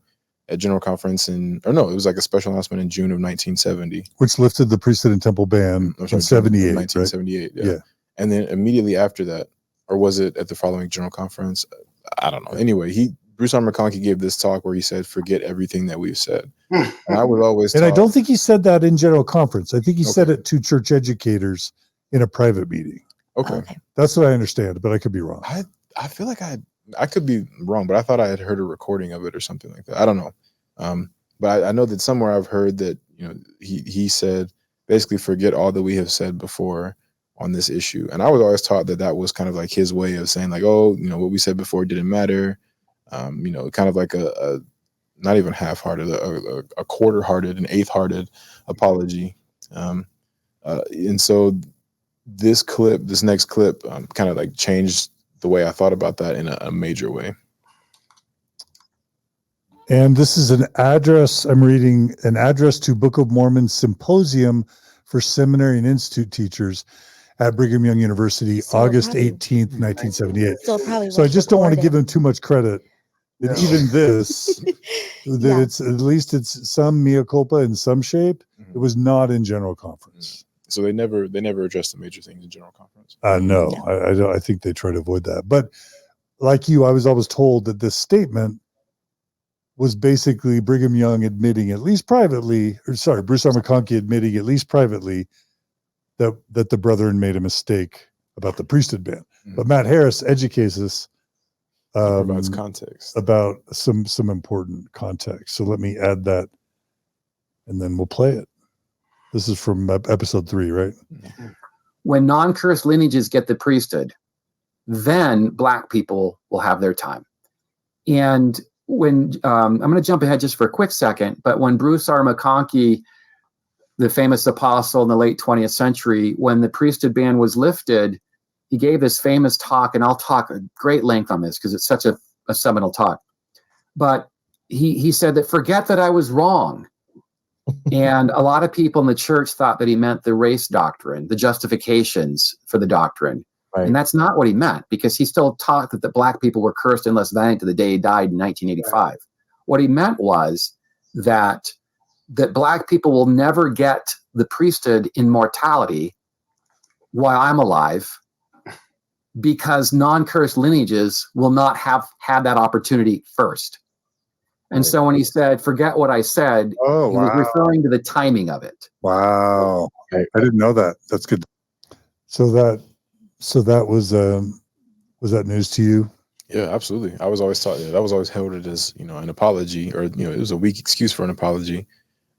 at General Conference it was like a special announcement in June of 1970. Which lifted the priesthood and temple ban in 78, 1978, right? yeah. And then immediately after that, or was it at the following General Conference? I don't know. Anyway, Bruce R. McConkie gave this talk where he said, "Forget everything that we've said." And I was always I don't think he said that in General Conference. I think he said Okay. it to church educators in a private meeting. Okay. That's what I understand, but I could be wrong. I feel like I could be wrong, but I thought I had heard a recording of it or something like that. I don't know. But I know that somewhere I've heard that, he said, basically, forget all that we have said before on this issue. And I was always taught that was kind of like his way of saying like, oh, what we said before didn't matter. Kind of like a not even half-hearted, a quarter-hearted, an eighth-hearted apology. And so this next clip kind of like changed the way I thought about that in a major way. And this is an address. I'm reading an address to Book of Mormon Symposium for Seminary and Institute Teachers at Brigham Young University, August 18th, 1978. So I just don't want to give him too much credit. That even this, it's at least it's some mea culpa in some shape. It was not in General Conference. So they never addressed the major things in General Conference. No. I think they try to avoid that. But like you, I was always told that this statement was basically Brigham Young admitting, at least privately, Bruce R. McConkie admitting, at least privately, that the brethren made a mistake about the priesthood ban. Mm-hmm. But Matt Harris educates us provides context about some important context. So let me add that, and then we'll play it. This is from episode 3, right? When non-cursed lineages get the priesthood, then black people will have their time. And when I'm going to jump ahead just for a quick second, but when Bruce R. McConkie, the famous apostle in the late 20th century, when the priesthood ban was lifted, he gave this famous talk, and I'll talk at great length on this because it's such a seminal talk. But he said that, forget that I was wrong. And a lot of people in the church thought that he meant the race doctrine, the justifications for the doctrine. Right. And that's not what he meant, because he still taught that the black people were cursed unless dying to the day he died in 1985. Right. What he meant was that black people will never get the priesthood in mortality while I'm alive, because non-cursed lineages will not have had that opportunity first. And so when he said, forget what I said, he was referring to the timing of it. Wow. I didn't know that. That's good. So that was that news to you? Yeah, absolutely. I was always taught that. I was always held it as, an apology, or, it was a weak excuse for an apology.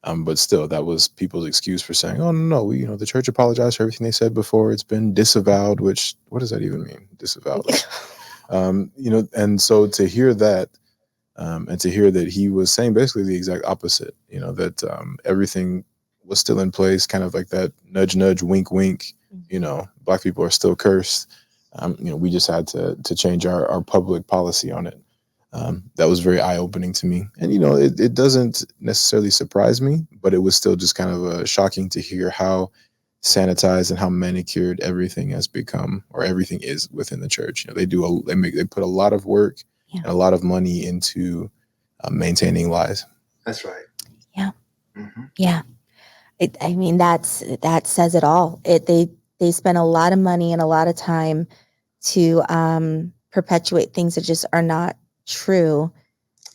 But still, that was people's excuse for saying, oh, no, the church apologized for everything they said before. It's been disavowed, which, what does that even mean? Disavowed. And so to hear that, and to hear that he was saying basically the exact opposite, that everything was still in place, kind of like that nudge, nudge, wink, wink, black people are still cursed. We just had to change our public policy on it. That was very eye-opening to me. And, it doesn't necessarily surprise me, but it was still just kind of shocking to hear how sanitized and how manicured everything has become, or everything is within the church. They put a lot of work and a lot of money into maintaining lies. That's right. Yeah. Mhm. Yeah. I mean, that says it all. They spend a lot of money and a lot of time to perpetuate things that just are not true.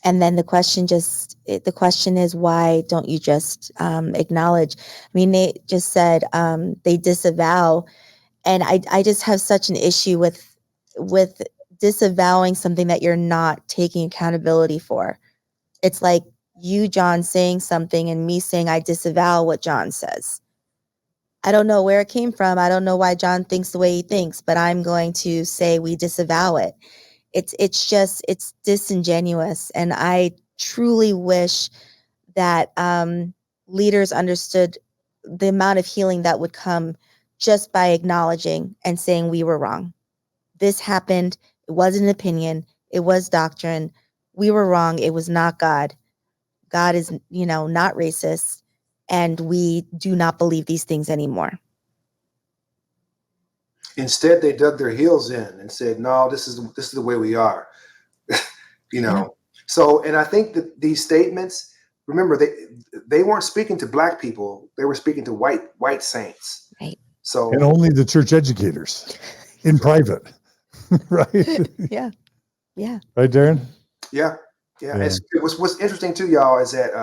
And then the question is, why don't you just acknowledge? I mean, they just said they disavow, and I just have such an issue with disavowing something that you're not taking accountability for. It's like you, John, saying something and me saying I disavow what John says. I don't know where it came from. I don't know why John thinks the way he thinks, but I'm going to say we disavow it. It's disingenuous, and I truly wish that leaders understood the amount of healing that would come just by acknowledging and saying we were wrong. This happened. It wasn't an opinion. It was doctrine. We were wrong. It was not God. God is, not racist, and we do not believe these things anymore. Instead, they dug their heels in and said, "No, this is the way we are." Yeah. So, and I think that these statements, remember, they weren't speaking to black people; they were speaking to white saints. Right. So, And only the church educators in private, right? Yeah. Yeah. Right, Darren? yeah. What's interesting too, y'all, is that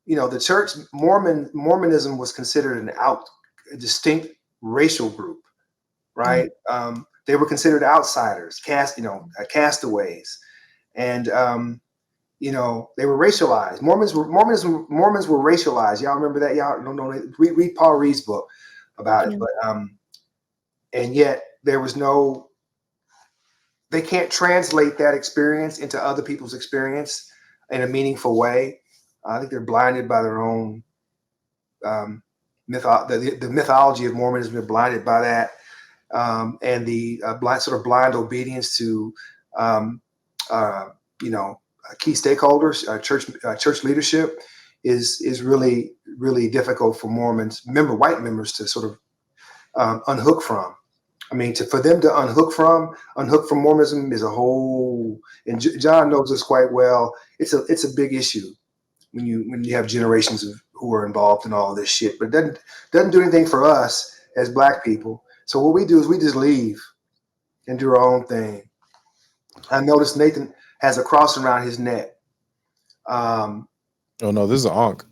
the church Mormonism was considered a distinct racial group, right? They were considered outsiders, castaways, and they were racialized. Mormons were racialized. Y'all remember that? Y'all don't know. Read Paul Reed's book about it. But and yet there was no. They can't translate that experience into other people's experience in a meaningful way. I think they're blinded by their own the mythology of Mormonism. They're blinded by that, and the blind obedience to key stakeholders, church leadership is really, really difficult for white members to sort of unhook from. I mean, for them to unhook from Mormonism is a whole. And John knows this quite well. It's a big issue when you have generations who are involved in all this shit. But it doesn't do anything for us as black people. So what we do is we just leave and do our own thing. I noticed Nathan has a cross around his neck. Oh no, this is an ankh.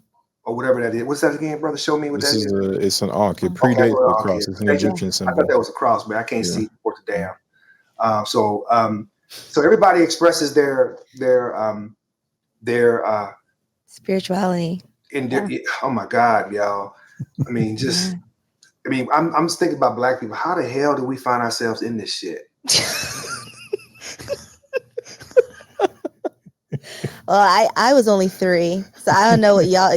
Or whatever that is. What's that again, brother? Show me what that is. It's an ankh. It predates the cross. It's an Egyptian I symbol. thought that was a cross, but I can't see worth a damn. So everybody expresses their spirituality. Oh my God, y'all. I mean, I'm just thinking about black people. How the hell do we find ourselves in this shit? Well, I was only 3, so I don't know what your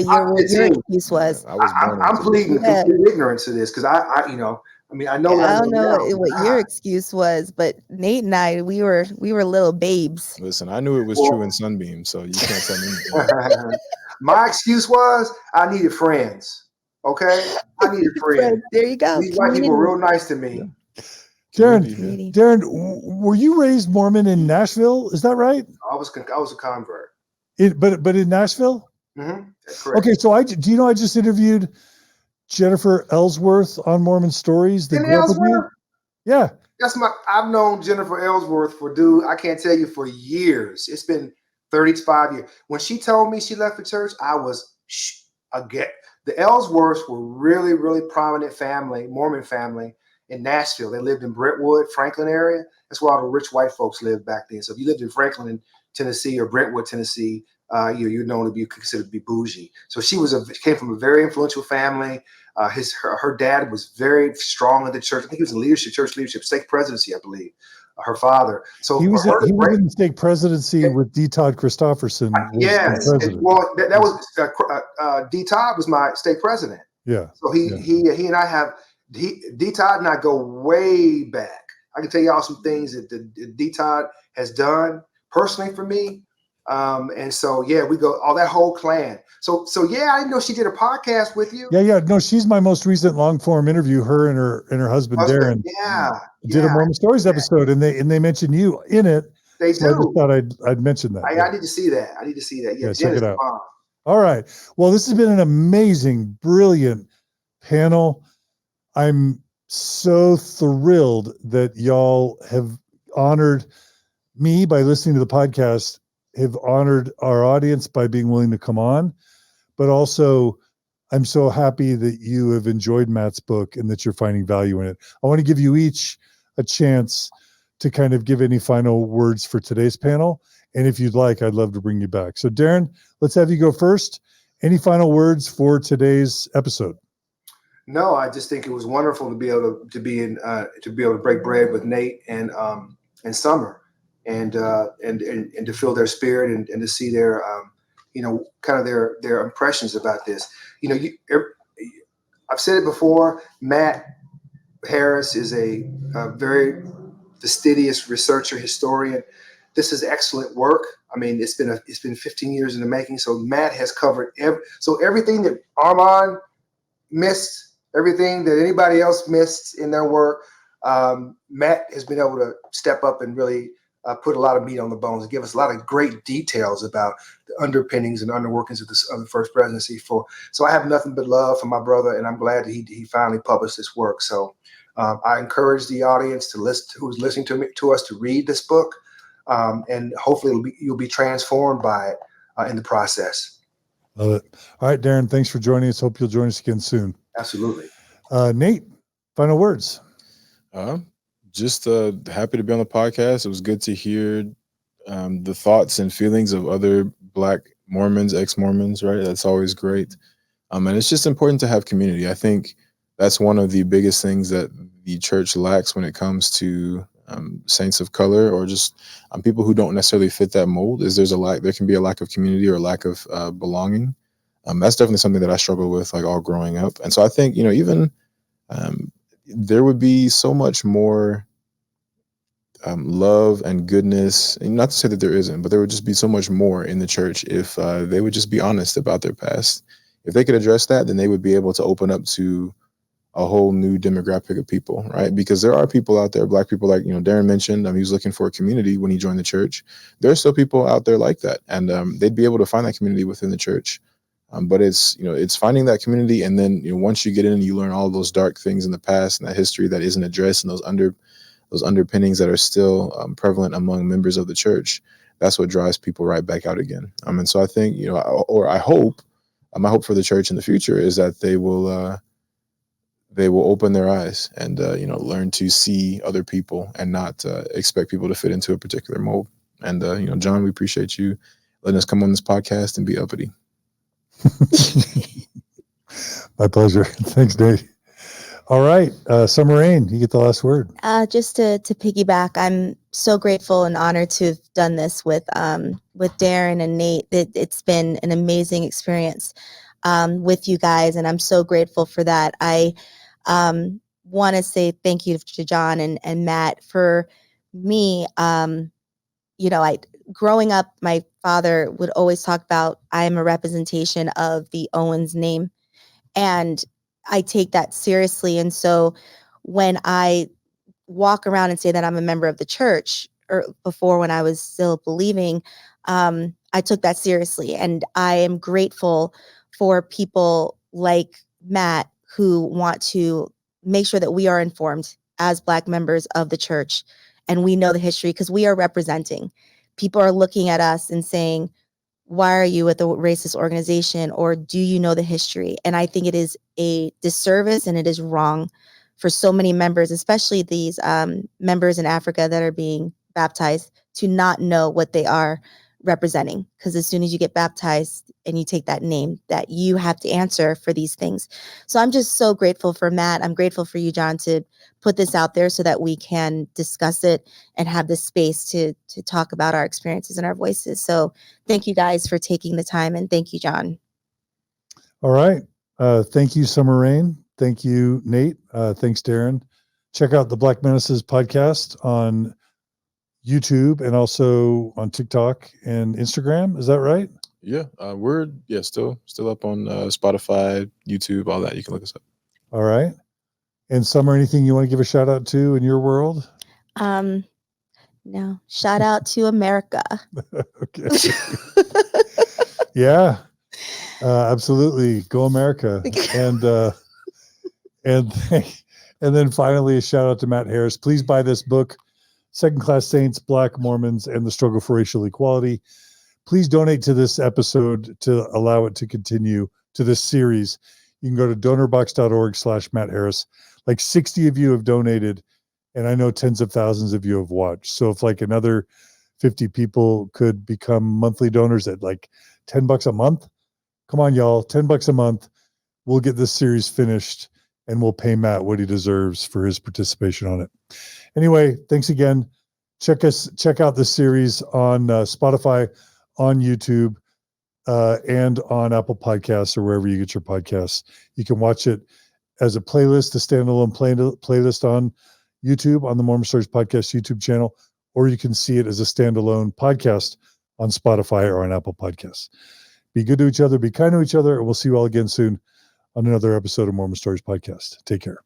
excuse was. I'm pleading complete ignorance to this because I know. I don't know what your excuse was, but Nate and I, we were little babes. Listen, I knew it was true in Sunbeam, so you can't tell me anything. My excuse was I needed friends. Okay, I needed friends. There you go. These white people were real nice to me. Darren, were you raised Mormon in Nashville? Is that right? I was a convert. But in Nashville? Mm-hmm. That's correct. Okay, so I just interviewed Jennifer Ellsworth on Mormon Stories. Ellsworth? Yeah. I've known Jennifer Ellsworth I can't tell you, for years. It's been 35 years. When she told me she left the church, I was the Ellsworths were really, really prominent family, Mormon family in Nashville. They lived in Brentwood, Franklin area. That's where all the rich white folks lived back then. So if you lived in Franklin, Tennessee, or Brentwood, Tennessee, you're known to be considered to be bougie. So she came from a very influential family. Her dad was very strong in the church. I think he was in church leadership, stake presidency, I believe. Her father. So he was in the stake presidency with D. Todd Christopherson. Yes. Well, that was D. Todd was my stake president. Yeah. So he and I have D. Todd and I go way back. I can tell y'all some things that D. Todd has done personally for me. And so, we go all that whole clan. So I didn't know she did a podcast with you. Yeah. No, she's my most recent long form interview. Her and her husband Darren. Yeah. Did a Mormon Stories episode, and they mentioned you in it. They So I just do. thought I'd mention that. I need to see that. I need to see that. Yeah, Yeah, Jen check is it the out. bomb. All right. Well, this has been an amazing, brilliant panel. I'm so thrilled that y'all have honored me by listening to the podcast, have honored our audience by being willing to come on, but also I'm so happy that you have enjoyed Matt's book and that you're finding value in it. I want to give you each a chance to kind of give any final words for today's panel. And if you'd like, I'd love to bring you back. So Darron, let's have you go first. Any final words for today's episode? No, I just think it was wonderful to be able to break bread with Nate and Summur, and to feel their spirit and to see their kind of their impressions about this. I've said it before. Matt Harris is a very fastidious researcher, historian. This is excellent work. I mean, it's been 15 years in the making. So Matt has covered everything that Armand missed, everything that anybody else missed in their work. Matt has been able to step up and really put a lot of meat on the bones and give us a lot of great details about the underpinnings and underworkings of the first presidency. So I have nothing but love for my brother, and I'm glad that he finally published this work. So I encourage the audience who's listening to us to read this book, and hopefully you'll be transformed by it in the process. Love it. All right, Darron, thanks for joining us. Hope you'll join us again soon. Absolutely. Nate, final words. Just happy to be on the podcast. It was good to hear the thoughts and feelings of other Black Mormons, ex-Mormons, right? That's always great. And it's just important to have community. I think that's one of the biggest things that the church lacks when it comes to saints of color or just people who don't necessarily fit that mold. There can be a lack of community or a lack of belonging. That's definitely something that I struggle with, like all growing up. And so I think, even there would be so much more love and goodness, and not to say that there isn't, but there would just be so much more in the church if they would just be honest about their past. If they could address that, then they would be able to open up to a whole new demographic of people, right? Because there are people out there, Black people, like, Darron mentioned, he was looking for a community when he joined the church. There are still people out there like that, and they'd be able to find that community within the church. But it's finding that community, and then once you get in and you learn all of those dark things in the past and that history that isn't addressed and those underpinnings that are still prevalent among members of the church, that's what drives people right back out again. And so I think, I hope, my hope for the church in the future is that they will open their eyes and learn to see other people and not expect people to fit into a particular mold. And John, we appreciate you letting us come on this podcast and be uppity. My pleasure. Thanks, Dave. All right, Summur-Rayn, you get the last word. Just to piggyback, I'm so grateful and honored to have done this with Darron and Nate. It's been an amazing experience with you guys, and I'm so grateful for that. I want to say thank you to John and Matt. For me, growing up, my father would always talk about, I am a representation of the Owens name, and I take that seriously. And so when I walk around and say that I'm a member of the church, or before when I was still believing, I took that seriously. And I am grateful for people like Matt who want to make sure that we are informed as Black members of the church and we know the history, because we are representing. People are looking at us and saying, why are you with a racist organization, or do you know the history? And I think it is a disservice and it is wrong for so many members, especially these members in Africa that are being baptized, to not know what they are representing. Because as soon as you get baptized and you take that name, that you have to answer for these things. So I'm just so grateful for Matt. I'm grateful for you, John, to put this out there so that we can discuss it and have this space to talk about our experiences and our voices. So thank you guys for taking the time, and thank you, John. All right. Thank you, Summur-Rayn. Thank you, Nate. Thanks, Darron. Check out the Black Menaces podcast on YouTube and also on TikTok and Instagram. Is that right? Yeah, we're still up on Spotify, YouTube, all that. You can look us up. All right. And Summur, anything you want to give a shout out to in your world? No. Shout out to America. Okay. Yeah. Absolutely. Go America. And and and then finally a shout out to Matt Harris. Please buy this book, Second Class Saints, Black Mormons, and the Struggle for Racial Equality. Please donate to this episode to allow it to continue, to this series. You can go to donorbox.org/Matt Harris. Like 60 of you have donated, and I know tens of thousands of you have watched. So if like another 50 people could become monthly donors at like $10 a month, come on, y'all, $10 a month. We'll get this series finished and we'll pay Matt what he deserves for his participation on it. Anyway, thanks again. Check out this series on Spotify, on YouTube, and on Apple Podcasts or wherever you get your podcasts. You can watch it as a playlist, a standalone playlist on YouTube, on the Mormon Stories Podcast YouTube channel, or you can see it as a standalone podcast on Spotify or on Apple Podcasts. Be good to each other, be kind to each other, and we'll see you all again soon on another episode of Mormon Stories Podcast. Take care.